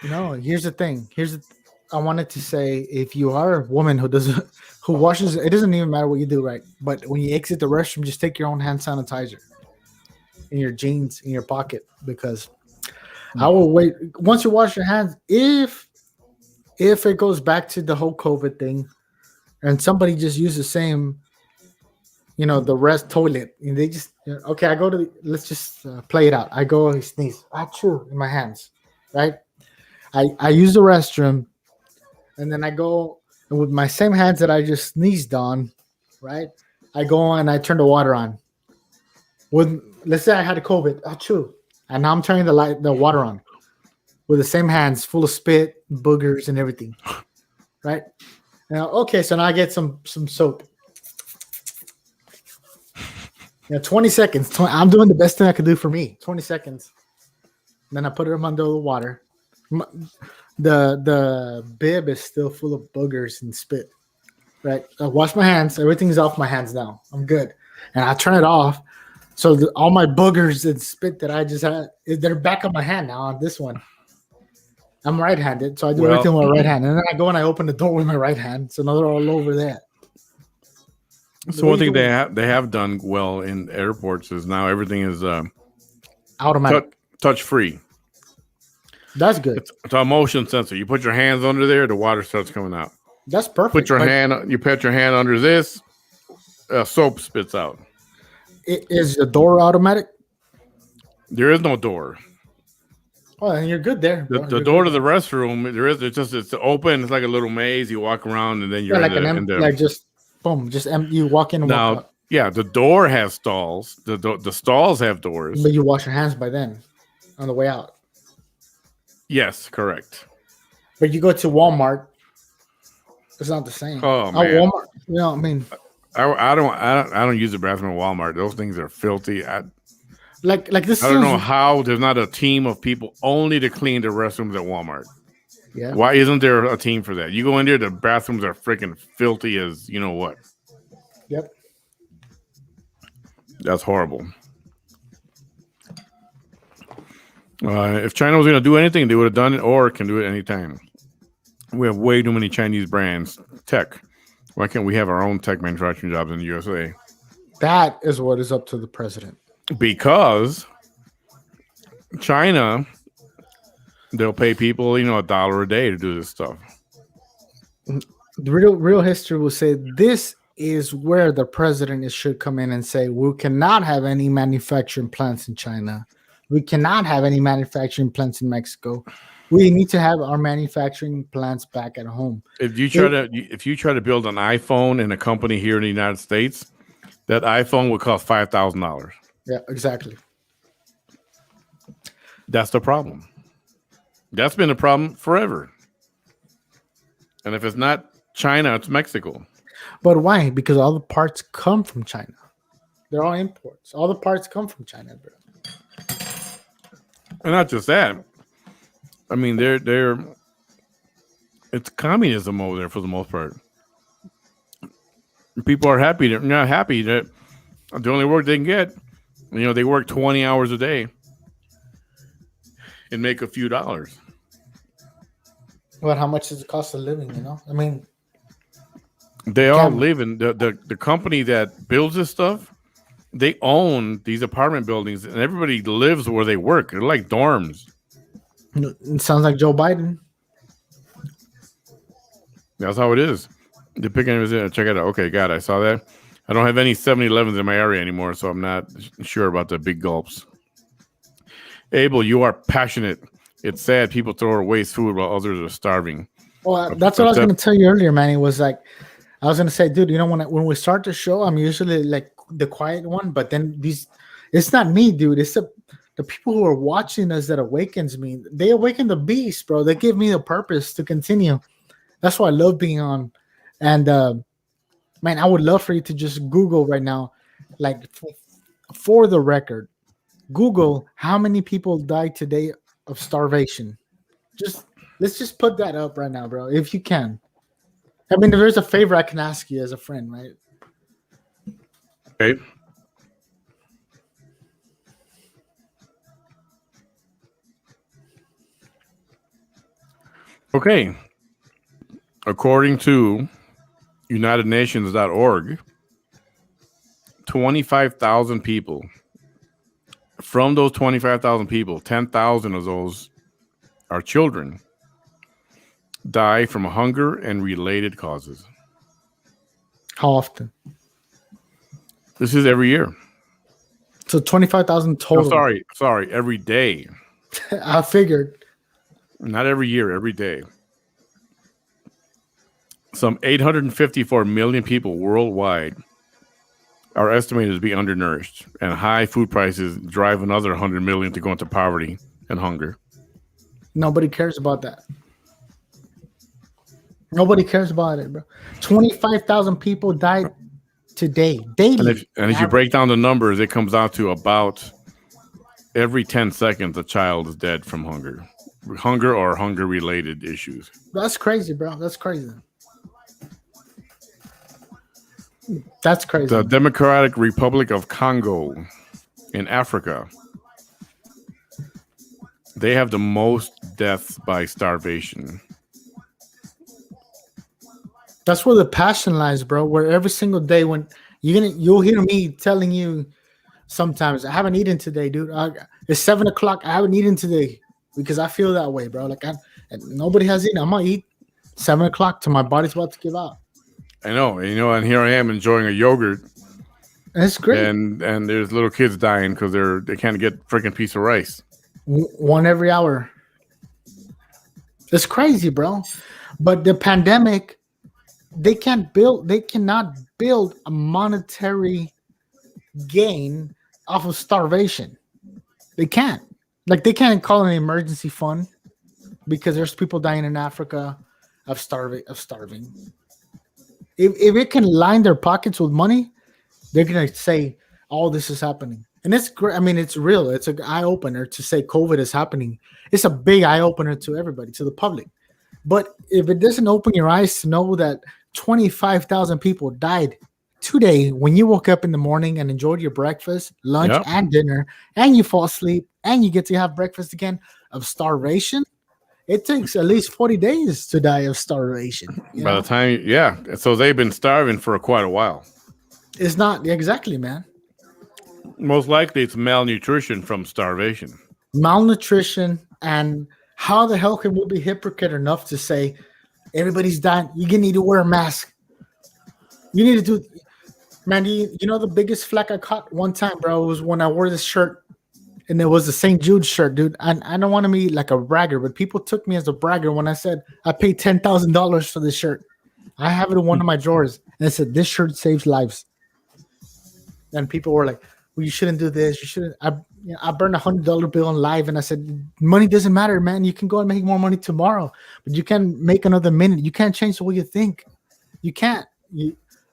No, here's the thing. I wanted to say, if you are a woman who washes, it doesn't even matter what you do, right? But when you exit the restroom, just take your own hand sanitizer in your jeans, in your pocket, because I will wait. Once you wash your hands, if it goes back to the whole COVID thing, and somebody just use the same, the rest toilet, and they just, okay, I go to let's just play it out. I go, I sneeze, I chew in my hands, right? I use the restroom, and then I go, and with my same hands that I just sneezed on, right? I go and I turn the water on. Let's say I had a COVID, I chew, and now I'm turning the water on with the same hands, full of spit, boogers, and everything, right? Now, okay, so now I get some soap. 20 seconds. I'm doing the best thing I could do for me. 20 seconds. Then I put them under the water. The bib is still full of boogers and spit. Right? I wash my hands. Everything's off my hands now. I'm good. And I turn it off. So all my boogers and spit that I just had, they're back on my hand now on this one. I'm right-handed, so I do everything with my right hand. And then I go and I open the door with my right hand. So now they're all over there. So one thing they have done well in airports is now everything is automatic, touch free. That's good. It's a motion sensor. You put your hands under there, the water starts coming out. That's perfect. You put your hand under this, soap spits out. Is the door automatic? There is no door. Oh, and you're good there. The door to the restroom, it's open. It's like a little maze. You walk around and then you're just boom, just you walk in and walk out. Yeah, the door has stalls. The stalls have doors. But you wash your hands by then on the way out. Yes, correct. But you go to Walmart, it's not the same. Oh man, Walmart. I mean, I don't use the bathroom at Walmart. Those things are filthy. Like this. I don't know how there's not a team of people only to clean the restrooms at Walmart. Yeah. Why isn't there a team for that? You go in there, the bathrooms are freaking filthy as you know what. Yep. That's horrible. If China was going to do anything, they would have done it or can do it anytime. We have way too many Chinese brands. Tech. Why can't we have our own tech manufacturing jobs in the USA? That is what is up to the president. Because China, they'll pay people, $1 a day to do this stuff. The real history will say this is where the president should come in and say we cannot have any manufacturing plants in China. We cannot have any manufacturing plants in Mexico. We need to have our manufacturing plants back at home. If you try to build an iPhone in a company here in the United States, that iPhone would cost $5,000. Yeah, exactly. That's the problem. That's been a problem forever. And if it's not China, it's Mexico. But why? Because all the parts come from China. They're all imports. All the parts come from China, bro. And not just that. I mean, they're it's communism over there for the most part. People are happy. They're not happy that the only work they can get, they work 20 hours a day and make a few dollars. But how much is the cost of living? I mean, they all live in the company that builds this stuff. They own these apartment buildings, and everybody lives where they work. They're like dorms. It sounds like Joe Biden. That's how it is. The picking is in. Check it out. Okay, got it. I saw that. I don't have any 7-Elevens in my area anymore, so I'm not sure about the big gulps. Abel, you are passionate. It's sad people throw or waste food while others are starving. Well, that's what I was going to tell you earlier, Manny. Was like, I was going to say, dude, when we start the show, I'm usually like the quiet one, but then it's not me, dude. It's the people who are watching us that awakens me. They awaken the beast, bro. They give me the purpose to continue. That's why I love being on. And man, I would love for you to just Google right now, like for the record, Google how many people died today of starvation. Let's just put that up right now, bro, if you can. I mean, if there's a favor I can ask you as a friend, right? Okay. Okay. According to UnitedNations.org, 25,000 people. From those 25,000 people, 10,000 of those are children, die from hunger and related causes. How often? This is every year. So 25,000 total. Oh, sorry, every day. I figured. Not every year, every day. Some 854 million people worldwide are estimated to be undernourished, and high food prices drive another 100 million to go into poverty and hunger. Nobody cares about that. Nobody cares about it, bro. 25,000 people died today, daily. And if you break down the numbers, it comes out to about every 10 seconds a child is dead from hunger or hunger-related issues. That's crazy, bro. That's crazy. That's crazy. The Democratic Republic of Congo in Africa, they have the most deaths by starvation. That's where the passion lies, bro. Where every single day when you'll hear me telling you sometimes, I haven't eaten today, dude. It's 7 o'clock. I haven't eaten today because I feel that way, bro. Like nobody has eaten. I'm gonna eat 7 o'clock till my body's about to give out. I know, and here I am enjoying a yogurt. That's great. And there's little kids dying because they can't get a freaking piece of rice. One every hour. It's crazy, bro. But the pandemic, they cannot build a monetary gain off of starvation. They can't. Like, they can't call it an emergency fund because there's people dying in Africa of starving. If it can line their pockets with money, they're gonna say all this is happening, and it's great. I mean, it's real. It's an eye opener to say COVID is happening. It's a big eye opener to everybody, to the public. But if it doesn't open your eyes to know that 25,000 people died today when you woke up in the morning and enjoyed your breakfast, lunch, and dinner, and you fall asleep, and you get to have breakfast again of starvation. It takes at least 40 days to die of starvation. By the time, so they've been starving for quite a while. It's not exactly, man. Most likely it's malnutrition from starvation. Malnutrition, and how the hell can we be hypocrite enough to say everybody's dying? You need to wear a mask. You need to do, man. You know the biggest flack I caught one time, bro, was when I wore this shirt. And it was the St. Jude shirt, dude. I don't want to be like a bragger, but people took me as a bragger when I said I paid $10,000 for this shirt. I have it in one of my drawers, and it said, "This shirt saves lives." And people were like, well, you shouldn't do this. You shouldn't. I burned $100 bill on live, and I said, money doesn't matter, man. You can go and make more money tomorrow, but you can't make another minute. You can't change the way you think. You can't.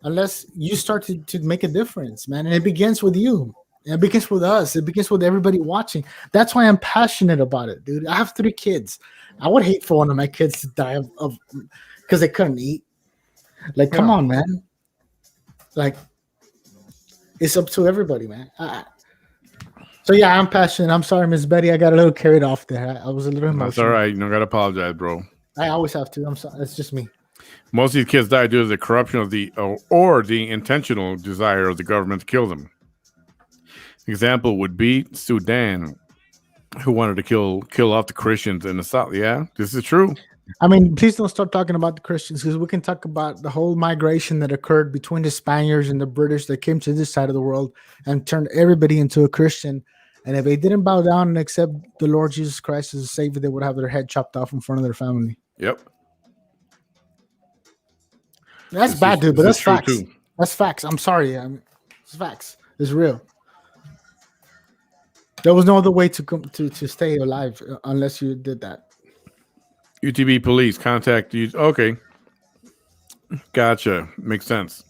Unless you start to make a difference, man. And it begins with you. It begins with us. It begins with everybody watching. That's why I'm passionate about it, dude. I have 3 kids. I would hate for one of my kids to die of because they couldn't eat. Like, come Yeah. on, man. Like, it's up to everybody, man. So yeah, I'm passionate. I'm sorry, Miss Betty. I got a little carried off there. I was a little That's all emotional. right. You don't gotta apologize, bro. I always have to. I'm sorry. It's just me. Most of these kids die due to the corruption of the or the intentional desire of the government to kill them. Example would be Sudan, who wanted to kill off the Christians in the South. Yeah, this is true. I mean, please don't start talking about the Christians because we can talk about the whole migration that occurred between the Spaniards and the British that came to this side of the world and turned everybody into a Christian. And if they didn't bow down and accept the Lord Jesus Christ as a savior, they would have their head chopped off in front of their family. Yep. That's This bad, is- dude, but this that's is true, facts. too. That's facts. I'm sorry. It's facts. It's real. There was no other way to come to stay alive unless you did that. UTB police contact you. Okay, gotcha. Makes sense.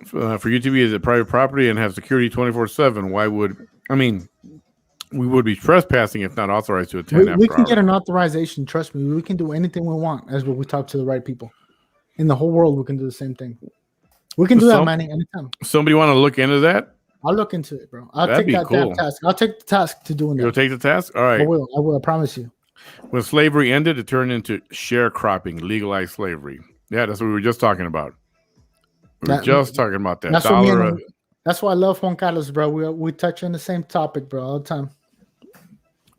For UTB is a private property and have security 24/7. Why would we would be trespassing if not authorized to attend We after can get hours. an authorization. Trust me, we can do anything we want as we talk to the right people. In the whole world, we can do the same thing. We can do that, Some- Manny, anytime. Somebody want to look into that? I'll look into it, bro. I'll That'd take be that damn cool. task. I'll take the task to doing You'll that. take the task. All right. I will. I will. I promise you. When slavery ended, it turned into sharecropping, legalized slavery. Yeah, that's what we were just talking about. We were That- just talking about that. That's what me Dollar. and that's why I love Juan Carlos, bro. We touch on the same topic, bro, all the time.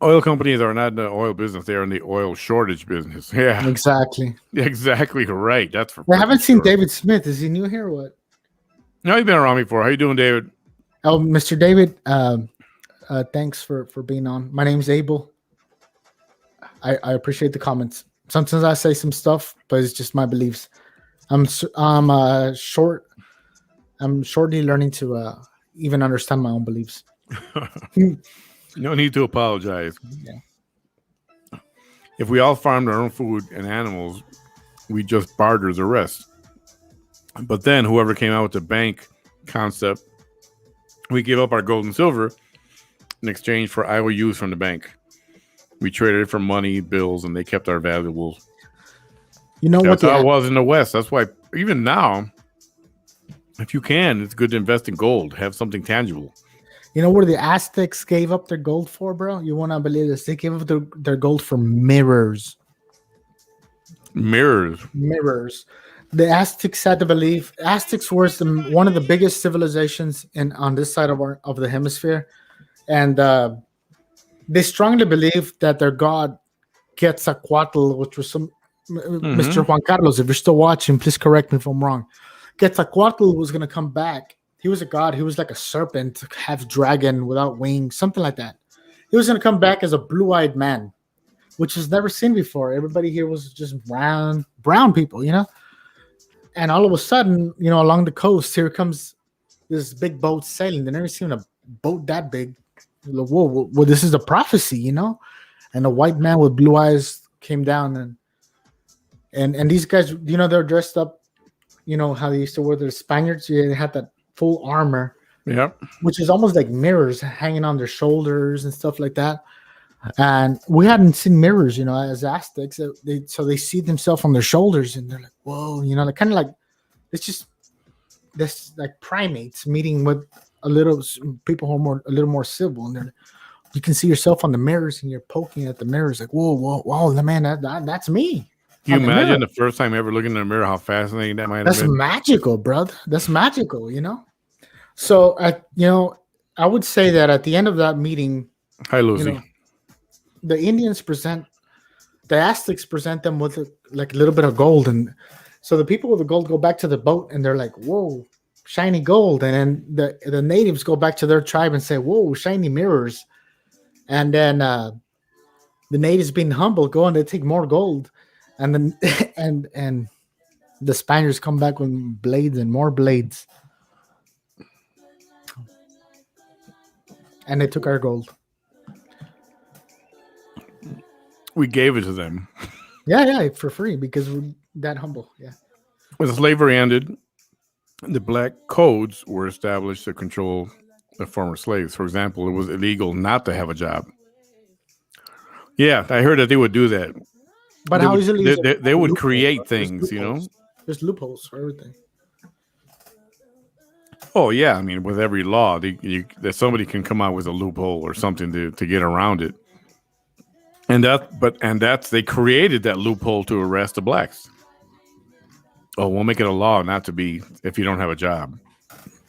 Oil companies are not in the oil business; they are in the oil shortage business. Yeah, Exactly. exactly right. That's for. I haven't freaking seen sure. David Smith. Is he new here or what? No, you've been around before. How you doing, David? Oh, Mr. David, thanks for being on. My name's Abel. I appreciate the comments. Sometimes I say some stuff, but it's just my beliefs. I'm shortly learning to even understand my own beliefs. No need to apologize. Yeah. If we all farmed our own food and animals, we just barter the rest. But then whoever came out with the bank concept, we give up our gold and silver in exchange for IOUs from the bank. We traded it for money, bills, and they kept our valuables. You know what? That's how it was in the West. That's why even now, if you can, it's good to invest in gold. Have something tangible. You know where the Aztecs gave up their gold for, bro? You want to believe this? They gave up their gold for mirrors. Mirrors. Mirrors. The Aztecs had to believe Aztecs was one of the biggest civilizations on this side of the hemisphere, and they strongly believed that their god Quetzalcoatl, which was Mr. Juan Carlos. If you're still watching, please correct me if I'm wrong. Quetzalcoatl was going to come back. He was a god. He was like a serpent, half dragon without wings, something like that. He was going to come back as a blue-eyed man, which is never seen before. Everybody here was just brown people, you know. And all of a sudden, you know, along the coast, here comes this big boat sailing. They never seen a boat that big. Like, whoa, well, this is a prophecy, you know. And a white man with blue eyes came down, and these guys, you know, they're dressed up. You know how they used to wear the Spaniards. Yeah, they had that full armor, Yep. which is almost like mirrors hanging on their shoulders and stuff like that. And we hadn't seen mirrors, you know, as Aztecs. So they see themselves on their shoulders, and they're like, "Whoa," you know, like kind of like it's just this like primates meeting with people who are a little more civil, and you can see yourself on the mirrors, and you're poking at the mirrors, like, "Whoa, man, that's me." Can you On the imagine mirror. the first time ever looking in the mirror? How fascinating that might have That's been. magical, brother. That's magical, you know. So, I would say that at the end of that meeting, Hi, Lucy. you know, the Aztecs present them with like a little bit of gold, and so the people with the gold go back to the boat, and they're like, "Whoa, shiny gold!" And then the natives go back to their tribe and say, "Whoa, shiny mirrors!" And then the natives, being humble, go and they take more gold, and then and the Spaniards come back with blades and more blades. And they took our gold. We gave it to them. Yeah, for free because we're that humble. Yeah. When slavery ended, the black codes were established to control the former slaves. For example, it was illegal not to have a job. Yeah, I heard that they would do that. But how easily is it? They would Loopholes, create right? There's things, loopholes. There's loopholes for everything. Oh yeah, I mean, with every law, that somebody can come out with a loophole or something to get around it. And that's they created that loophole to arrest the blacks. Oh, we'll make it a law not to be if you don't have a job.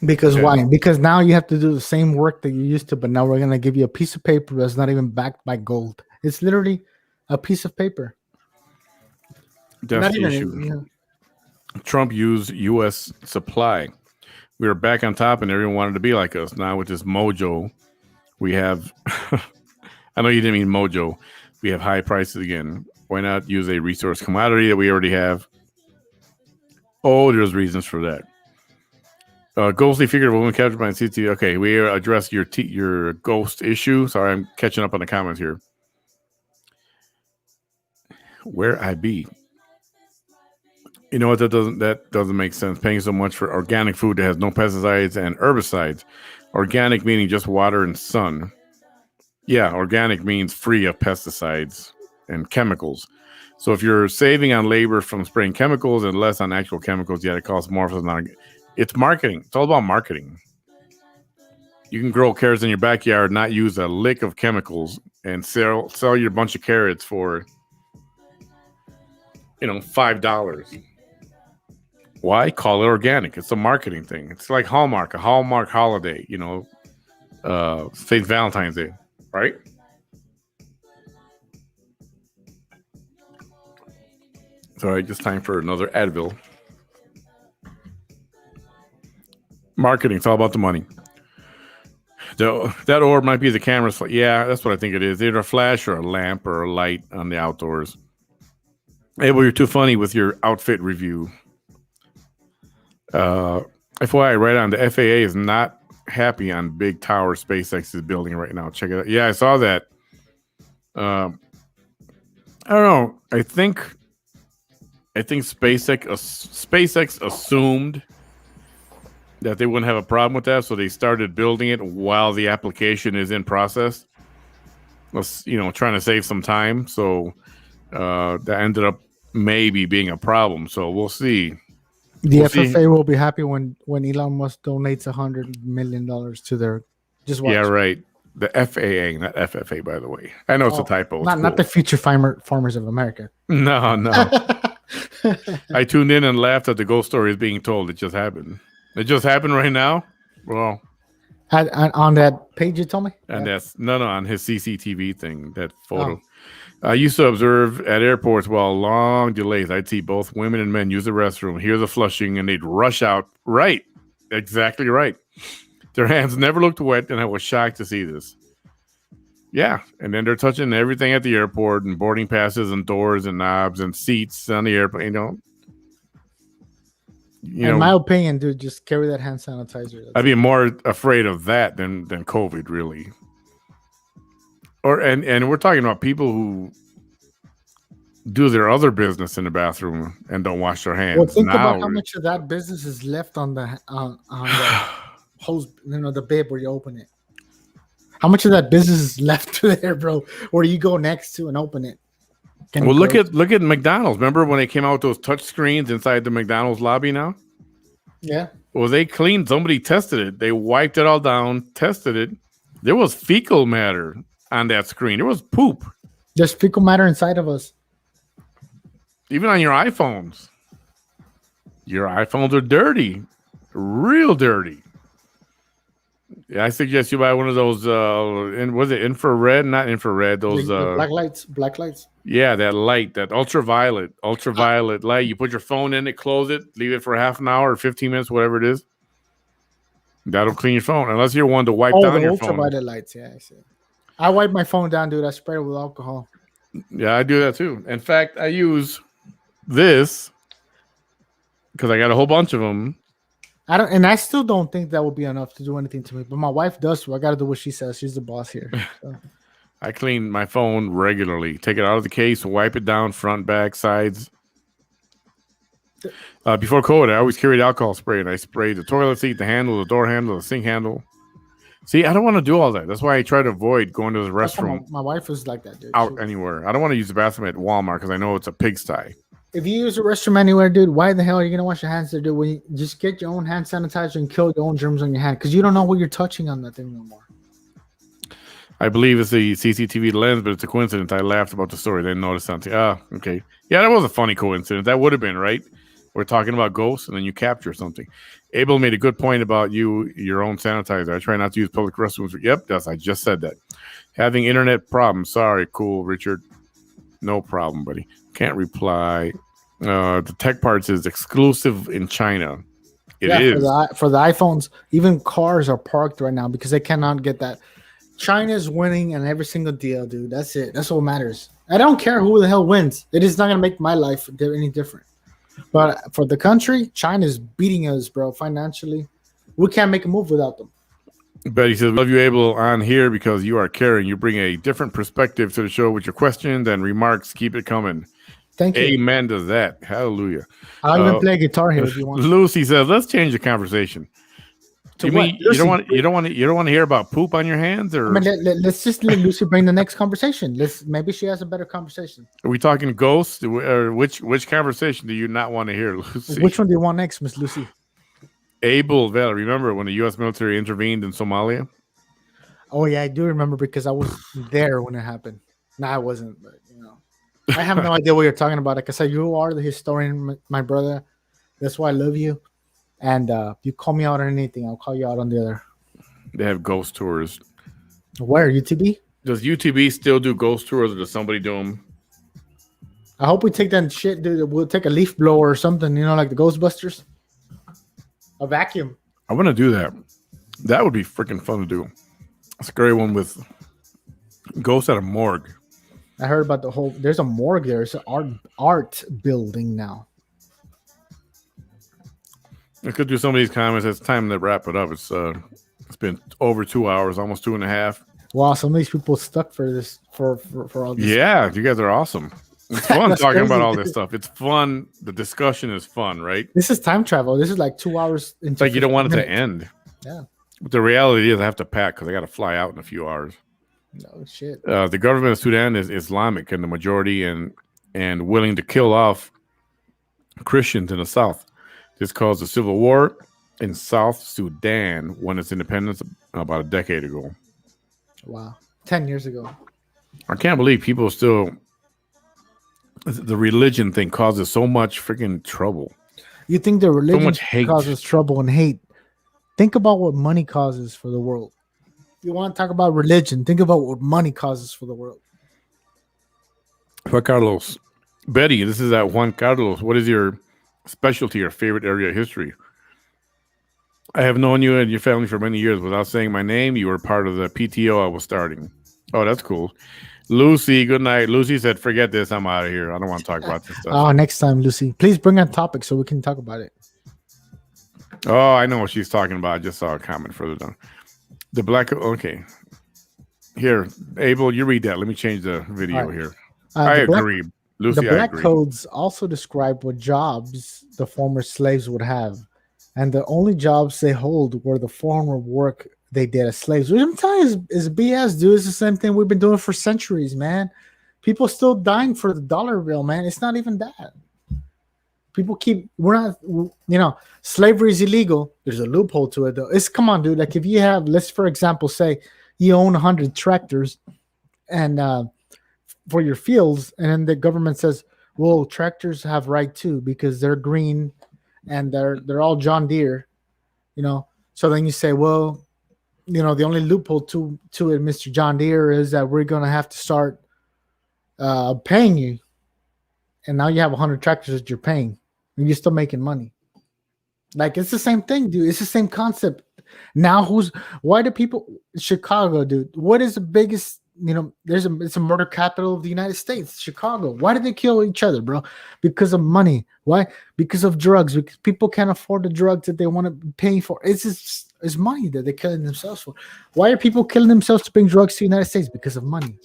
Because why? Because now you have to do the same work that you used to, but now we're gonna give you a piece of paper that's not even backed by gold. It's literally a piece of paper. That's not the even, issue. you know. Trump used U.S. supply. We were back on top, and everyone wanted to be like us. Now with this mojo, we have. I know you didn't mean mojo. We have high prices again. Why not use a resource commodity that we already have? Oh, there's reasons for that. Ghostly figure of a woman captured by CCTV. Okay, we addressed your ghost issue. Sorry, I'm catching up on the comments here. Where I be? You know what? That doesn't make sense. Paying so much for organic food that has no pesticides and herbicides. Organic meaning just water and sun. Yeah, organic means free of pesticides and chemicals. So if you're saving on labor from spraying chemicals and less on actual chemicals, yeah, it costs more for non. It's marketing. It's all about marketing. You can grow carrots in your backyard, not use a lick of chemicals, and sell your bunch of carrots for $5. Why? Call it organic. It's a marketing thing. It's like Hallmark, a Hallmark holiday. St. Valentine's Day, right? Sorry, just time for another Advil. Marketing. It's all about the money. That orb might be the camera. Yeah, that's what I think it is. Either a flash or a lamp or a light on the outdoors. Hey, well, you're too funny with your outfit review. FYI, right on, the FAA is not happy on big tower SpaceX is building right now. Check it out. Yeah, I saw that. I don't know. I think SpaceX assumed that they wouldn't have a problem with that, so they started building it while the application is in process. Trying to save some time. So that ended up maybe being a problem. So we'll see. The FFA will be happy when Elon Musk donates $100 million to their. Just watch. Yeah, right. The FAA, not FFA, by the way. I know it's a typo. Not the Future Farmers of America. No. I tuned in and laughed at the ghost story is being told. It just happened. It just happened right now. Well, on that page you told me. And that's on his CCTV thing. That photo. Oh. I used to observe at airports while long delays. I'd see both women and men use the restroom, hear the flushing, and they'd rush out. Right. Exactly right. Their hands never looked wet, and I was shocked to see this. Yeah. And then they're touching everything at the airport and boarding passes and doors and knobs and seats on the airplane. In my opinion, dude, just carry that hand sanitizer. I'd be more afraid of that than COVID, really. And we're talking about people who do their other business in the bathroom and don't wash their hands. Well, think about how much of that business is left on the hose, the bib where you open it. How much of that business is left there, bro? Where you go next to and open it. Look at McDonald's. Remember when they came out with those touch screens inside the McDonald's lobby now? Yeah. Well, they cleaned. Somebody tested it. They wiped it all down, tested it. There was fecal matter on that screen. There was poop. There's fecal matter inside of us. Even on your iPhones. Your iPhones are dirty. Real dirty. Yeah, I suggest you buy one of those. Was it infrared? Not infrared. Those the black lights. Yeah, that light, that ultraviolet light. You put your phone in it, close it, leave it for half an hour or 15 minutes, whatever it is. That'll clean your phone, unless you're one to wipe down your phone. Ultraviolet lights. Yeah, I see. I wipe my phone down, dude. I spray it with alcohol. Yeah, I do that too. In fact, I use this because I got a whole bunch of them. I don't, and I still don't think that would be enough to do anything to me. But my wife does, so I got to do what she says. She's the boss here. So. I clean my phone regularly. Take it out of the case, wipe it down, front, back, sides. Before COVID, I always carried alcohol spray, and I sprayed the toilet seat, the handle, the door handle, the sink handle. See, I don't want to do all that. That's why I try to avoid going to the restroom. My wife is like that, dude. Out anywhere. I don't want to use the bathroom at Walmart because I know it's a pigsty. If you use a restroom anywhere, dude, why the hell are you gonna wash your hands there, dude? When you just get your own hand sanitizer and kill your own germs on your hand, because you don't know what you're touching on that thing no more. I believe it's the CCTV lens, but it's a coincidence. I laughed about the story, then noticed something. Ah, okay. Yeah, that was a funny coincidence. That would have been, right? We're talking about ghosts, and then you capture something. Abel made a good point about your own sanitizer. I try not to use public restrooms. Yep, I just said that. Having internet problems. Sorry, cool, Richard. No problem, buddy. Can't reply. The tech parts is exclusive in China. It is. For the iPhones. Even cars are parked right now because they cannot get that. China's winning in every single deal, dude. That's it. That's what matters. I don't care who the hell wins. It is not going to make my life any different. But for the country, China's beating us, bro, financially. We can't make a move without them. Betty says, love you, Abel, on here because you are caring. You bring a different perspective to the show with your questions and remarks. Keep it coming. Thank you. Amen to that. Hallelujah. I'll even play guitar here if you want. Lucy says, let's change the conversation. You mean you don't want to hear about poop on your hands, or I mean, let's just let Lucy bring the next conversation. Maybe she has a better conversation. Are we talking ghosts, or which conversation do you not want to hear, Lucy? Which one do you want next, Miss Lucy? Val, remember when the U.S. military intervened in Somalia? Oh yeah, I do remember because I was there when it happened. No, I wasn't, but I have no idea what you're talking about. Like I said, you are the historian, my brother. That's why I love you. And you call me out on anything, I'll call you out on the other. They have ghost tours. Where, UTB? Does UTB still do ghost tours, or does somebody do them? I hope we take that shit, dude. We'll take a leaf blower or something, like the Ghostbusters. A vacuum. I want to do that. That would be freaking fun to do. A scary one with ghosts at a morgue. I heard about there's a morgue there. It's an art building now. I could do some of these comments. It's time to wrap it up. It's been over 2 hours, almost 2.5. Wow, some of these people stuck for this for all this. Yeah, you guys are awesome. It's fun talking about all this stuff. It's fun. The discussion is fun, right? This is time travel. This is like 2 hours. It's like you don't want it to end. Yeah. But the reality is I have to pack because I got to fly out in a few hours. No shit. The government of Sudan is Islamic in the majority and willing to kill off Christians in the south. This caused a civil war in South Sudan when its independence about a decade ago. Wow. 10 years ago. I can't believe people still... The religion thing causes so much freaking trouble. You think the religion so much hate causes trouble and hate? Think about what money causes for the world. If you want to talk about religion, think about what money causes for the world. Juan Carlos. Betty, this is Juan Carlos. What is your specialty or favorite area of history? I have known you and your family for many years. Without saying my name, you were part of the PTO I was starting. Oh, that's cool. Lucy, good night. Lucy said, forget this. I'm out of here. I don't want to talk about this stuff. Oh, next time, Lucy. Please bring on topic so we can talk about it. Oh, I know what she's talking about. I just saw a comment further down. The black... Okay. Here, Abel, you read that. Let me change the video here. I agree. Lucy, the black codes also describe what jobs the former slaves would have. And the only jobs they hold were the former work they did as slaves. Which I'm telling you is BS, dude. It's the same thing we've been doing for centuries, man. People still dying for the dollar bill, man. It's not even that. People slavery is illegal. There's a loophole to it, though. Come on, dude. Like if you have, let's for example say you own 100 tractors and for your fields, and then the government says, well, tractors have right too because they're green and they're all John Deere, So then you say, well, the only loophole to it, Mr. John Deere, is that we're going to have to start paying you. And now you have 100 tractors that you're paying and you're still making money. Like, it's the same thing, dude. It's the same concept. Now why do people, Chicago, dude, what is the biggest it's a murder capital of the United States, Chicago. Why did they kill each other, bro? Because of money. Why? Because of drugs. Because people can't afford the drugs that they want to be paying for. It's money that they're killing themselves for. Why are people killing themselves to bring drugs to the United States? Because of money.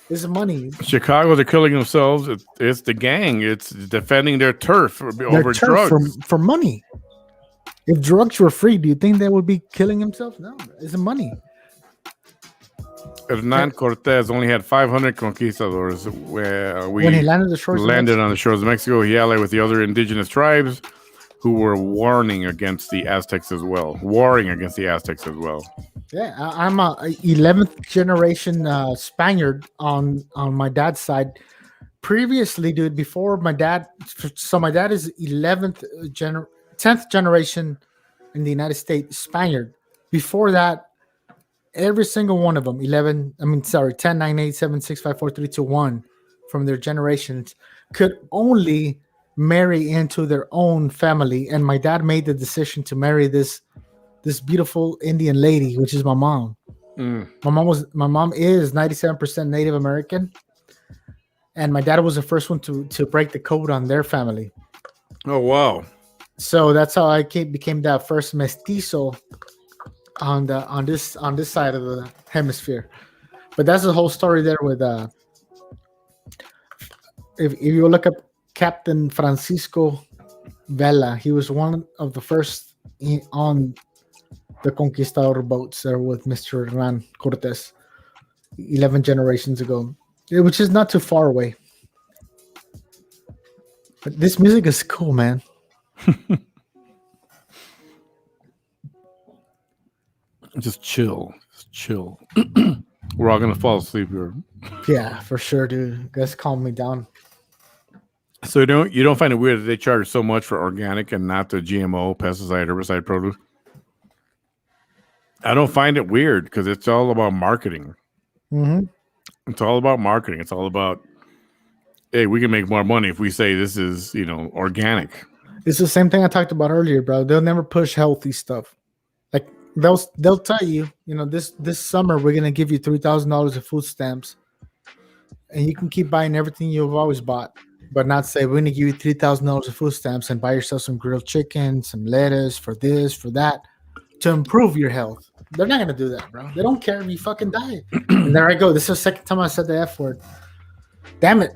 It's money. Chicago, they're killing themselves. It's the gang. It's defending their turf over drugs. For money. If drugs were free, do you think they would be killing themselves? No, it's the money. Hernan Cortez only had 500 conquistadors. When he landed on the shores of Mexico, he allied with the other indigenous tribes who were warring against the Aztecs as well. Yeah, I'm a 11th generation Spaniard on my dad's side. Previously, dude, before my dad, so my dad is 10th generation in the United States Spaniard. Before that, every single one of them, 10, 9, 8, 7, 6, 5, 4, 3, 2, 1 from their generations could only marry into their own family. And my dad made the decision to marry this beautiful Indian lady, which is my mom. My mom is 97% Native American, and my dad was the first one to break the code on their family. Oh wow! So that's how I became that first mestizo on this side of the hemisphere. But that's the whole story there with if you look up Captain Francisco Vela, he was one of the first on the conquistador boats there with Mr. Hernan Cortez 11 generations ago, which is not too far away. But this music is cool, man. Just chill. We're all gonna fall asleep here. Yeah, for sure, dude. Guys, calm me down. So you don't find it weird that they charge so much for organic and not the GMO, pesticide, herbicide produce? I don't find it weird because it's all about marketing. Mm-hmm. It's all about marketing. It's all about, hey, we can make more money if we say this is, organic. It's the same thing I talked about earlier, bro. They'll never push healthy stuff. Like they'll tell you, this summer we're gonna give you $3,000 of food stamps, and you can keep buying everything you've always bought, but not say we're gonna give you $3,000 of food stamps and buy yourself some grilled chicken, some lettuce for this, for that, to improve your health. They're not gonna do that, bro. They don't care if you fucking die. And there I go. This is the second time I said the F word. Damn it.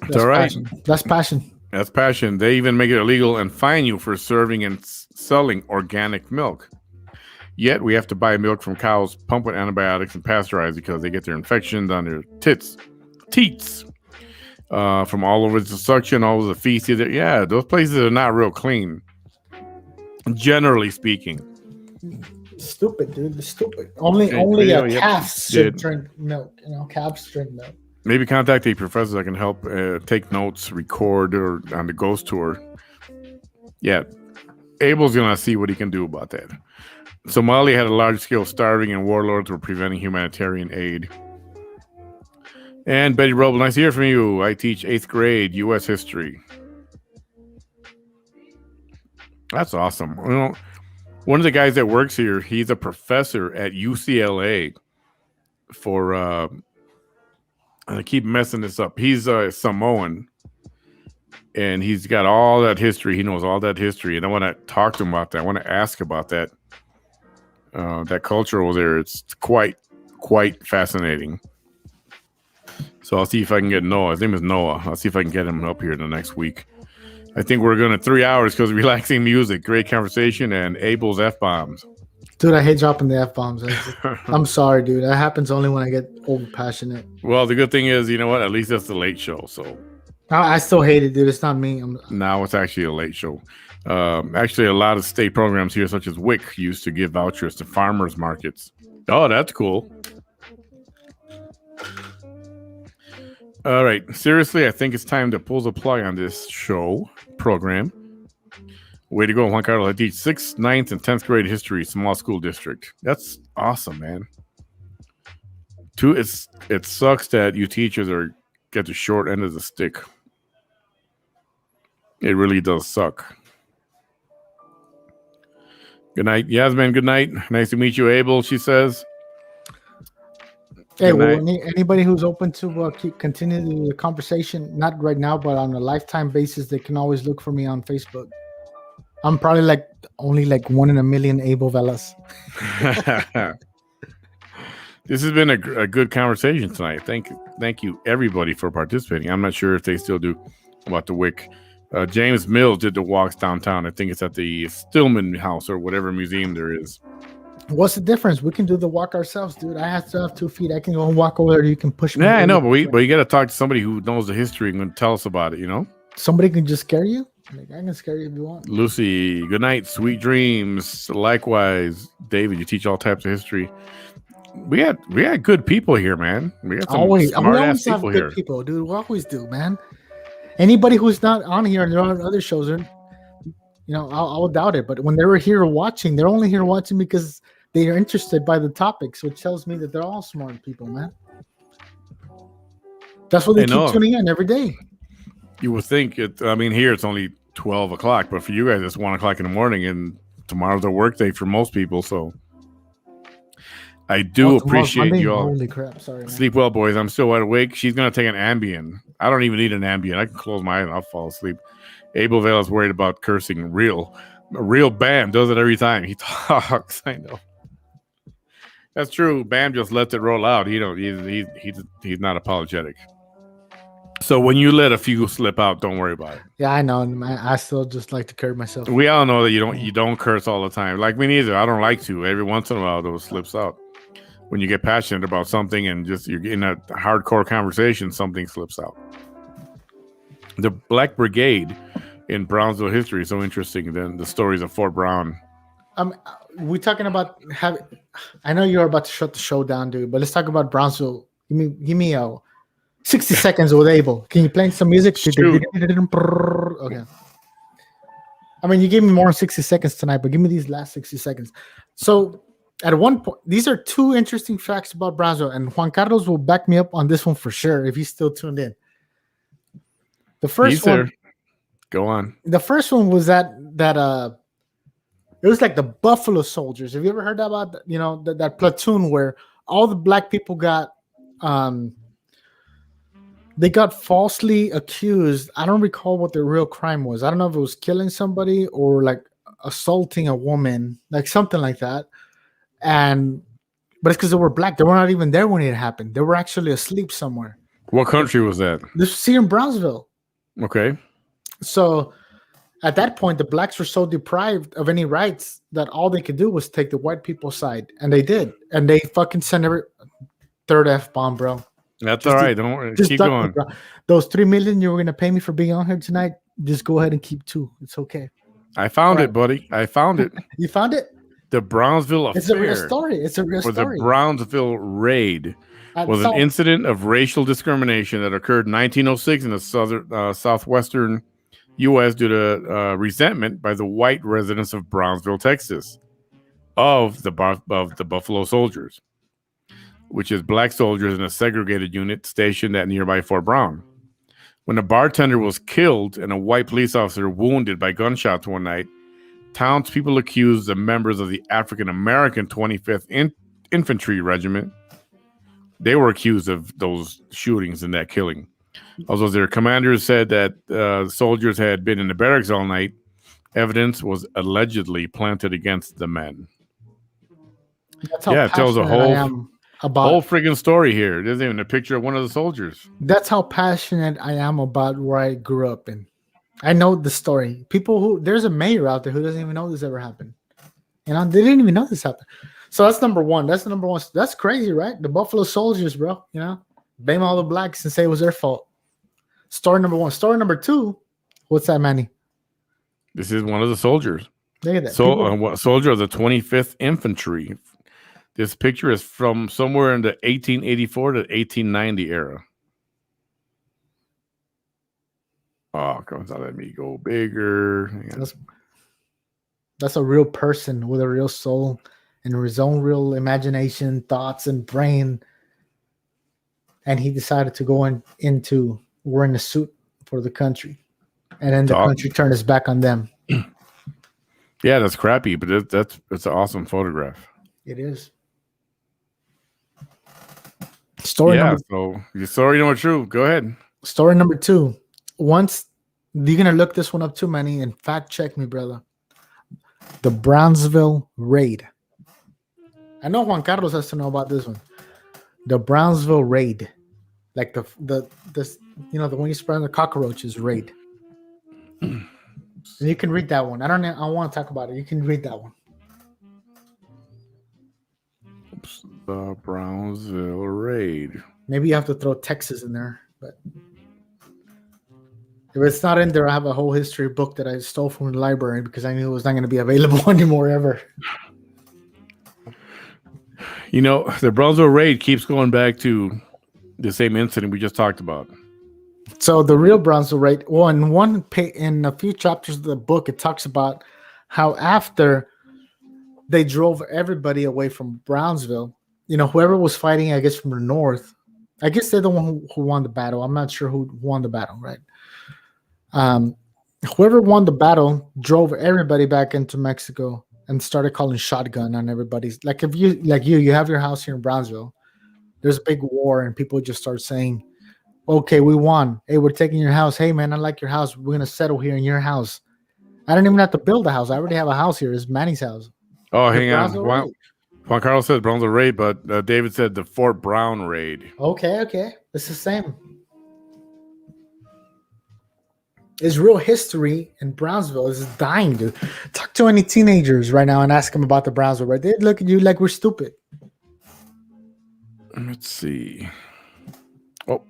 That's all right. Passion. That's passion. That's passion. They even make it illegal and fine you for serving and selling organic milk. Yet we have to buy milk from cows pumped with antibiotics and pasteurized because they get their infections on their teats, from all over the suction, all over the feces. Yeah, those places are not real clean, generally speaking. Stupid, dude. Stupid. Only calves should drink milk. Calves drink milk. Maybe contact a professor that can help take notes, record, or on the ghost tour. Yeah, Abel's gonna see what he can do about that. Somalia had a large-scale starving, and warlords were preventing humanitarian aid. And Betty Roble, nice to hear from you. I teach 8th grade U.S. history. That's awesome. One of the guys that works here, he's a professor at UCLA for. I keep messing this up. He's a Samoan, and he's got all that history. He knows all that history, and I want to talk to him about that. I want to ask about that. That culture over there, it's quite fascinating. So I'll see if I can get Noah. His name is Noah. I'll see if I can get him up here in the next week. I think we're going to 3 hours because relaxing music, great conversation, and Abel's F-bombs. Dude, I hate dropping the F-bombs. I'm sorry, dude. That happens only when I get over passionate. Well, the good thing is, you know what? At least that's the late show. So I still hate it, dude. It's not me. Now it's actually a late show. Actually, a lot of state programs here, such as WIC, used to give vouchers to farmers markets. Oh, that's cool. All right. Seriously, I think it's time to pull the plug on this program. Way to go, Juan Carlos. I teach 6th, 9th, and 10th grade history, small school district. That's awesome, man. It sucks that you teachers get the short end of the stick. It really does suck. Good night, Yasmin. Good night. Nice to meet you, Abel, she says. Hey, Good well, night. anybody who's open to continue the conversation, not right now, but on a lifetime basis, they can always look for me on Facebook. I'm probably like only like 1 in a million Abel Velas. This has been a good conversation tonight. Thank you everybody for participating. I'm not sure if they still do about the WIC. James Mills did the walks downtown. I think it's at the Stillman House or whatever museum there is. What's the difference? We can do the walk ourselves, dude. I have to have 2 feet. I can go and walk over there. You can push me. Yeah, I know, but you got to talk to somebody who knows the history and tell us about it. You know, somebody can just scare you. Like, I can scare you if you want. Lucy, good night, sweet dreams. Likewise, David, you teach all types of history. We had good people here, man. We got some smart ass people have here. Good people, dude. We always do, man. Anybody who's not on here and they're on other shows, I'll doubt it. But when they were here watching, they're only here watching because they are interested by the topics, which tells me that they're all smart people, man. That's what they keep tuning in every day. You would think it. I mean, here it's only 12 o'clock, but for you guys, it's 1 o'clock in the morning, and tomorrow's a work day for most people. So I do appreciate you all. Holy crap! Sorry. Sleep well, boys. I'm still wide awake. She's gonna take an Ambien. I don't even need an Ambien. I can close my eyes and I'll fall asleep. Abel Vale is worried about cursing. Real Bam does it every time he talks. I know. That's true. Bam just lets it roll out. He's not apologetic. So when you let a few slip out, don't worry about it. Yeah, I know. I still just like to curb myself. We all know that you don't curse all the time. Like me neither. I don't like to. Every once in a while, those slips out. When you get passionate about something and just you're in a hardcore conversation, something slips out. The Black Brigade in Brownsville history is so interesting than the stories of Fort Brown. We're talking about I know you're about to shut the show down, dude, but let's talk about Brownsville. Give me 60 seconds with Abel. Can you play some music? Shoot. Okay. I mean, you gave me more than 60 seconds tonight, but give me these last 60 seconds. So at one point, these are 2 interesting facts about Brownsville, and Juan Carlos will back me up on this one for sure if he's still tuned in. The first one, go on. The first one was that it was like the Buffalo Soldiers. Have you ever heard about that platoon where all the black people got they got falsely accused. I don't recall what their real crime was. I don't know if it was killing somebody or like assaulting a woman, like something like that. But it's because they were black. They were not even there when it happened. They were actually asleep somewhere. What country was that? This was here in Brownsville. Okay. So at that point, the blacks were so deprived of any rights that all they could do was take the white people's side. And they did. And they fucking sent third F-bomb, bro. That's all right. Don't worry. Keep going. Me, those $3 million you were going to pay me for being on here tonight, just go ahead and keep 2. It's okay. I found it, buddy. I found it. You found it? The Brownsville affair. It's a real story. It's a real story. The Brownsville raid was an incident of racial discrimination that occurred in 1906 in the southwestern U.S. due to resentment by the white residents of Brownsville, Texas, of the Buffalo Soldiers, which is black soldiers in a segregated unit stationed at nearby Fort Brown. When a bartender was killed and a white police officer wounded by gunshots one night, townspeople accused the members of the African-American 25th Infantry Regiment. They were accused of those shootings and that killing. Although their commanders said that soldiers had been in the barracks all night, evidence was allegedly planted against the men. It tells a whole friggin' story here. There's even a picture of one of the soldiers. That's how passionate I am about where I grew up in. I know the story. There's a mayor out there who doesn't even know this ever happened. They didn't even know this happened. So that's number one. That's crazy, right? The Buffalo Soldiers, bro. Blame all the blacks and say it was their fault. Story number 1. Story number 2. What's that, Manny? This is one of the soldiers. Look at that. Soldier of the 25th Infantry. This picture is from somewhere in the 1884 to 1890 era. Oh, comes out. Let me go bigger. That's a real person with a real soul and his own real imagination, thoughts, and brain. And he decided to go into wearing a suit for the country. And then the country turned its back on them. Yeah, that's crappy, but it's an awesome photograph. It is. Story Yeah. number So you already know it's true. Go ahead. story number 2. Once you're gonna look this one up too, Manny, and fact check me, brother. The Brownsville raid. I know Juan Carlos has to know about this one. The Brownsville raid, like this, the one you spread on the cockroaches raid. And you can read that one. I don't want to talk about it. You can read that one. Oops, the Brownsville raid. Maybe you have to throw Texas in there, but if it's not in there, I have a whole history book that I stole from the library because I knew it was not going to be available anymore ever. You know, the Brownsville raid keeps going back to the same incident we just talked about. So the real Brownsville raid. Well, in a few chapters of the book, it talks about how after they drove everybody away from Brownsville, whoever was fighting, I guess from the north, I guess they're the one who won the battle. I'm not sure who won the battle, right? Whoever won the battle drove everybody back into Mexico and started calling shotgun on everybody's. Like if you have your house here in Brownsville, there's a big war and people just start saying, okay, we won. Hey, we're taking your house. Hey, man, I like your house. We're going to settle here in your house. I don't even have to build a house. I already have a house here. It's Manny's house. Oh, hang on. Juan Carlos said Brownsville raid, but David said the Fort Brown raid. Okay. It's the same. It's real history in Brownsville. It's dying, dude. Talk to any teenagers right now and ask them about the Brownsville raid. They look at you like we're stupid. Let's see. Oh,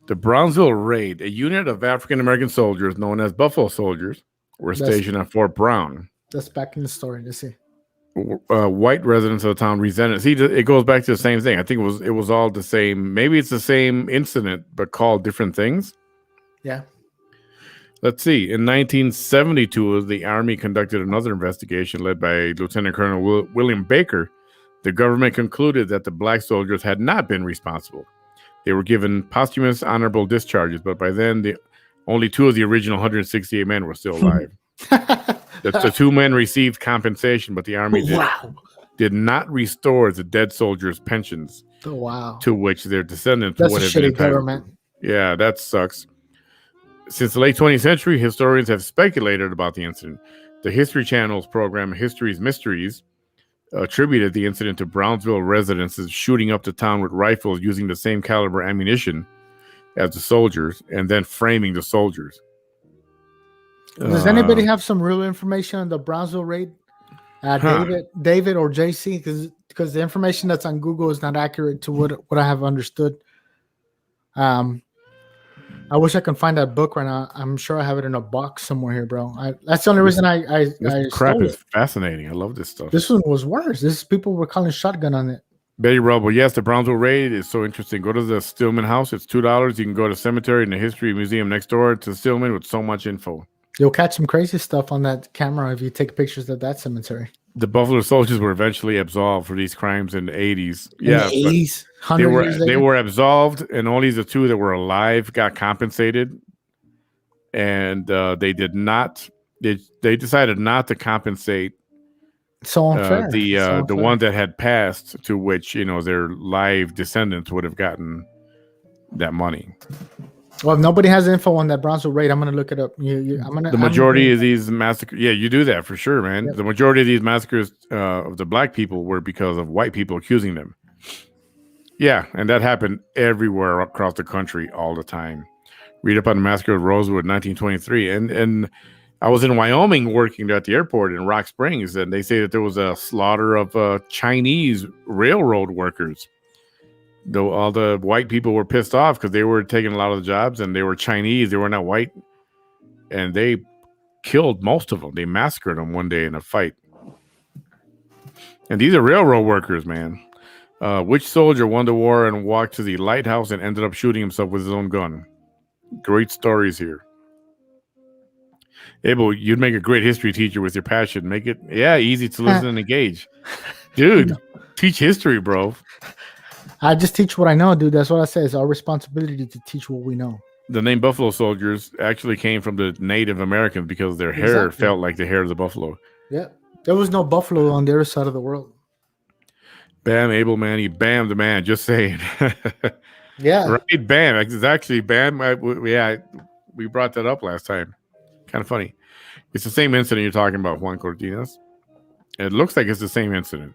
the Brownsville raid, a unit of African-American soldiers known as Buffalo Soldiers, were stationed at Fort Brown. That's back in the story. Let's see. White residents of the town resented. See, it goes back to the same thing. I think it was all the same. Maybe it's the same incident, but called different things. Yeah. Let's see. In 1972, the Army conducted another investigation led by Lieutenant Colonel William Baker. The government concluded that the black soldiers had not been responsible. They were given posthumous honorable discharges, but by then, only 2 of the original 168 men were still alive. The 2 men received compensation, but the Army did not restore the dead soldiers' pensions. Oh, wow. To which their descendants would have been entitled. Government. Yeah, that sucks. Since the late 20th century, historians have speculated about the incident. The History Channel's program, History's Mysteries, attributed the incident to Brownsville residents shooting up the town with rifles using the same caliber ammunition as the soldiers and then framing the soldiers. Does anybody have some real information on the Brownsville raid? David or JC? Because the information that's on Google is not accurate to what I have understood. I wish I could find that book right now. I'm sure I have it in a box somewhere here, bro. That's the only reason I crap is fascinating. I love this stuff. This one was worse. People were calling shotgun on it. Betty Rubble, yes, the Brownsville raid is so interesting. Go to the Stillman house. It's $2. You can go to cemetery and the history museum next door to Stillman with so much info. You'll catch some crazy stuff on that camera if you take pictures of that cemetery. The Buffalo Soldiers were eventually absolved for these crimes in the 80s. In the 80s? They were absolved, and only the 2 that were alive got compensated. And they did not. They decided not to compensate. So unfair. The one that had passed, to which their live descendants would have gotten that money. Well, if nobody has info on that Brownsville raid, I'm going to look it up. The majority of these massacres, yeah, you do that for sure, man. Yep. The majority of these massacres of the black people were because of white people accusing them. Yeah, and that happened everywhere across the country all the time. Read up on the massacre of Rosewood, 1923, and I was in Wyoming working at the airport in Rock Springs, and they say that there was a slaughter of Chinese railroad workers. Though all the white people were pissed off because they were taking a lot of the jobs and they were Chinese, they were not white, and they killed most of them. They massacred them one day in a fight. And these are railroad workers, man. Which soldier won the war and walked to the lighthouse and ended up shooting himself with his own gun? Great stories here. Abel, you'd make a great history teacher with your passion. Make it, easy to listen and engage. Dude, teach history, bro. I just teach what I know, dude. That's what I say. It's our responsibility to teach what we know. The name Buffalo Soldiers actually came from the Native Americans because their hair felt like the hair of the buffalo. Yeah. There was no buffalo on the other side of the world. Bam, Abel, Manny, Bam, the man. Just saying. Yeah. Right, Bam. It's actually Bam. Yeah, we brought that up last time. Kind of funny. It's the same incident you're talking about, Juan Cortinas. It looks like it's the same incident.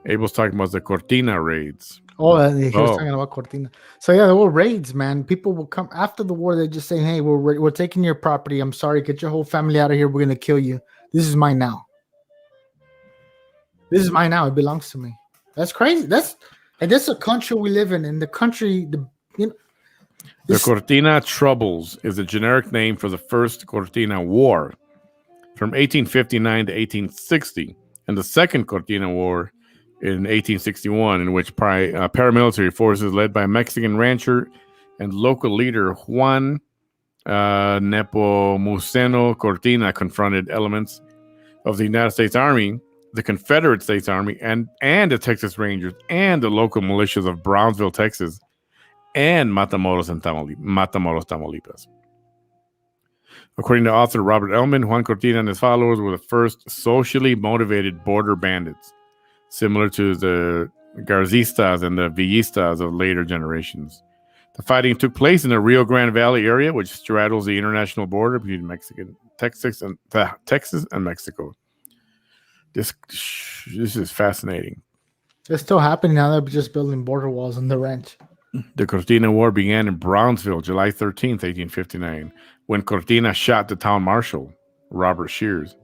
Abel's talking about the Cortina raids. Oh, he was Oh, talking about Cortina. So yeah, there were raids, man. People will come after the war. They just say, "Hey, we're taking your property. I'm sorry. Get your whole family out of here. We're gonna kill you. This is mine now. This is mine now. It belongs to me." That's crazy. That's a country we live in. In the country, you know, the this Cortina Troubles is a generic name for the First Cortina War from 1859 to 1860, and the Second Cortina War in 1861, in which paramilitary forces led by Mexican rancher and local leader Juan Nepomuceno Cortina confronted elements of the United States Army, the Confederate States Army, and the Texas Rangers, and the local militias of Brownsville, Texas, and Matamoros, Tamaulipas. According to author Robert Ellman, Juan Cortina and his followers were the first socially motivated border bandits, similar to the Garzistas and the Villistas of later generations. The fighting took place in the Rio Grande Valley area, which straddles the international border between Texas and Mexico. This is fascinating. it's still happening now. They're just building border walls on the ranch. The Cortina War began in Brownsville, July 13th, 1859, when Cortina shot the town marshal, Robert Shears.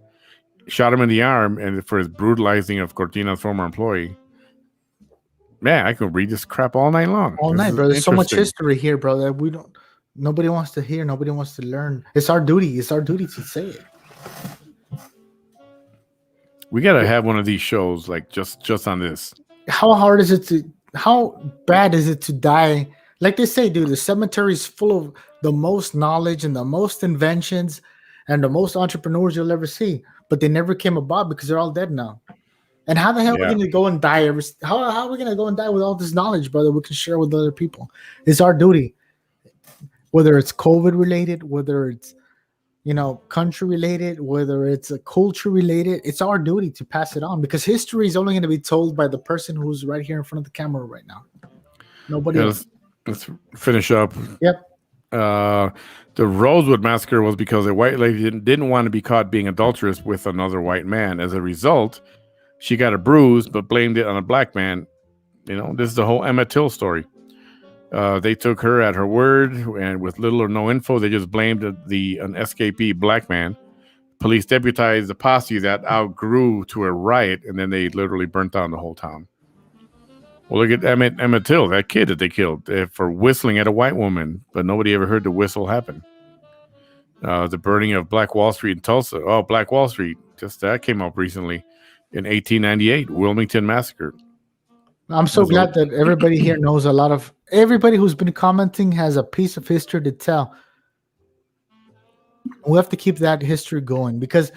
Shot him in the arm and for his brutalizing of Cortina's former employee. Man, I could read this crap all night long. All This night, is bro. There's so much interesting. history here, bro, that we don't. Nobody wants to hear. Nobody wants to learn. It's our duty. It's our duty to say it. We gotta have one of these shows, like just on this. How hard is it to? How bad is it to die? Like they say, dude, the cemetery is full of the most knowledge and the most inventions and the most entrepreneurs you'll ever see, but they never came about because they're all dead now. And how the hell are we Yeah. going to go and die? How are we going to go and die with all this knowledge, brother? We can share with other people. It's our duty, whether it's COVID related, whether it's country related, whether it's a culture related. It's our duty to pass it on because history is only going to be told by the person who's right here in front of the camera right now. Nobody Yeah, else. let's finish up. Yep. The Rosewood Massacre was because a white lady didn't want to be caught being adulterous with another white man. As a result, she got a bruise, but blamed it on a black man. This is the whole Emmett Till story. They took her at her word, and with little or no info, they just blamed an escapee black man. Police deputized a posse that outgrew to a riot, and then they literally burnt down the whole town. Well, look at Emmett Till, that kid that they killed for whistling at a white woman, but nobody ever heard the whistle happen. The burning of Black Wall Street in Tulsa. Oh, Black Wall Street. Just that came up recently in 1898, Wilmington Massacre. I'm so glad that everybody here knows a lot of everybody who's been commenting has a piece of history to tell. We have to keep that history going because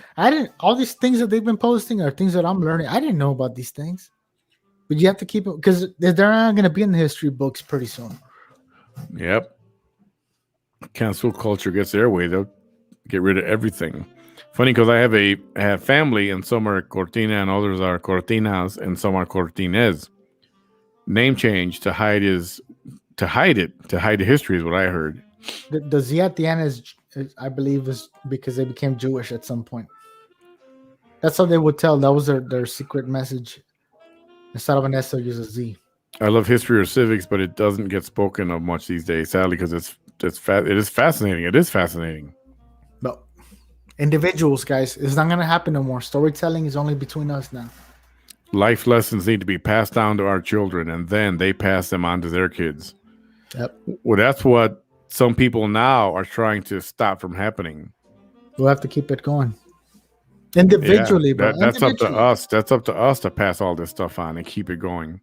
all these things that they've been posting are things that I'm learning. I didn't know about these things, but you have to keep it because they're not going to be in the history books pretty soon. Yep. Cancel culture gets their way. They'll get rid of everything. Funny because I have family and some are Cortina and others are Cortinas and some are Cortines. Name change to hide the history is what I heard. The Z at the end is I believe is because they became Jewish at some point. That's how they would tell. That was their secret message. Instead of an S, they'll use a Z. I love history or civics, but it doesn't get spoken of much these days, sadly, because it is fascinating. It is fascinating. But individuals, guys, it's not gonna happen no more. Storytelling is only between us now. Life lessons need to be passed down to our children, and then they pass them on to their kids. Yep. Well, that's what some people now are trying to stop from happening. We'll have to keep it going. Individually, bro. That's up to us. That's up to us to pass all this stuff on and keep it going.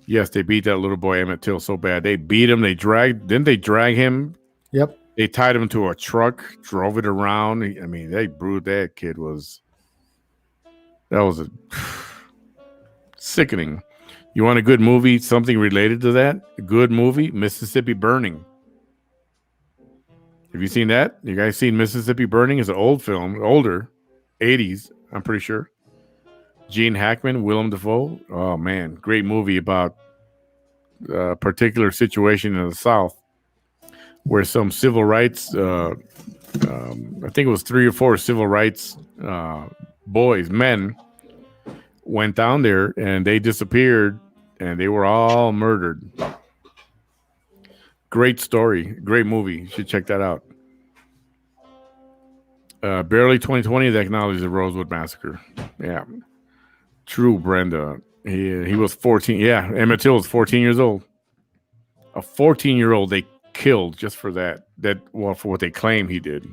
Yes, they beat that little boy Emmett Till so bad. They beat him. Didn't they drag him? Yep. They tied him to a truck, drove it around. I mean, they brewed that kid that was a sickening. You want a good movie, something related to that? A good movie, Mississippi Burning. Have you seen that? You guys seen Mississippi Burning? It's an old film, older, 80s, I'm pretty sure. Gene Hackman, Willem Dafoe. Oh man, great movie about a particular situation in the South where some civil rights, I think it was 3 or 4 civil rights boys, men, went down there and they disappeared and they were all murdered. Great story, great movie. You should check that out. Barely 2020 that acknowledges the Rosewood Massacre. Yeah, true, Brenda. He was 14. Yeah, Emmett Till was 14 years old. A 14-year-old they killed just for that. For what they claim he did.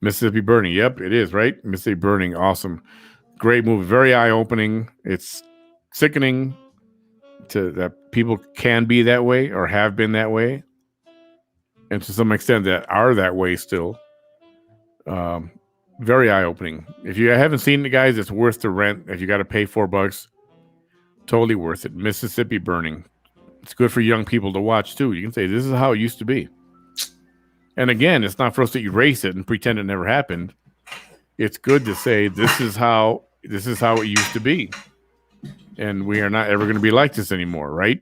Mississippi Burning. Yep, it is, right? Mississippi Burning. Awesome. Great movie. Very eye-opening. It's sickening that people can be that way or have been that way. And to some extent that are that way still. Very eye-opening. If you haven't seen it, guys, it's worth the rent. If you got to pay $4, totally worth it. Mississippi Burning. It's good for young people to watch too. You can say this is how it used to be. And again, it's not for us to erase it and pretend it never happened. It's good to say this is how it used to be. And we are not ever going to be like this anymore, right?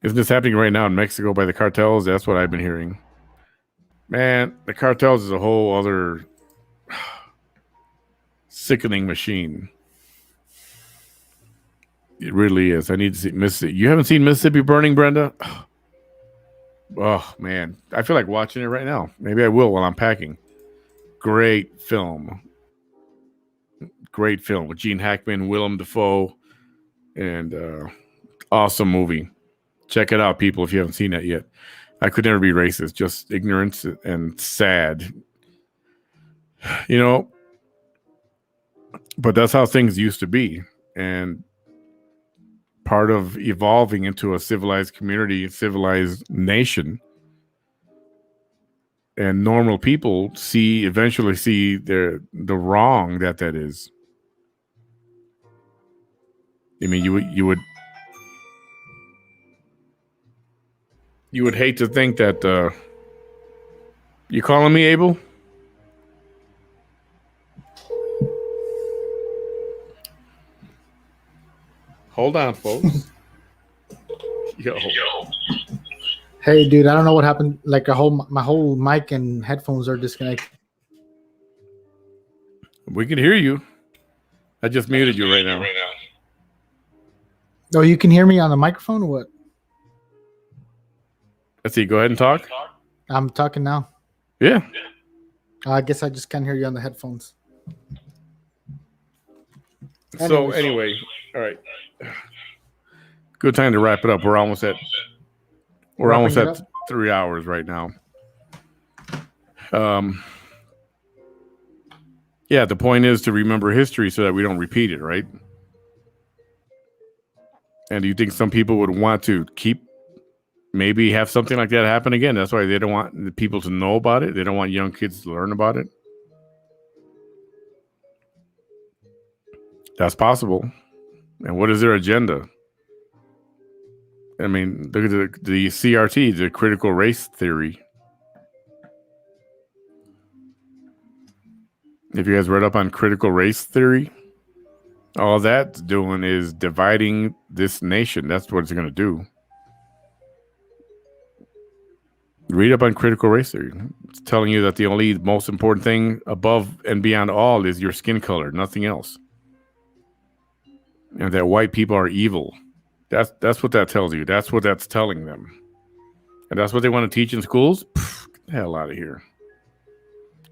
Isn't this happening right now in Mexico by the cartels? That's what I've been hearing. Man, the cartels is a whole other sickening machine. It really is. I need to see Mississippi. You haven't seen Mississippi Burning, Brenda? Oh, man. I feel like watching it right now. Maybe I will while I'm packing. Great film. Great film with Gene Hackman, Willem Dafoe, and awesome movie. Check it out, people, if you haven't seen that yet. I could never be racist, just ignorant and sad. You know, but that's how things used to be. And part of evolving into a civilized community, civilized nation, and normal people eventually see the wrong that is. I mean, you would hate to think that. You calling me, Abel? Hold on, folks. Yo. Hey, dude, I don't know what happened. Like my whole mic and headphones are disconnected. We can hear you. I just muted you right now. Oh, you can hear me on the microphone or what? Let's see. Go ahead and talk. I'm talking now. Yeah. I guess I just can't hear you on the headphones. So anyway, all right. Good time to wrap it up. We're almost at 3 hours right now. Yeah, the point is to remember history so that we don't repeat it, right? And do you think some people would want to maybe have something like that happen again? That's why they don't want the people to know about it. They don't want young kids to learn about it. That's possible. And what is their agenda? I mean, look at the CRT, the critical race theory. If you guys read up on critical race theory, all that's doing is dividing this nation. That's what it's going to do. Read up on critical race theory. It's telling you that the only most important thing above and beyond all is your skin color, nothing else. And that white people are evil. That's what that tells you. That's what that's telling them. And that's what they want to teach in schools? Get the hell out of here.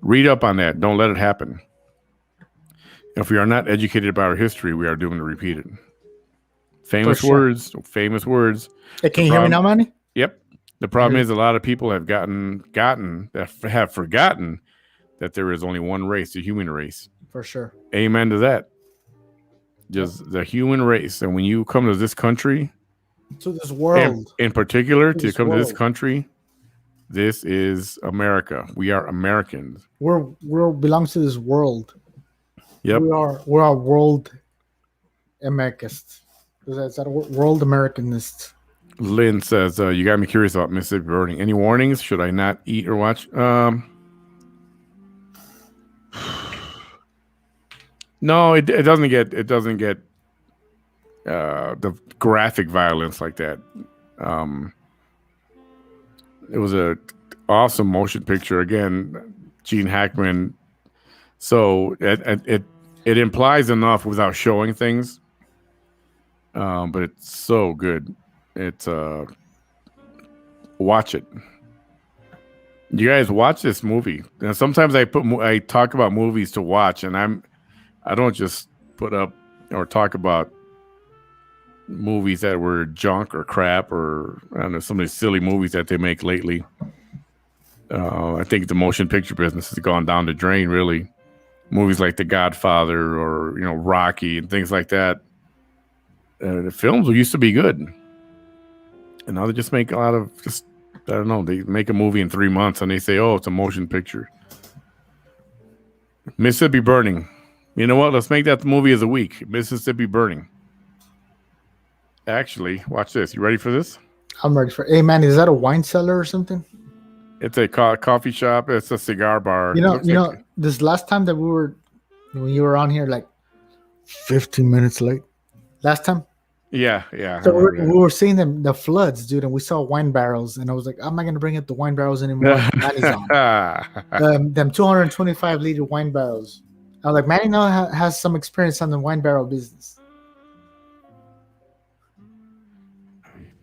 Read up on that. Don't let it happen. If we are not educated about our history, we are doomed to repeat it. Famous words. Hey, can you hear me now, Manny? Yep. The problem is a lot of people have have forgotten that there is only one race, the human race. For sure. Amen to that. Just the human race. And when you come to this country, to this world, in particular, to come to this country, this is America. We are Americans. We belongs to this world. Yep. We're a world Americanists. Is that a world Americanists? Lynn says, you got me curious about Mississippi Burning. Any warnings? Should I not eat or watch? No, it doesn't get the graphic violence like that. Um, it was a awesome motion picture. Again, Gene Hackman. So it implies enough without showing things. But it's so good. It's watch it. You guys watch this movie. And sometimes I talk about movies to watch, and I don't just put up or talk about movies that were junk or crap or I don't know some of the silly movies that they make lately. I think the motion picture business has gone down the drain. Really, movies like The Godfather or Rocky and things like that. The films used to be good, and now they just make a lot of just I don't know. They make a movie in 3 months and they say, "Oh, it's a motion picture." Mississippi Burning. You know what? Let's make that the movie of the week. Mississippi Burning. Actually, watch this. You ready for this? I'm ready for. Hey, man, is that a wine cellar or something? It's a coffee shop. It's a cigar bar. This last time that when you were on here, like 15 minutes late. Last time. Yeah. So we were seeing the floods, dude, and we saw wine barrels, and I was like, I'm not gonna bring up the wine barrels anymore. Manny's on. Them 225-liter wine barrels. I was like, Manny now has some experience on the wine barrel business.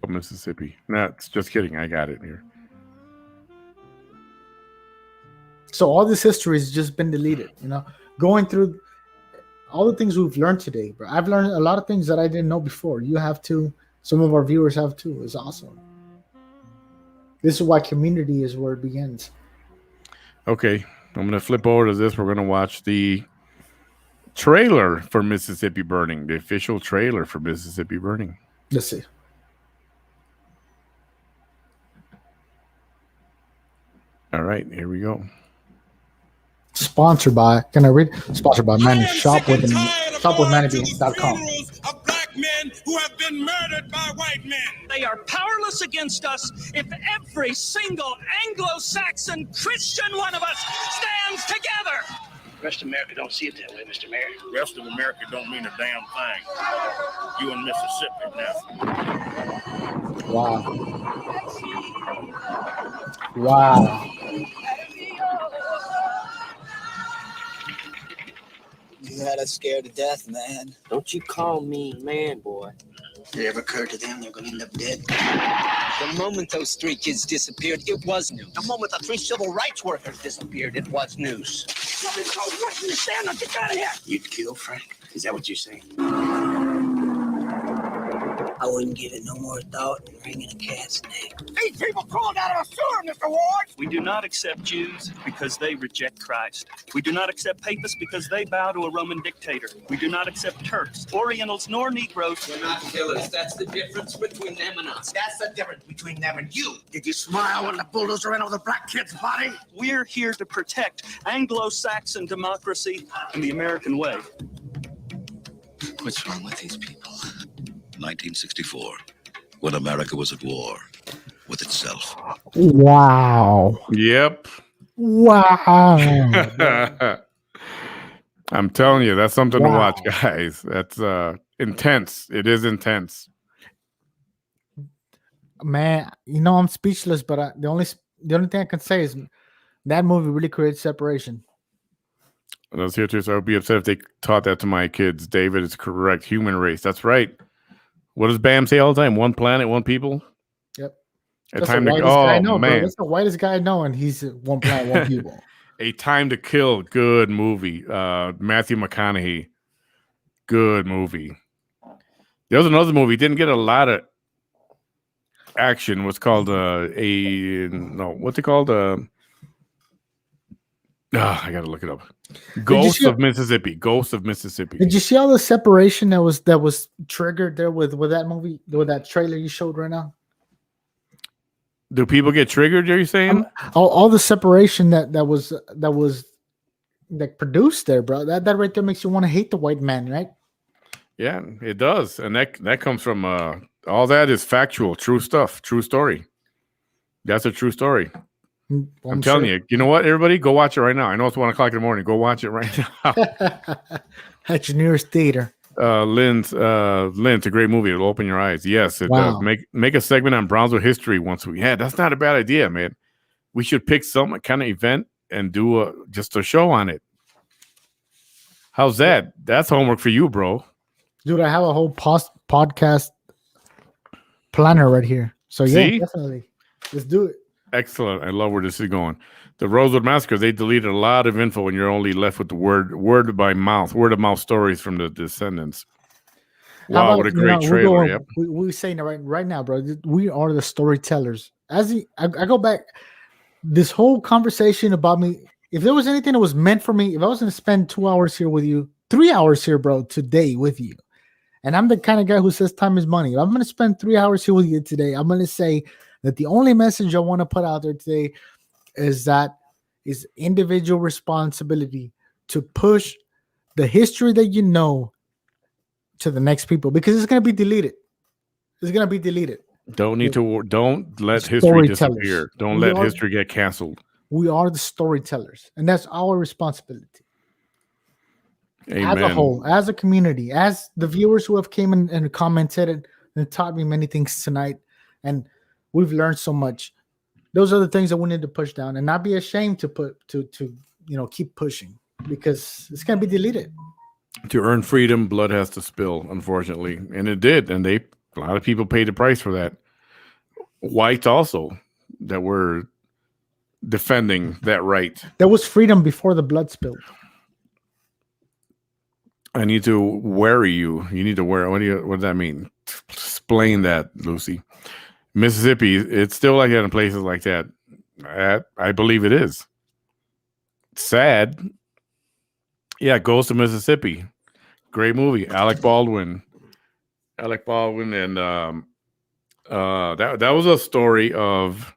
Mississippi. No, it's just kidding. I got it here. So all this history has just been deleted. Going through all the things we've learned today, bro. I've learned a lot of things that I didn't know before. You have to. Some of our viewers have too. It's awesome. This is why community is where it begins. Okay, I'm gonna flip over to this. We're gonna watch the trailer for Mississippi Burning, the official trailer for Mississippi Burning. Let's see. All right, here we go. Sponsored by, can I read? Sponsored by Manny. Shopwithmanny.com. Of black men who have been murdered by white men. They are powerless against us if every single Anglo-Saxon Christian one of us stands together. The rest of America don't see it that way, Mr. Mayor. The rest of America don't mean a damn thing. You in Mississippi now. Wow. You had us scared to death, man. Don't you call me man, boy. Did it ever occur to them they're going to end up dead? The moment those 3 kids disappeared, it was news. The moment the 3 civil rights workers disappeared, it was news. Something's called Western stand up. Get out of here. You'd kill Frank? Is that what you're saying? I wouldn't give it no more thought than wringing a cat's neck. These people crawled out of a sewer, Mr. Ward. We do not accept Jews because they reject Christ. We do not accept Papists because they bow to a Roman dictator. We do not accept Turks, Orientals, nor Negroes. We're not killers. That's the difference between them and us. That's the difference between them and you. Did you smile when the bulldozer ran over the black kid's body? We're here to protect Anglo-Saxon democracy and the American way. What's wrong with these people? 1964, when America was at war with itself. Wow. Yep. Wow. I'm telling you, that's something to watch, guys. That's intense. It is intense. Man, I'm speechless, but the only thing I can say is that movie really creates separation. I was here too, so I would be upset if they taught that to my kids. David is correct. Human race. That's right. What does Bam say all the time? One planet, one people. Yep. That's time to man. Bro. That's the whitest guy I know, and he's one planet, one people. A Time to Kill. Good movie. Matthew McConaughey. Good movie. There was another movie. Didn't get a lot of action. What's called what's it called? I gotta look it up. Ghosts of Mississippi. Did you see all the separation that was triggered there with that movie, with that trailer you showed right now? Do people get triggered? Are you saying all the separation that was produced there, bro? That right there makes you want to hate the white man, right? Yeah, it does, and that comes from all that is factual, true stuff, true story. That's a true story. I'm telling you. You know what, everybody? Go watch it right now. I know it's 1 o'clock in the morning. Go watch it right now. At your nearest theater. Lynn's a great movie. It'll open your eyes. Yes, it Wow. does. Make a segment on Brownsville history once we had. That's not a bad idea, man. We should pick some kind of event and do just a show on it. How's that? That's homework for you, bro. Dude, I have a whole podcast planner right here. So yeah, See? definitely. Let's do it. Excellent. I love where this is going. The Rosewood Massacre, they deleted a lot of info and you're only left with the word of mouth stories from the descendants. Wow, About, what a great trailer. Yep. We're saying right now, bro. We are the storytellers. I go back, this whole conversation about me. If there was anything that was meant for me, if I was going to spend 2 hours here with you, 3 hours here, bro, today with you, and I'm the kind of guy who says time is money. If I'm going to spend 3 hours here with you today, I'm going to say that the only message I want to put out there today is that is individual responsibility to push the history that you know to the next people, because it's going to be deleted. It's going to be deleted. Don't let history disappear. Don't let history get canceled. We are the storytellers, and that's our responsibility. Amen. As a whole, as a community, as the viewers who have came and commented and taught me many things tonight, and we've learned so much. Those are the things that we need to push down and not be ashamed to keep pushing, because it's going to be deleted. To earn freedom, blood has to spill, unfortunately. And it did. And a lot of people paid the price for that. Whites also, that were defending that right. There was freedom before the blood spilled. I need to worry you. You need to wear. What does that mean? Explain that, Lucy. Mississippi, it's still like that in places like that. I believe it is. Sad. Yeah, Ghost of Mississippi. Great movie. Alec Baldwin and that was a story of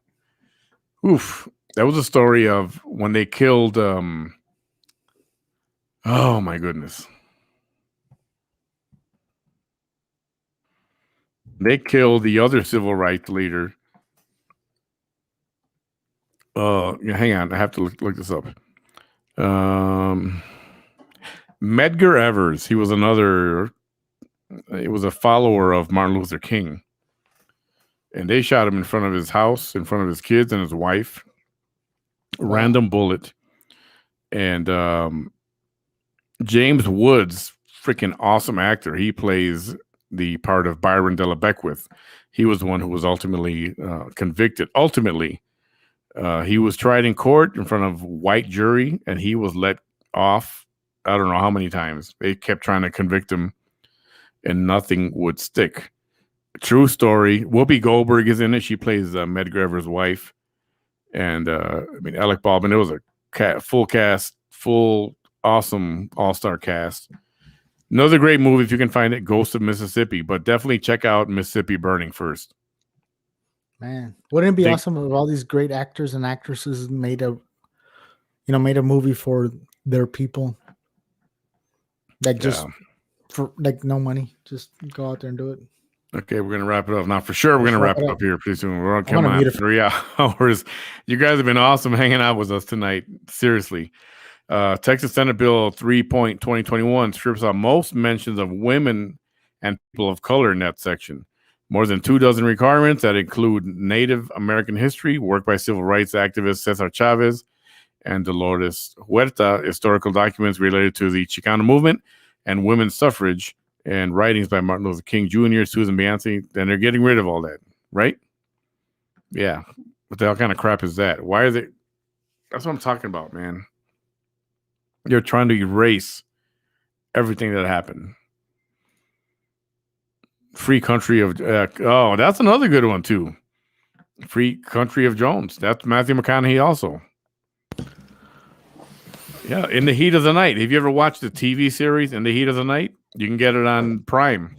that was a story of when they killed oh my goodness. They killed the other civil rights leader. Hang on, I have to look this up. Medgar Evers, he was it was a follower of Martin Luther King. And they shot him in front of his house, in front of his kids and his wife. Wow. Random bullet. And James Woods, freaking awesome actor. He plays the part of Byron Della Beckwith. He was the one who was ultimately convicted. Ultimately, he was tried in court in front of white jury, and he was let off. I don't know how many times. They kept trying to convict him, and nothing would stick. True story. Whoopi Goldberg is in it. She plays Medgar Evers' wife. And Alec Baldwin. It was a full cast, awesome all-star cast. Another great movie if you can find it, Ghost of Mississippi. But definitely check out Mississippi Burning first. Man, wouldn't it be awesome if all these great actors and actresses made a movie for their people? Like for like no money, just go out there and do it. Okay, we're gonna wrap it up now. For sure, we're gonna wrap it up here pretty soon. We're gonna come on 3 hours. You guys have been awesome hanging out with us tonight. Seriously. Texas Senate Bill 3.2021 strips out most mentions of women and people of color in that section. More than 24 requirements that include Native American history, work by civil rights activist Cesar Chavez and Dolores Huerta, historical documents related to the Chicano movement and women's suffrage, and writings by Martin Luther King Jr., Susan B. Anthony. Then they're getting rid of all that, right? Yeah. What the hell kind of crap is that? Why are they? That's what I'm talking about, man. They're trying to erase everything that happened. Free Country of that's another good one too. Free Country of Jones. That's Matthew McConaughey also. Yeah, In the Heat of the Night. Have you ever watched the TV series In the Heat of the Night? You can get it on Prime.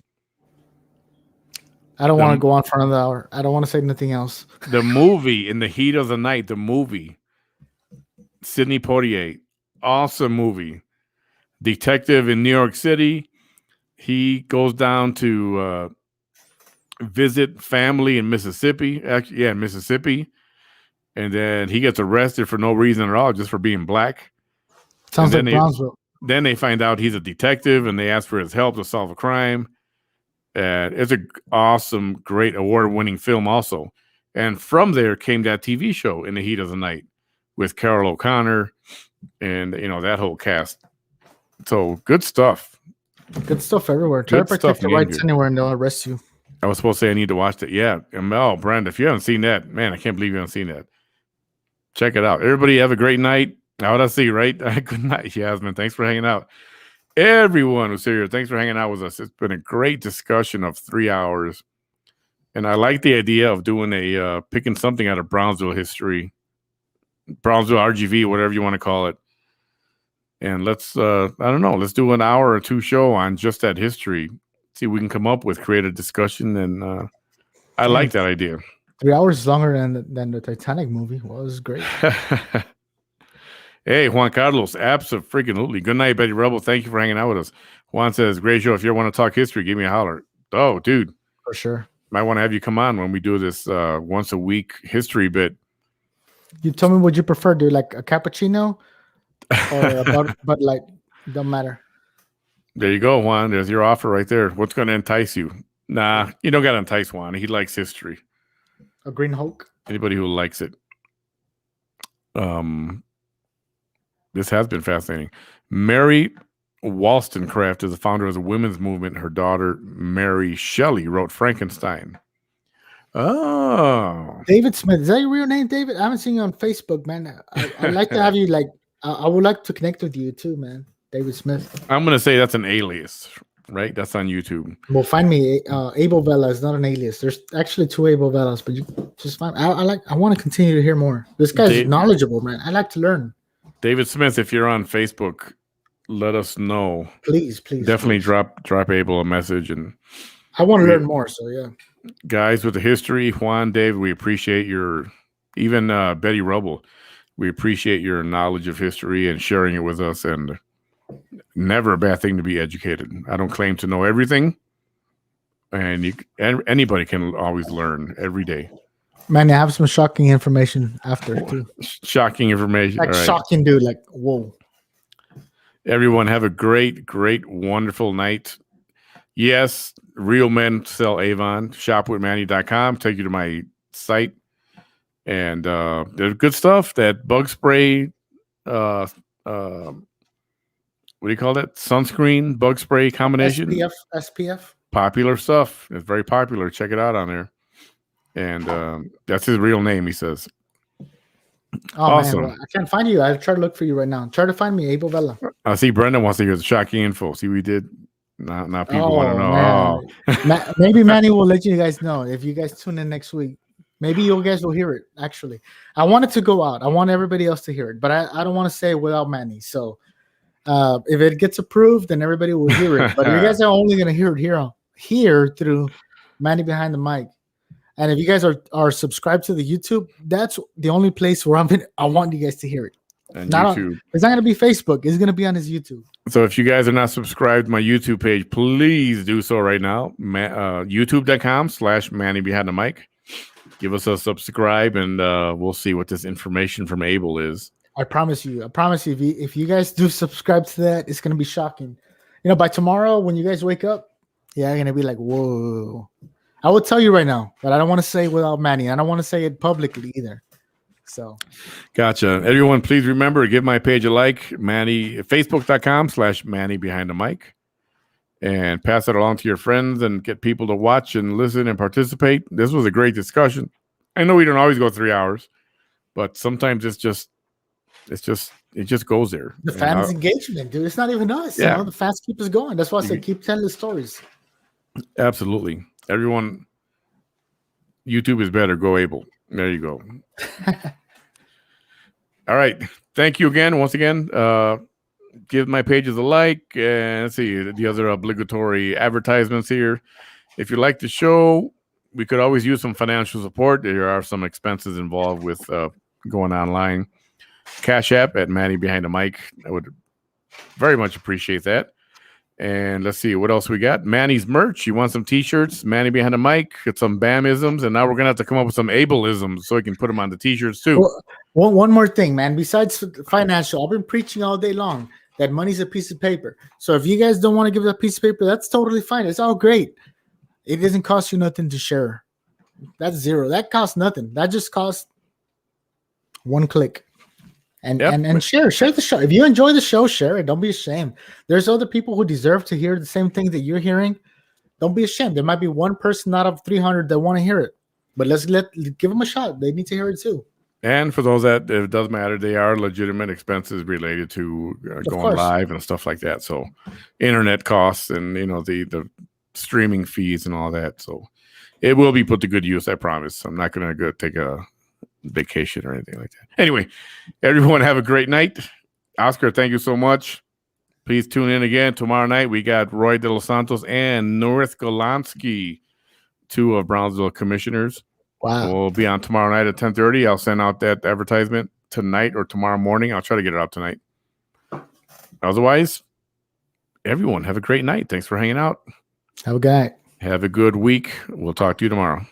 I don't want to go on for another hour. I don't want to say nothing else. The movie In the Heat of the Night, the movie. Sidney Poitier. Awesome movie. Detective in New York City. He goes down to visit family in Mississippi. Actually, in Mississippi. and then he gets arrested for no reason at all, just for being black. Sounds like then Brownsville. Then they find out he's a detective, and they ask for his help to solve a crime. And it's a awesome, great award-winning film also. And from there came that TV show, In the Heat of the Night, with Carol O'Connor and that whole cast. So good stuff. Good stuff everywhere. Try to protect your rights anywhere, and they'll arrest you. I was supposed to say I need to watch that. Yeah. And Brenda, if you haven't seen that, man, I can't believe you haven't seen that. Check it out. Everybody have a great night. Now what I see, right? Good night, Yasmin. Thanks for hanging out. Everyone who's here, thanks for hanging out with us. It's been a great discussion of 3 hours. And I like the idea of doing picking something out of Brownsville history, Brownsville RGV, whatever you want to call it. And let's do an hour or two show on just that history. See if we can come up with creative discussion. And I like that idea. 3 hours is longer than the Titanic movie. Well, it was great. Hey, Juan Carlos, absolutely. Good night, Betty Rebel. Thank you for hanging out with us. Juan says, great show. If you ever want to talk history, give me a holler. Oh, dude. For sure. Might want to have you come on when we do this once a week history bit. You tell me what you prefer. Do like a cappuccino or a Bud Light? Don't matter. There you go, Juan. There's your offer right there. What's going to entice you? Nah, you don't got to entice Juan. He likes history. A Green Hulk? Anybody who likes it. This has been fascinating. Mary Wollstonecraft is the founder of the women's movement. Her daughter, Mary Shelley, wrote Frankenstein. Oh. David Smith. Is that your real name, David? I haven't seen you on Facebook, man. I'd like to have you, I would like to connect with you too, man. David Smith. I'm going to say that's an alias, right? That's on YouTube. Well, find me. Abel Vela is not an alias. There's actually 2 Abel Velas, but you just find. I want to continue to hear more. This guy's knowledgeable, man. I like to learn. David Smith, if you're on Facebook, let us know. Please. Definitely drop Abel a message. And I want to learn more, so yeah. Guys with the history, Juan, Dave, we appreciate even Betty Rubble, we appreciate your knowledge of history and sharing it with us, and never a bad thing to be educated. I don't claim to know everything, and anybody can always learn every day. Man, I have some shocking information after too. Shocking information. Like shocking, dude. Like, whoa. Everyone have a great, wonderful night. Yes, real men sell Avon. Shopwithmanny.com. Take you to my site. And there's good stuff. That bug spray, what do you call that? Sunscreen, bug spray combination. SPF. Popular stuff. It's very popular. Check it out on there. And that's his real name, he says. Oh, awesome. Man, well, I can't find you. I try to look for you right now. Try to find me, Abel Vela. I see Brendan wants to hear the shocking info. See, we did. Now people want to know. Oh. Maybe Manny will let you guys know if you guys tune in next week. Maybe you guys will hear it. Actually, I want it to go out. I want everybody else to hear it, but I don't want to say it without Manny. So if it gets approved, then everybody will hear it. But you guys are only going to hear it here through Manny Behind the Mic. And if you guys are subscribed to the YouTube, that's the only place where I want you guys to hear it. And YouTube. It's not going to be Facebook. It's going to be on his YouTube. So if you guys are not subscribed to my YouTube page, please do so right now. YouTube.com/Manny Behind the Mic. Give us a subscribe, and we'll see what this information from Abel is. I promise you. If you guys do subscribe to that, it's going to be shocking. By tomorrow when you guys wake up, you're going to be like, whoa. I will tell you right now, but I don't want to say it without Manny. I don't want to say it publicly either. So, gotcha. Everyone, please remember, give my page a like, Manny, Facebook.com/Manny Behind the Mic, and pass it along to your friends and get people to watch and listen and participate. This was a great discussion. I know we don't always go 3 hours, but sometimes it just goes there. The fans' engagement, dude. It's not even us. Yeah. The fans keep us going. That's why I say keep telling the stories. Absolutely. Everyone, YouTube is better. Go Abel. There you go. All right. Thank you again. Once again, give my pages a like. And let's see the other obligatory advertisements here. If you like the show, we could always use some financial support. There are some expenses involved with going online. Cash App at Manny Behind the Mic. I would very much appreciate that. And let's see what else we got. Manny's merch. You want some t-shirts? Manny behind the mic. Get some Bam-isms. And now we're going to have to come up with some Abel-isms so we can put them on the t-shirts too. Well, one more thing, man. Besides financial, I've been preaching all day long that money's a piece of paper. So if you guys don't want to give it a piece of paper, that's totally fine. It's all great. It doesn't cost you nothing to share. That's zero. That costs nothing. That just costs one click. And share the show. If you enjoy the show, share it. Don't be ashamed. There's other people who deserve to hear the same things that you're hearing. Don't be ashamed. There might be one person out of 300 that want to hear it, but give them a shot. They need to hear it too. And for those that it does matter, they are legitimate expenses related to going live and stuff like that. So, internet costs and the streaming fees and all that. So, it will be put to good use. I promise. I'm not going to go take a vacation or anything like that. Anyway, everyone have a great night. Oscar, thank you so much. Please tune in again tomorrow night. We got Roy De Los Santos and North Golansky, 2 of Brownsville commissioners. Wow. We'll be on tomorrow night at 10:30. I'll send out that advertisement tonight or tomorrow morning. I'll try to get it out tonight. Otherwise, everyone have a great night. Thanks for hanging out. Have a good night. Have a good week. We'll talk to you tomorrow.